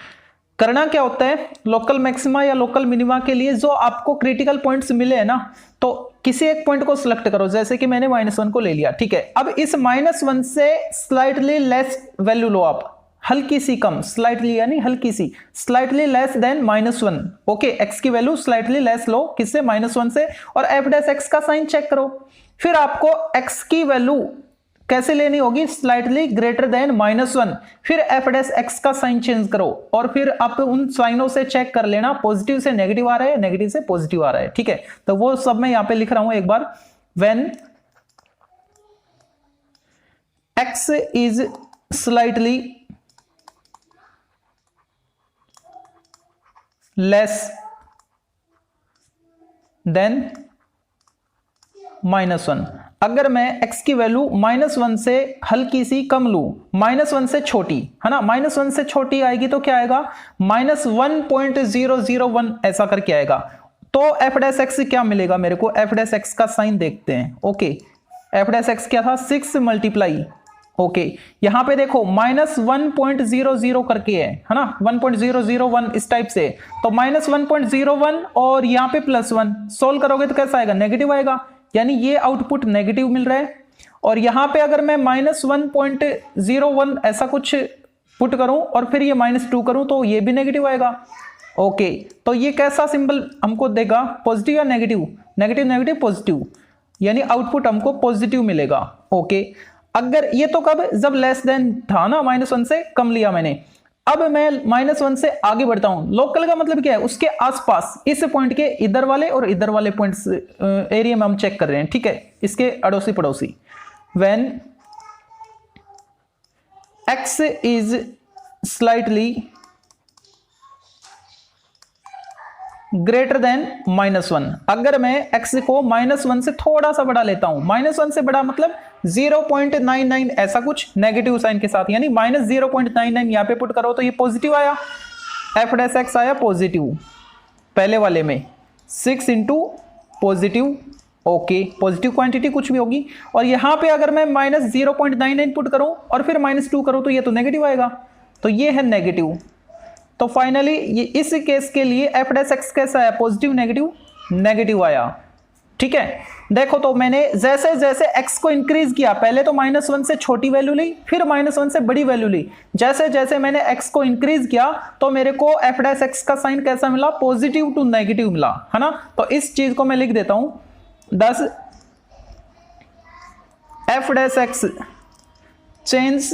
करना क्या होता है, लोकल मैक्सिमा या लोकल मिनिमा के लिए जो आपको क्रिटिकल पॉइंट्स मिले हैं ना, तो किसी एक पॉइंट को सिलेक्ट करो, जैसे कि मैंने -1 को ले लिया, ठीक है। अब इस -1 से स्लाइटली लेस वैल्यू लो आप, हल्की सी कम, स्लाइटली यानी हल्की सी, slightly less than -1, okay. x की वैल्यू स्लाइटली लेस लो, किससे, -1 से, और f डैश x का साइन चेक करो। फिर आपको x की वैल्यू कैसे लेनी होगी, स्लाइटली ग्रेटर देन -1, फिर f डैश x का साइन चेंज करो, और फिर आप उन साइनों से चेक कर लेना, पॉजिटिव से नेगेटिव आ रहा है, नेगेटिव से पॉजिटिव आ रहा है, ठीक है। तो वो सब मैं यहां पे लिख रहा हूं एक बार, when x is slightly less than -1। अगर मैं x की वैल्यू -1 से हल्की सी कम लूं, -1 से छोटी, है ना, -1 से छोटी आएगी तो क्या आएगा, -1.001 ऐसा करके आएगा। तो f डैश x क्या मिलेगा मेरे को, f डैश x का साइन देखते हैं, ओके। f डैश x क्या था, 6 मल्टीप्लाई, ओके। यहां पे देखो -1.00 करके है ना, 1.001 इस टाइप से, तो -1.01 और यहां पे +1, सोल्व करोगे तो कैसा आएगा, नेगेटिव आएगा, यानी ये आउटपुट नेगेटिव मिल रहा है। और यहां पे अगर मैं -1.01 ऐसा कुछ पुट करूं और फिर ये -2 करूं तो ये भी नेगेटिव आएगा, ओके। तो ये कैसा सिंबल हमको देगा, पॉजिटिव या नेगेटिव, नेगेटिव नेगेटिव पॉजिटिव, यानी आउटपुट हमको पॉजिटिव मिलेगा, ओके। अगर ये तो कब, जब लेस देन था ना, -1 से कम लिया मैंने। अब मैं -1 से आगे बढ़ता हूं, लोकल का मतलब क्या है, उसके आसपास, इस पॉइंट के इधर वाले और इधर वाले पॉइंट्स एरिया में हम चेक कर रहे हैं, ठीक है, इसके अड़ोसी पड़ोसी। When x is slightly greater than -1, अगर मैं x को -1 से थोड़ा सा बड़ा लेता हूं, -1 से बड़ा मतलब 0.99 ऐसा कुछ नेगेटिव साइन के साथ, यानी -0.99 यहां पे पुट करो तो ये पॉजिटिव आया, एफ डैश एक्स आया पॉजिटिव पहले वाले में, 6 into positive, okay positive quantity कुछ भी होगी। और यहां पे अगर मैं -0.99 पुट करूं और फिर -2 करूं तो ये तो नेगेटिव आएगा, तो ये है नेगेटिव। तो फाइनली ये इस केस के लिए एफ डैश एक्स कैसा है, पॉजिटिव नेगेटिव, नेगेटिव आया। ठीक है, देखो तो मैंने जैसे जैसे x को इंक्रीज किया, पहले तो -1 से छोटी वैल्यू ली, फिर -1 से बड़ी वैल्यू ली, जैसे जैसे मैंने x को इंक्रीज किया तो मेरे को एफ डैश एक्स का साइन कैसा मिला, पॉजिटिव टू नेगेटिव मिला, है ना। तो इस चीज को मैं लिख देता हूं, thus f dash x change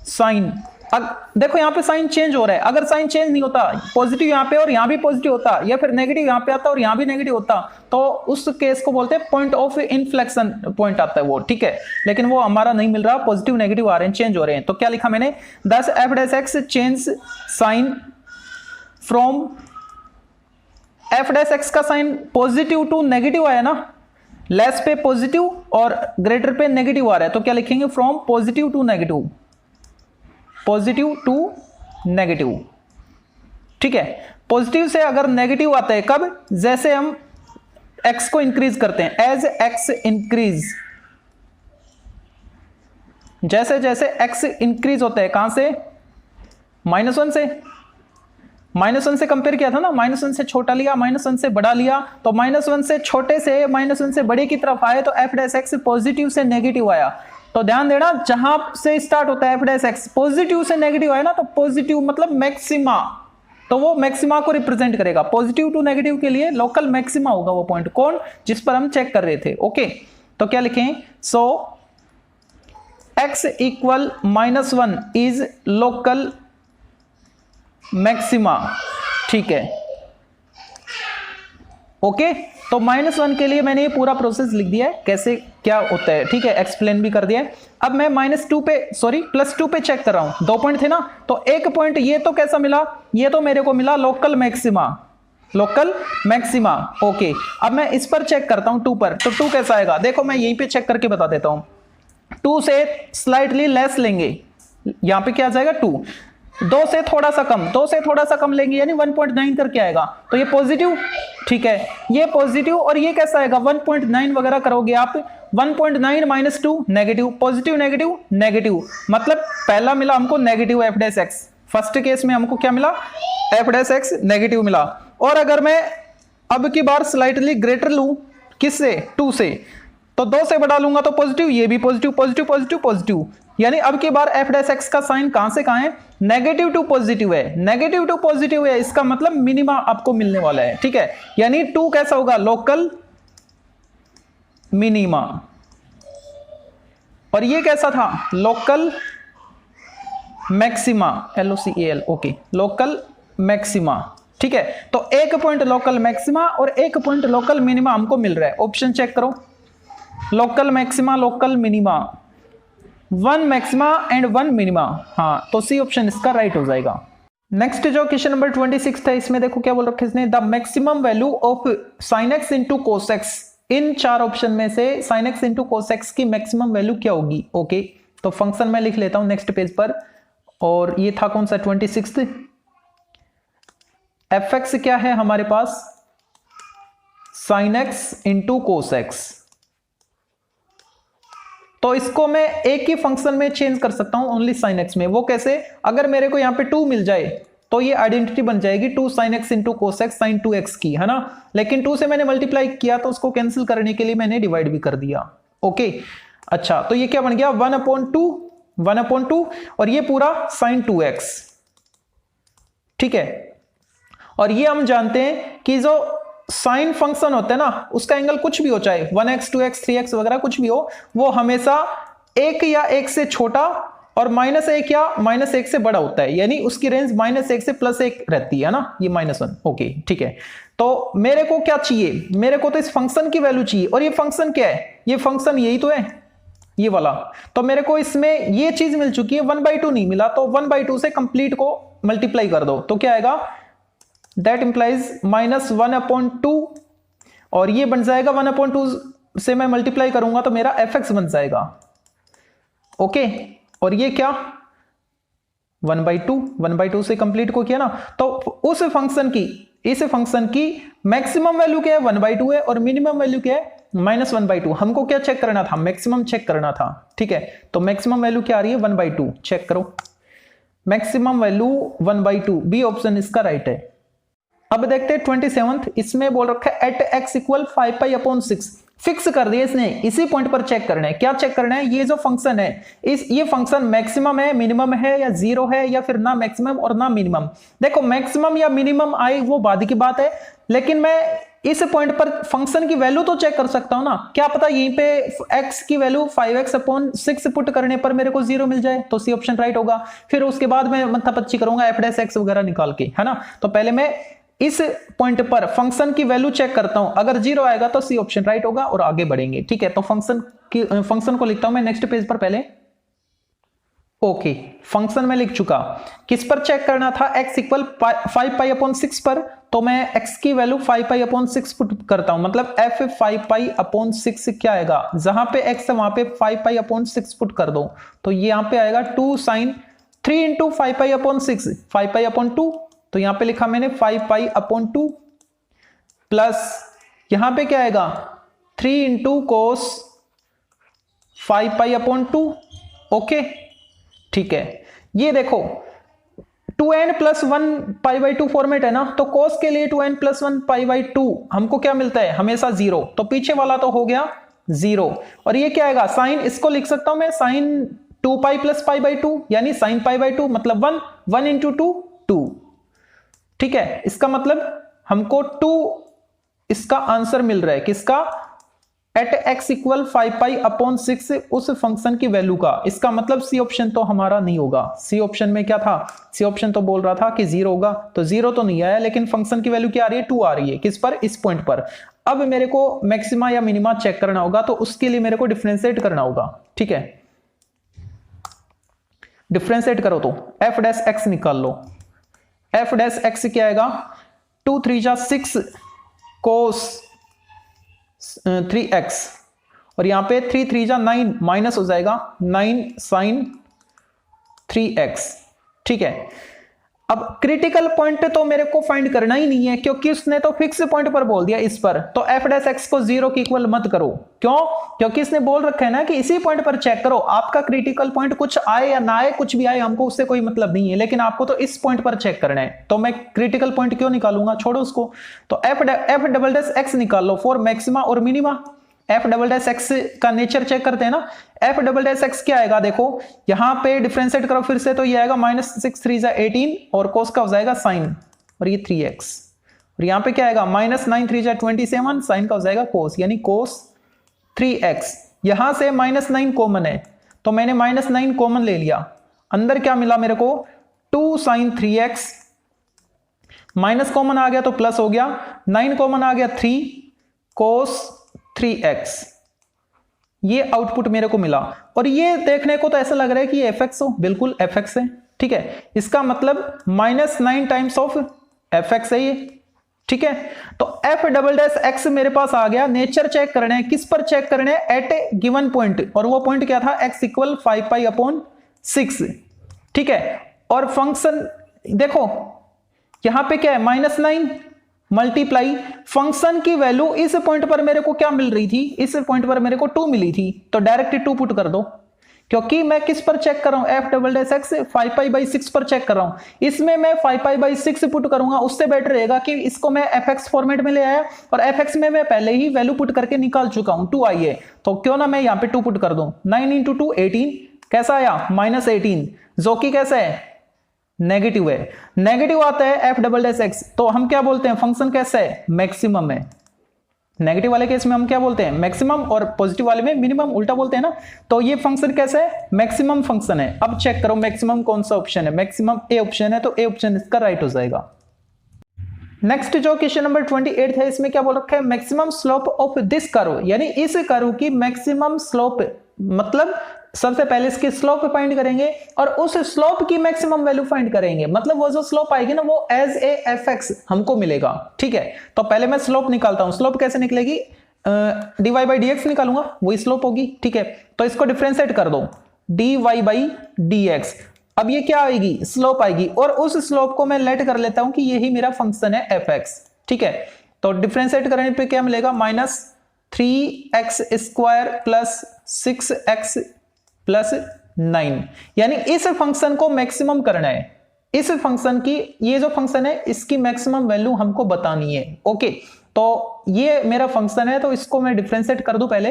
sign. देखो यहां पे साइन चेंज हो रहा है, अगर साइन चेंज नहीं होता, पॉजिटिव यहां पे और यहां भी पॉजिटिव होता, या फिर नेगेटिव यहां पे आता और यहां भी नेगेटिव होता, तो उस केस को बोलते हैं पॉइंट ऑफ इन्फ्लेक्शन पॉइंट आता है वो, ठीक है। लेकिन वो हमारा नहीं मिल रहा, पॉजिटिव नेगेटिव आ रहे हैं, चेंज हो रहे हैं। तो क्या लिखा मैंने, thus f dash x change sign from, f dash x का साइन पॉजिटिव टू नेगेटिव आया ना, लेस पे पॉजिटिव और ग्रेटर पे नेगेटिव आ रहा है, तो क्या लिखेंगे, from positive to negative, positive to negative. ठीक है, पॉजिटिव से अगर नेगेटिव आता है कब, जैसे हम x को इंक्रीज करते हैं, एज x इंक्रीज, जैसे जैसे x इंक्रीज होता है, कहां से, -1 से, -1 से कंपेयर किया था ना, -1 से छोटा लिया, -1 से बड़ा लिया, तो -1 से छोटे से -1 से बड़े की तरफ आए तो एफ डैश एक्स पॉजिटिव से नेगेटिव आया। तो ध्यान देना, जहां से स्टार्ट होता है एफ डैश एक्स, पॉजिटिव से नेगेटिव आया ना, तो पॉजिटिव मतलब मैक्सिमा, तो वो मैक्सिमा को रिप्रेजेंट करेगा। पॉजिटिव टू नेगेटिव के लिए लोकल मैक्सिमा होगा वो पॉइंट, कौन, जिस पर हम चेक कर रहे थे। ओके, तो क्या लिखें, सो x equal -1 is local maxima. ठीक है, ओके, तो -1 के लिए मैंने ये पूरा प्रोसेस लिख दिया है, कैसे क्या होता है, ठीक है, एक्सप्लेन भी कर दिया है। अब मैं -2 पे, सॉरी +2 पे चेक कर रहा हूं, 2 पॉइंट थे ना, तो एक पॉइंट ये तो कैसा मिला, ये तो मेरे को मिला local maxima, local maxima. Okay, अब मैं इस पर चेक करता हूं 2 पर, तो 2 कैसा आएगा, देखो मैं यहीं पे चेक करके बता देता हूं। 2 से स्लाइटली लेस लेंगे, यहां पे क्या आ जाएगा 2, 2 से थोड़ा सा कम, 2 से थोड़ा सा कम लेंगे यानी 1.9 करके आएगा, तो ये पॉजिटिव, ठीक है, ये पॉजिटिव, और ये कैसा आएगा 1.9 वगैरह करोगे आप, 1.9 -2 नेगेटिव, पॉजिटिव नेगेटिव नेगेटिव, मतलब पहला मिला हमको negative F dash x, first case में हमको क्या मिला, एफ डैश एक्स नेगेटिव मिला। और अगर मैं अब की बार स्लाइटली ग्रेटर लूं, किससे, 2 से, तो 2 से बढ़ा लूंगा तो पॉजिटिव, ये भी पॉजिटिव पॉजिटिव पॉजिटिव पॉजिटिव, यानी अब की बार एफ डैश एक्स का साइन कहां से कहां है, नेगेटिव टू पॉजिटिव है, नेगेटिव टू पॉजिटिव है, इसका मतलब मिनिमा आपको मिलने वाला है। ठीक है, यानी 2 कैसा होगा, लोकल मिनिमा, और ये कैसा था, local maxima, LOCAL, okay, local maxima. ठीक है, तो एक पॉइंट लोकल मैक्सिमा और एक पॉइंट लोकल मिनिमा हमको मिल रहा है। ऑप्शन चेक करो, local maxima local minima, 1 maxima and 1 minima, हाँ, तो सी ऑप्शन इसका राइट हो जाएगा। नेक्स्ट जो क्वेश्चन नंबर 26 था, इसमें देखो क्या बोल रखा है इसने, the maximum value of sin x into cos x, in 4 option में से sin x into cos x की मैक्सिमम वैल्यू क्या होगी। ओके, तो फंक्शन मैं लिख लेता हूं नेक्स्ट पेज पर, और ये था कौन सा 26, fx क्या है हमारे पास, sin x into cos x, तो इसको मैं एक ही फंक्शन में चेंज कर सकता हूं, ओनली sin x में। वो कैसे, अगर मेरे को यहां पे 2 मिल जाए तो ये आइडेंटिटी बन जाएगी 2 sin x into cos x sin 2x की, है ना, लेकिन 2 से मैंने मल्टीप्लाई किया तो उसको कैंसिल करने के लिए मैंने डिवाइड भी कर दिया। ओके, अच्छा, तो ये क्या बन गया 1/2 और ये पूरा sin 2x। ठीक है, और ये हम जानते हैं कि जो साइन फंक्शन होता है ना, उसका एंगल कुछ भी हो, चाहे 1x 2x 3x वगैरह कुछ भी हो, वो हमेशा 1 या 1 से छोटा और -1 या -1 से बड़ा होता है, यानी उसकी रेंज -1 से +1 रहती है ना, ये -1। ओके, ठीक है, तो मेरे को क्या चाहिए, मेरे को तो इस फंक्शन की वैल्यू चाहिए, और ये फंक्शन क्या है, ये फंक्शन यही तो है, ये वाला, तो मेरे को इसमें ये चीज मिल चुकी है, 1/2 नहीं मिला, तो 1/2 से कंप्लीट को मल्टीप्लाई कर दो, तो क्या आएगा, दैट इंप्लाइज -1/2, और ये बन जाएगा 1/2 से मैं मल्टीप्लाई करूंगा तो मेरा fx बन जाएगा। ओके, और ये क्या 1/2 से कंप्लीट को किया ना, तो उस फंक्शन की, इस फंक्शन की मैक्सिमम वैल्यू क्या है 1/2 है और मिनिमम वैल्यू क्या है -1/2। हमको क्या चेक करना था, मैक्सिमम चेक करना था। ठीक है, तो मैक्सिमम वैल्यू क्या आ रही है 1/2, चेक करो मैक्सिमम वैल्यू 1/2, बी ऑप्शन इसका राइट है। अब देखते हैं 27th, इसमें बोल रखा है एट x इक्वल 5π/6, फिक्स कर दिया इसने, इसी पॉइंट पर चेक करना है। क्या चेक करना है, ये जो फंक्शन है ये फंक्शन मैक्सिमम है, मिनिमम है या जीरो है, या फिर ना मैक्सिमम और ना मिनिमम। देखो मैक्सिमम या मिनिमम आए वो बाद की बात है, लेकिन मैं इस पॉइंट पर फंक्शन की वैल्यू तो चेक कर सकता हूं ना। क्या पता यहीं पे x की वैल्यू 5x/6 पुट करने पर मेरे को 0 मिल जाए, तो सी ऑप्शन राइट होगा। फिर उसके बाद मैं मत्थापच्ची करूंगा f' वगैरह निकाल के, है ना। तो पहले मैं इस पॉइंट पर फंक्शन की वैल्यू चेक करता हूं, अगर 0 आएगा तो सी ऑप्शन राइट होगा और आगे बढ़ेंगे। ठीक है, तो फंक्शन को लिखता हूं मैं नेक्स्ट पेज पर पहले। ओके, फंक्शन में लिख चुका। किस पर चेक करना था, x इक्वल 5π/6 पर, तो मैं x की वैल्यू 5π/6 पुट करता हूं, मतलब f 5π/6 क्या आएगा, जहां पे x है वहां पे 5π/6 पुट कर दो, तो ये यहां पे आएगा 2 sin 3 × 5π/6, 5π/2, तो यहां पे लिखा मैंने 5π/2 प्लस यहां पे क्या आएगा 3 × cos 5π/2। ओके, ठीक है, ये देखो 2n + 1 π/2 फॉर्मेट है ना, तो cos के लिए 2n + 1 π/2 हमको क्या मिलता है, हमेशा 0, तो पीछे वाला तो हो गया 0, और ये क्या आएगा sin, इसको लिख सकता हूं मैं sin 2π + π/2, यानी sin π/2 मतलब 1 × 2 2। ठीक है, इसका मतलब हमको 2 इसका आंसर मिल रहा है, किसका, एट x इक्वल 5π/6 उस फंक्शन की वैल्यू का। इसका मतलब सी ऑप्शन तो हमारा नहीं होगा। सी ऑप्शन में क्या था, सी ऑप्शन तो बोल रहा था कि 0 होगा, तो 0 तो नहीं आया, लेकिन फंक्शन की वैल्यू क्या आ रही है 2 आ रही है, किस पर, इस पॉइंट पर। अब मेरे को मैक्सिमा या मिनिमा चेक करना होगा, तो उसके लिए मेरे को डिफरेंशिएट करना होगा। ठीक है, डिफरेंशिएट करो तो f' निकाल लो। f' क्या आएगा 2 3 जा 6 cos 3x, और यहां पे 3 3 जा 9 माइनस हो जाएगा 9 sin 3x। ठीक है, अब क्रिटिकल पॉइंट तो मेरे को फाइंड करना ही नहीं है, क्योंकि उसने तो फिक्स पॉइंट पर बोल दिया इस पर, तो f' को 0 के इक्वल मत करो। क्यों, क्योंकि इसने बोल रखा है ना कि इसी पॉइंट पर चेक करो। आपका क्रिटिकल पॉइंट कुछ आए या ना आए, कुछ भी आए, हमको उससे कोई मतलब नहीं है, लेकिन आपको तो इस पॉइंट पर चेक करना है। तो मैं क्रिटिकल पॉइंट क्यों निकालूंगा, छोड़ो उसको। तो f' निकाल लो फॉर मैक्सिमा और मिनिमा। f' का नेचर चेक करते हैं ना। f' क्या आएगा, देखो यहां पे डिफरेंशिएट करो फिर से, तो ये आएगा -6 3 जा 18, और cos का हो जाएगा sin, और ये 3x, और यहां पे क्या आएगा -9 3 जा 27, sin का हो जाएगा cos, यानी cos 3x। यहां से -9 कॉमन है, तो मैंने -9 कॉमन ले लिया, अंदर क्या मिला मेरे को 2 sin 3x, माइनस कॉमन आ गया तो प्लस हो गया, 9 कॉमन आ गया 3 cos 3x, ये आउटपुट मेरे को मिला। और ये देखने को तो ऐसा लग रहा है कि ये fx हो, बिल्कुल fx है। ठीक है, इसका मतलब -9 टाइम्स ऑफ fx है ये। ठीक है, तो f'' मेरे पास आ गया। नेचर चेक करना है, किस पर चेक करना है, एट ए गिवन पॉइंट, और वो पॉइंट क्या था, x इक्वल 5π/6। ठीक है, और फंक्शन देखो यहां पे क्या है -9 मल्टीप्लाई फंक्शन की वैल्यू इस पॉइंट पर मेरे को क्या मिल रही थी, इस पॉइंट पर मेरे को 2 मिली थी, तो डायरेक्ट 2 पुट कर दो, क्योंकि मैं किस पर चेक कर रहा हूं, f'' 5π/6 पर चेक कर रहा हूं। इसमें मैं 5π/6 पुट करूंगा, उससे बेटर रहेगा कि इसको मैं fx फॉर्मेट में ले आया, और fx में मैं पहले ही वैल्यू पुट करके निकाल चुका हूं, 2 आई है, तो क्यों ना मैं यहां पे 2 पुट कर दूं। 9 × 2 18, कैसा आया -18, जो कि कैसा है, नेगेटिव है। नेगेटिव आता है f'', तो हम क्या बोलते हैं, फंक्शन कैसा है, मैक्सिमम है। नेगेटिव वाले केस में हम क्या बोलते हैं, मैक्सिमम, और पॉजिटिव वाले में मिनिमम, उल्टा बोलते हैं ना। तो ये फंक्शन कैसा है, मैक्सिमम फंक्शन है। अब चेक करो मैक्सिमम कौन सा ऑप्शन है, मैक्सिमम ए ऑप्शन है, तो ए ऑप्शन इसका राइट हो जाएगा। नेक्स्ट जो क्वेश्चन नंबर 28 है, इसमें क्या बोल रखा है, maximum slope of this curve, यानी इस कर्व की मैक्सिमम स्लोप, मतलब सबसे पहले इसकी स्लोप फाइंड करेंगे और उस स्लोप की मैक्सिमम वैल्यू फाइंड करेंगे, मतलब वो जो स्लोप आएगी ना वो एज ए fx हमको मिलेगा। ठीक है, तो पहले मैं स्लोप निकालता हूं। स्लोप कैसे निकलेगी, dy बाई डी एक्स निकालूंगा, वही स्लोप होगी, ठीक है। तो इसको डिफरेंशिएट कर दो, dy बाई डी एक्स। अब ये क्या आएगी, स्लोप आएगी, और उस स्लोप को मैं लेट कर लेता हूं कि यही मेरा फंक्शन है एफ एक्स, ठीक है। तो डिफरेंशिएट करने पे क्या मिलेगा, minus 3x square plus 6x plus 9, यानी इस फंक्शन को मैक्सिमम करना है। इस फंक्शन की, ये जो फंक्शन है इसकी मैक्सिमम वैल्यू हमको बतानी है, ओके। तो ये मेरा फंक्शन है, तो इसको मैं डिफरेंशिएट कर दूं पहले,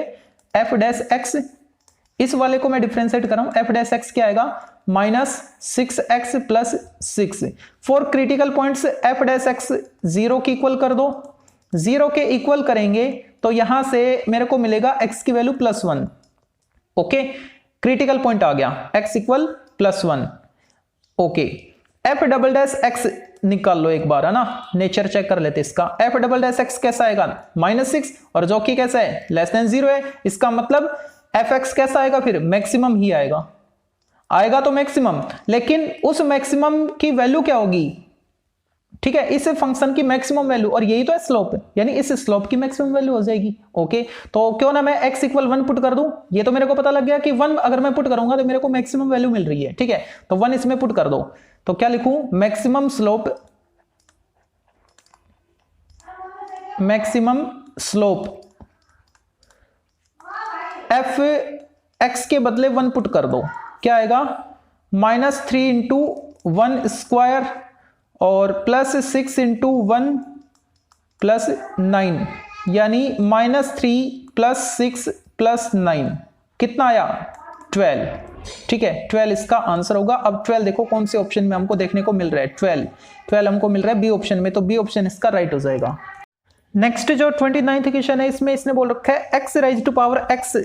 एफ डैश एक्स, इस वाले को मैं डिफरेंशिएट कर रहा हूं, एफ डैश एक्स क्या आएगा, minus 6x plus 6। For critical points F dash x 0 के इक्वल कर दो, 0 के इक्वल करेंगे तो यहां से मेरे को मिलेगा x की वैल्यू +1, ओके। क्रिटिकल पॉइंट आ गया, x equal +1, okay. F double dash x निकाल लो एक बार, है ना, नेचर चेक कर लेते इसका। एफ डबल डैश एक्स कैसा आएगा, -6, और जो कि कैसा है, <0 है। इसका मतलब एफ एक्स कैसा आएगा, फिर मैक्सिमम ही आएगा, आएगा तो मैक्सिमम, लेकिन उस मैक्सिमम की वैल्यू क्या होगी, ठीक है, इस फंक्शन की मैक्सिमम वैल्यू, और यही तो है स्लोप, यानी इस स्लोप की मैक्सिमम वैल्यू हो जाएगी, ओके। तो क्यों ना मैं x इक्वल 1 पुट कर दूं, ये तो मेरे को पता लग गया कि 1 अगर मैं पुट करूंगा तो मेरे को मैक्सिमम वैल्यू मिल रही है, ठीक है। तो 1 इसमें पुट कर दो, तो क्या लिखूं, मैक्सिमम स्लोप एफ एक्स के बदले 1 पुट कर दो, क्या आएगा, -3 इंटू 1 स्क्वायर और +6 इंटू 1 प्लस 9, यानी -3 + 6 + 9 कितना आया, 12, ठीक है। 12 इसका आंसर होगा। अब 12 देखो कौन से ऑप्शन में हमको देखने को मिल रहा है, 12 हमको मिल रहा है बी ऑप्शन में, तो बी ऑप्शन इसका राइट हो जाएगा। नेक्स्ट जो 29th क्वेश्चन है, इसमें इसने बोल रखा है x raised to power x,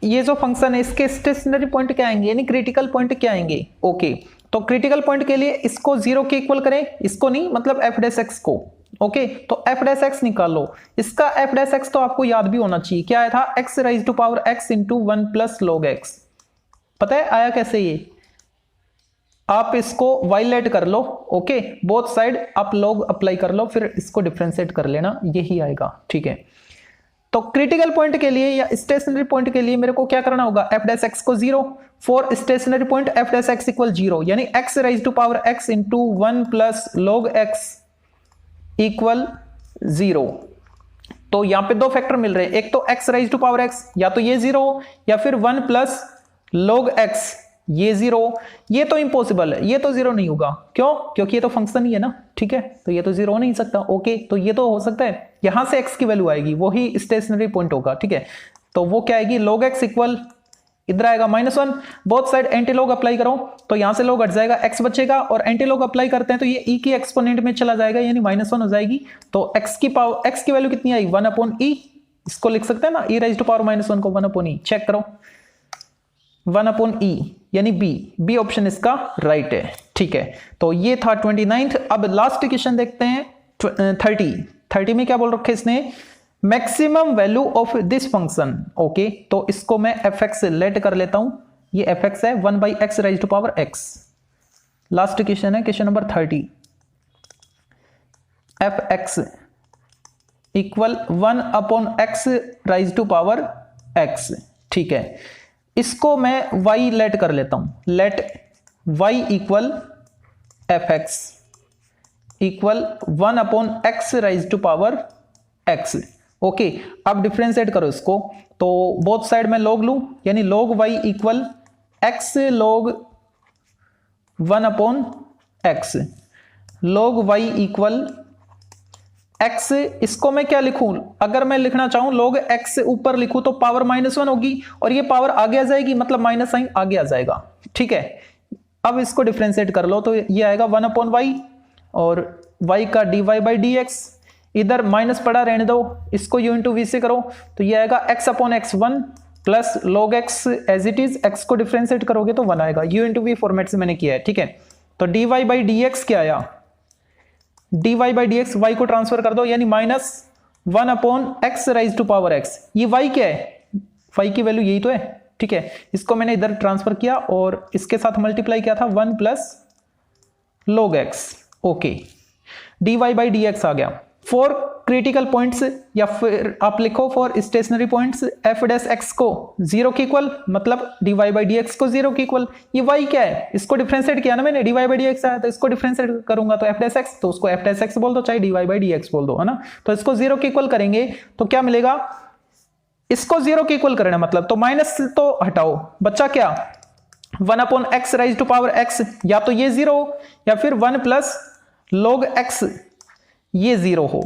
ये जो फंक्शन है इसके स्टेशनरी पॉइंट क्या आएंगे, यानी क्रिटिकल पॉइंट क्या आएंगे, ओके। तो क्रिटिकल पॉइंट के लिए इसको 0 के इक्वल करें, इसको नहीं, मतलब एफ डैश एक्स को, ओके। तो एफ डैश एक्स निकाल लो, इसका एफ डैश एक्स तो आपको याद भी होना चाहिए, क्या आया था, x raised to power x into 1 plus log x। पता है आया कैसे, ये आप इसको वाइलेट कर लो, ओके, बोथ साइड आप log अप्लाई कर लो, फिर इसको डिफरेंशिएट कर लेना, यही आएगा, ठीक है। तो क्रिटिकल पॉइंट के लिए या स्टेशनरी पॉइंट के लिए मेरे को क्या करना होगा, एफ डैश एक्स को 0, for stationary point F dash x equal 0, यानी x raised to power x into 1 plus log x equal 0। तो यहां पे दो फैक्टर मिल रहे हैं, एक तो x raised to power x, या तो ये 0 या फिर 1 प्लस log x, ये 0, ये तो इम्पॉसिबल है, ये तो 0 नहीं होगा, क्यों, क्योंकि ये तो फंक्शन ही है ना, ठीक है, तो ये तो 0 हो नहीं सकता, ओके। तो ये तो हो सकता है, यहां से x की वैल्यू आएगी, वही स्टेशनरी पॉइंट होगा, ठीक है। तो वो क्या आएगी, log x इक्वल, इधर आएगा -1, both side anti log apply करो, तो यहां से log हट जाएगा, x बचेगा, और एंटी लॉग अप्लाई करते हैं तो ये e की एक्सपोनेंट में चला जाएगा, यानी -1 हो जाएगी। तो x की वैल्यू कितनी आई, 1/e, इसको लिख सकते हैं ना, e raised to power -1 को 1/e, चेक करो, 1/e, यानी बी ऑप्शन इसका राइट है, ठीक है। तो ये था 29th। अब लास्ट क्वेश्चन देखते हैं 30 में क्या बोल रखे इसने, maximum value of this function, okay. तो इसको मैं एफ एक्स लेट कर लेता हूं, ये एफ एक्स है 1/x raised to power x। Last question है question number 30, F x equal 1/x raised to power x, ठीक है। इसको मैं y लेट कर लेता हूं, let y equal f x equal 1/x raised to power x, okay. अब differentiate करो इसको, तो बोथ साइड में log लूं, यानी log y equal x log 1/x, log y equal x, इसको मैं क्या लिखूं, अगर मैं लिखना चाहूं log x ऊपर लिखूं तो पावर -1 होगी, और ये पावर आगे आ जाएगी, मतलब माइनस साइन आगे आ जाएगा, ठीक है। अब इसको डिफरेंशिएट कर लो, तो ये आएगा 1/y, और y का dy बाई डी एक्स, इधर माइनस पड़ा रहने दो, इसको u इंटू वी से करो, तो ये आएगा x/x1 plus log x as it is, x को डिफरेंशिएट करोगे तो 1 आएगा, u इंटू वी फॉर्मेट से मैंने किया है, ठीक है। तो dy बाई डी एक्स क्या आया, dy by D x, y को ट्रांसफर कर दो, यानी -1/x raised to power x, ये y क्या है, y की वैल्यू यही तो है, ठीक है। इसको मैंने इधर ट्रांसफर किया और इसके साथ मल्टीप्लाई किया था 1 plus log x, okay. dy by D x आ गया, फॉर क्रिटिकल पॉइंट्स, या फिर आप लिखो for stationary points F dash X को 0 के इक्वल, मतलब dy बाई डी एक्स को 0 के इक्वल। ये y क्या है, इसको डिफरेंशिएट किया ना मैंने, dy बाई डी एक्स आया तो इसको डिफरेंशिएट करूंगा तो f डैश एक्स, तो उसको f डैश एक्स बोल दो चाहे dy बाई डी एक्स बोल दो, है ना। तो इसको 0 के इक्वल करेंगे तो क्या मिलेगा, इसको 0 के इक्वल करना मतलब, तो माइनस तो हटाओ, बच्चा क्या 1 upon x rise to power x, या तो ये 0 या फिर 1 प्लस log x ये 0 हो,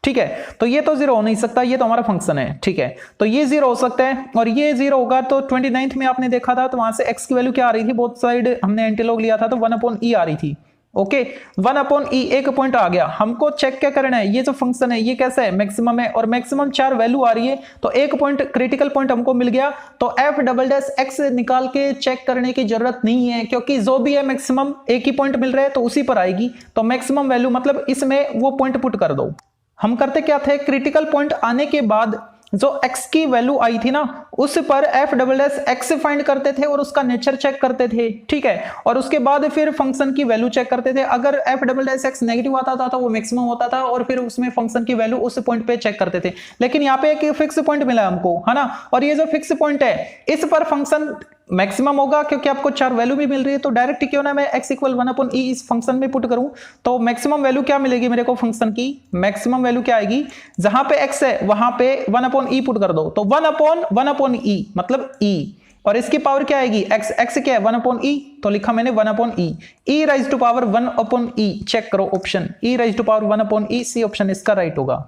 ठीक है। तो ये तो 0 हो नहीं सकता, ये तो हमारा फंक्शन है, ठीक है। तो ये 0 हो सकता है और ये 0 होगा। तो 29th में आपने देखा था तो वहां से x की वैल्यू क्या आ रही थी, बोथ साइड हमने एंटीलॉग लिया था तो 1 अपॉन ई आ रही थी। ओके 1 अपॉन ई एक पॉइंट आ गया, हमको चेक क्या करना है, ये जो फंक्शन है ये कैसा है, मैक्सिमम है और मैक्सिमम 4 वैल्यू आ रही है, तो एक पॉइंट क्रिटिकल पॉइंट हमको मिल गया। तो एफ डबल डैश एक्स निकाल के चेक करने की जरूरत नहीं है, क्योंकि जो भी है मैक्सिमम एक ही पॉइंट मिल रहा है तो उसी पर आएगी। तो मैक्सिमम वैल्यू मतलब इसमें वो पॉइंट पुट कर दो। हम करते क्या थे, क्रिटिकल पॉइंट आने के बाद जो x की वैल्यू आई थी ना उस पर f double dash x find करते थे और उसका नेचर चेक करते थे, ठीक है। और उसके बाद फिर फंक्शन की वैल्यू चेक करते थे, अगर f double dash x negative आता था तो वो मैक्सिमम होता था और फिर उसमें फंक्शन की वैल्यू उस पॉइंट पे चेक करते थे। लेकिन यहाँ पे एक फिक्स पॉइंट मिला हमको, है ना, और ये जो फिक्स पॉइंट है इस पर फंक्शन मैक्सिमम होगा, क्योंकि आपको 4 वैल्यू भी मिल रही है। तो डायरेक्ट क्यों ना मैं x इक्वल 1 अपॉन ई इस फंक्शन में पुट करूं, तो मैक्सिमम वैल्यू क्या मिलेगी मेरे को, फंक्शन की मैक्सिमम वैल्यू क्या आएगी, जहां पे x है वहां पे 1 अपॉन ई पुट कर दो, तो 1 अपॉन ई मतलब e, और इसकी पावर क्या आएगी x क्या है 1 अपॉन ई, तो लिखा मैंने 1 upon E rise to power 1 upon E, check करो option e rise to power 1 upon E, C option इसका राइट होगा।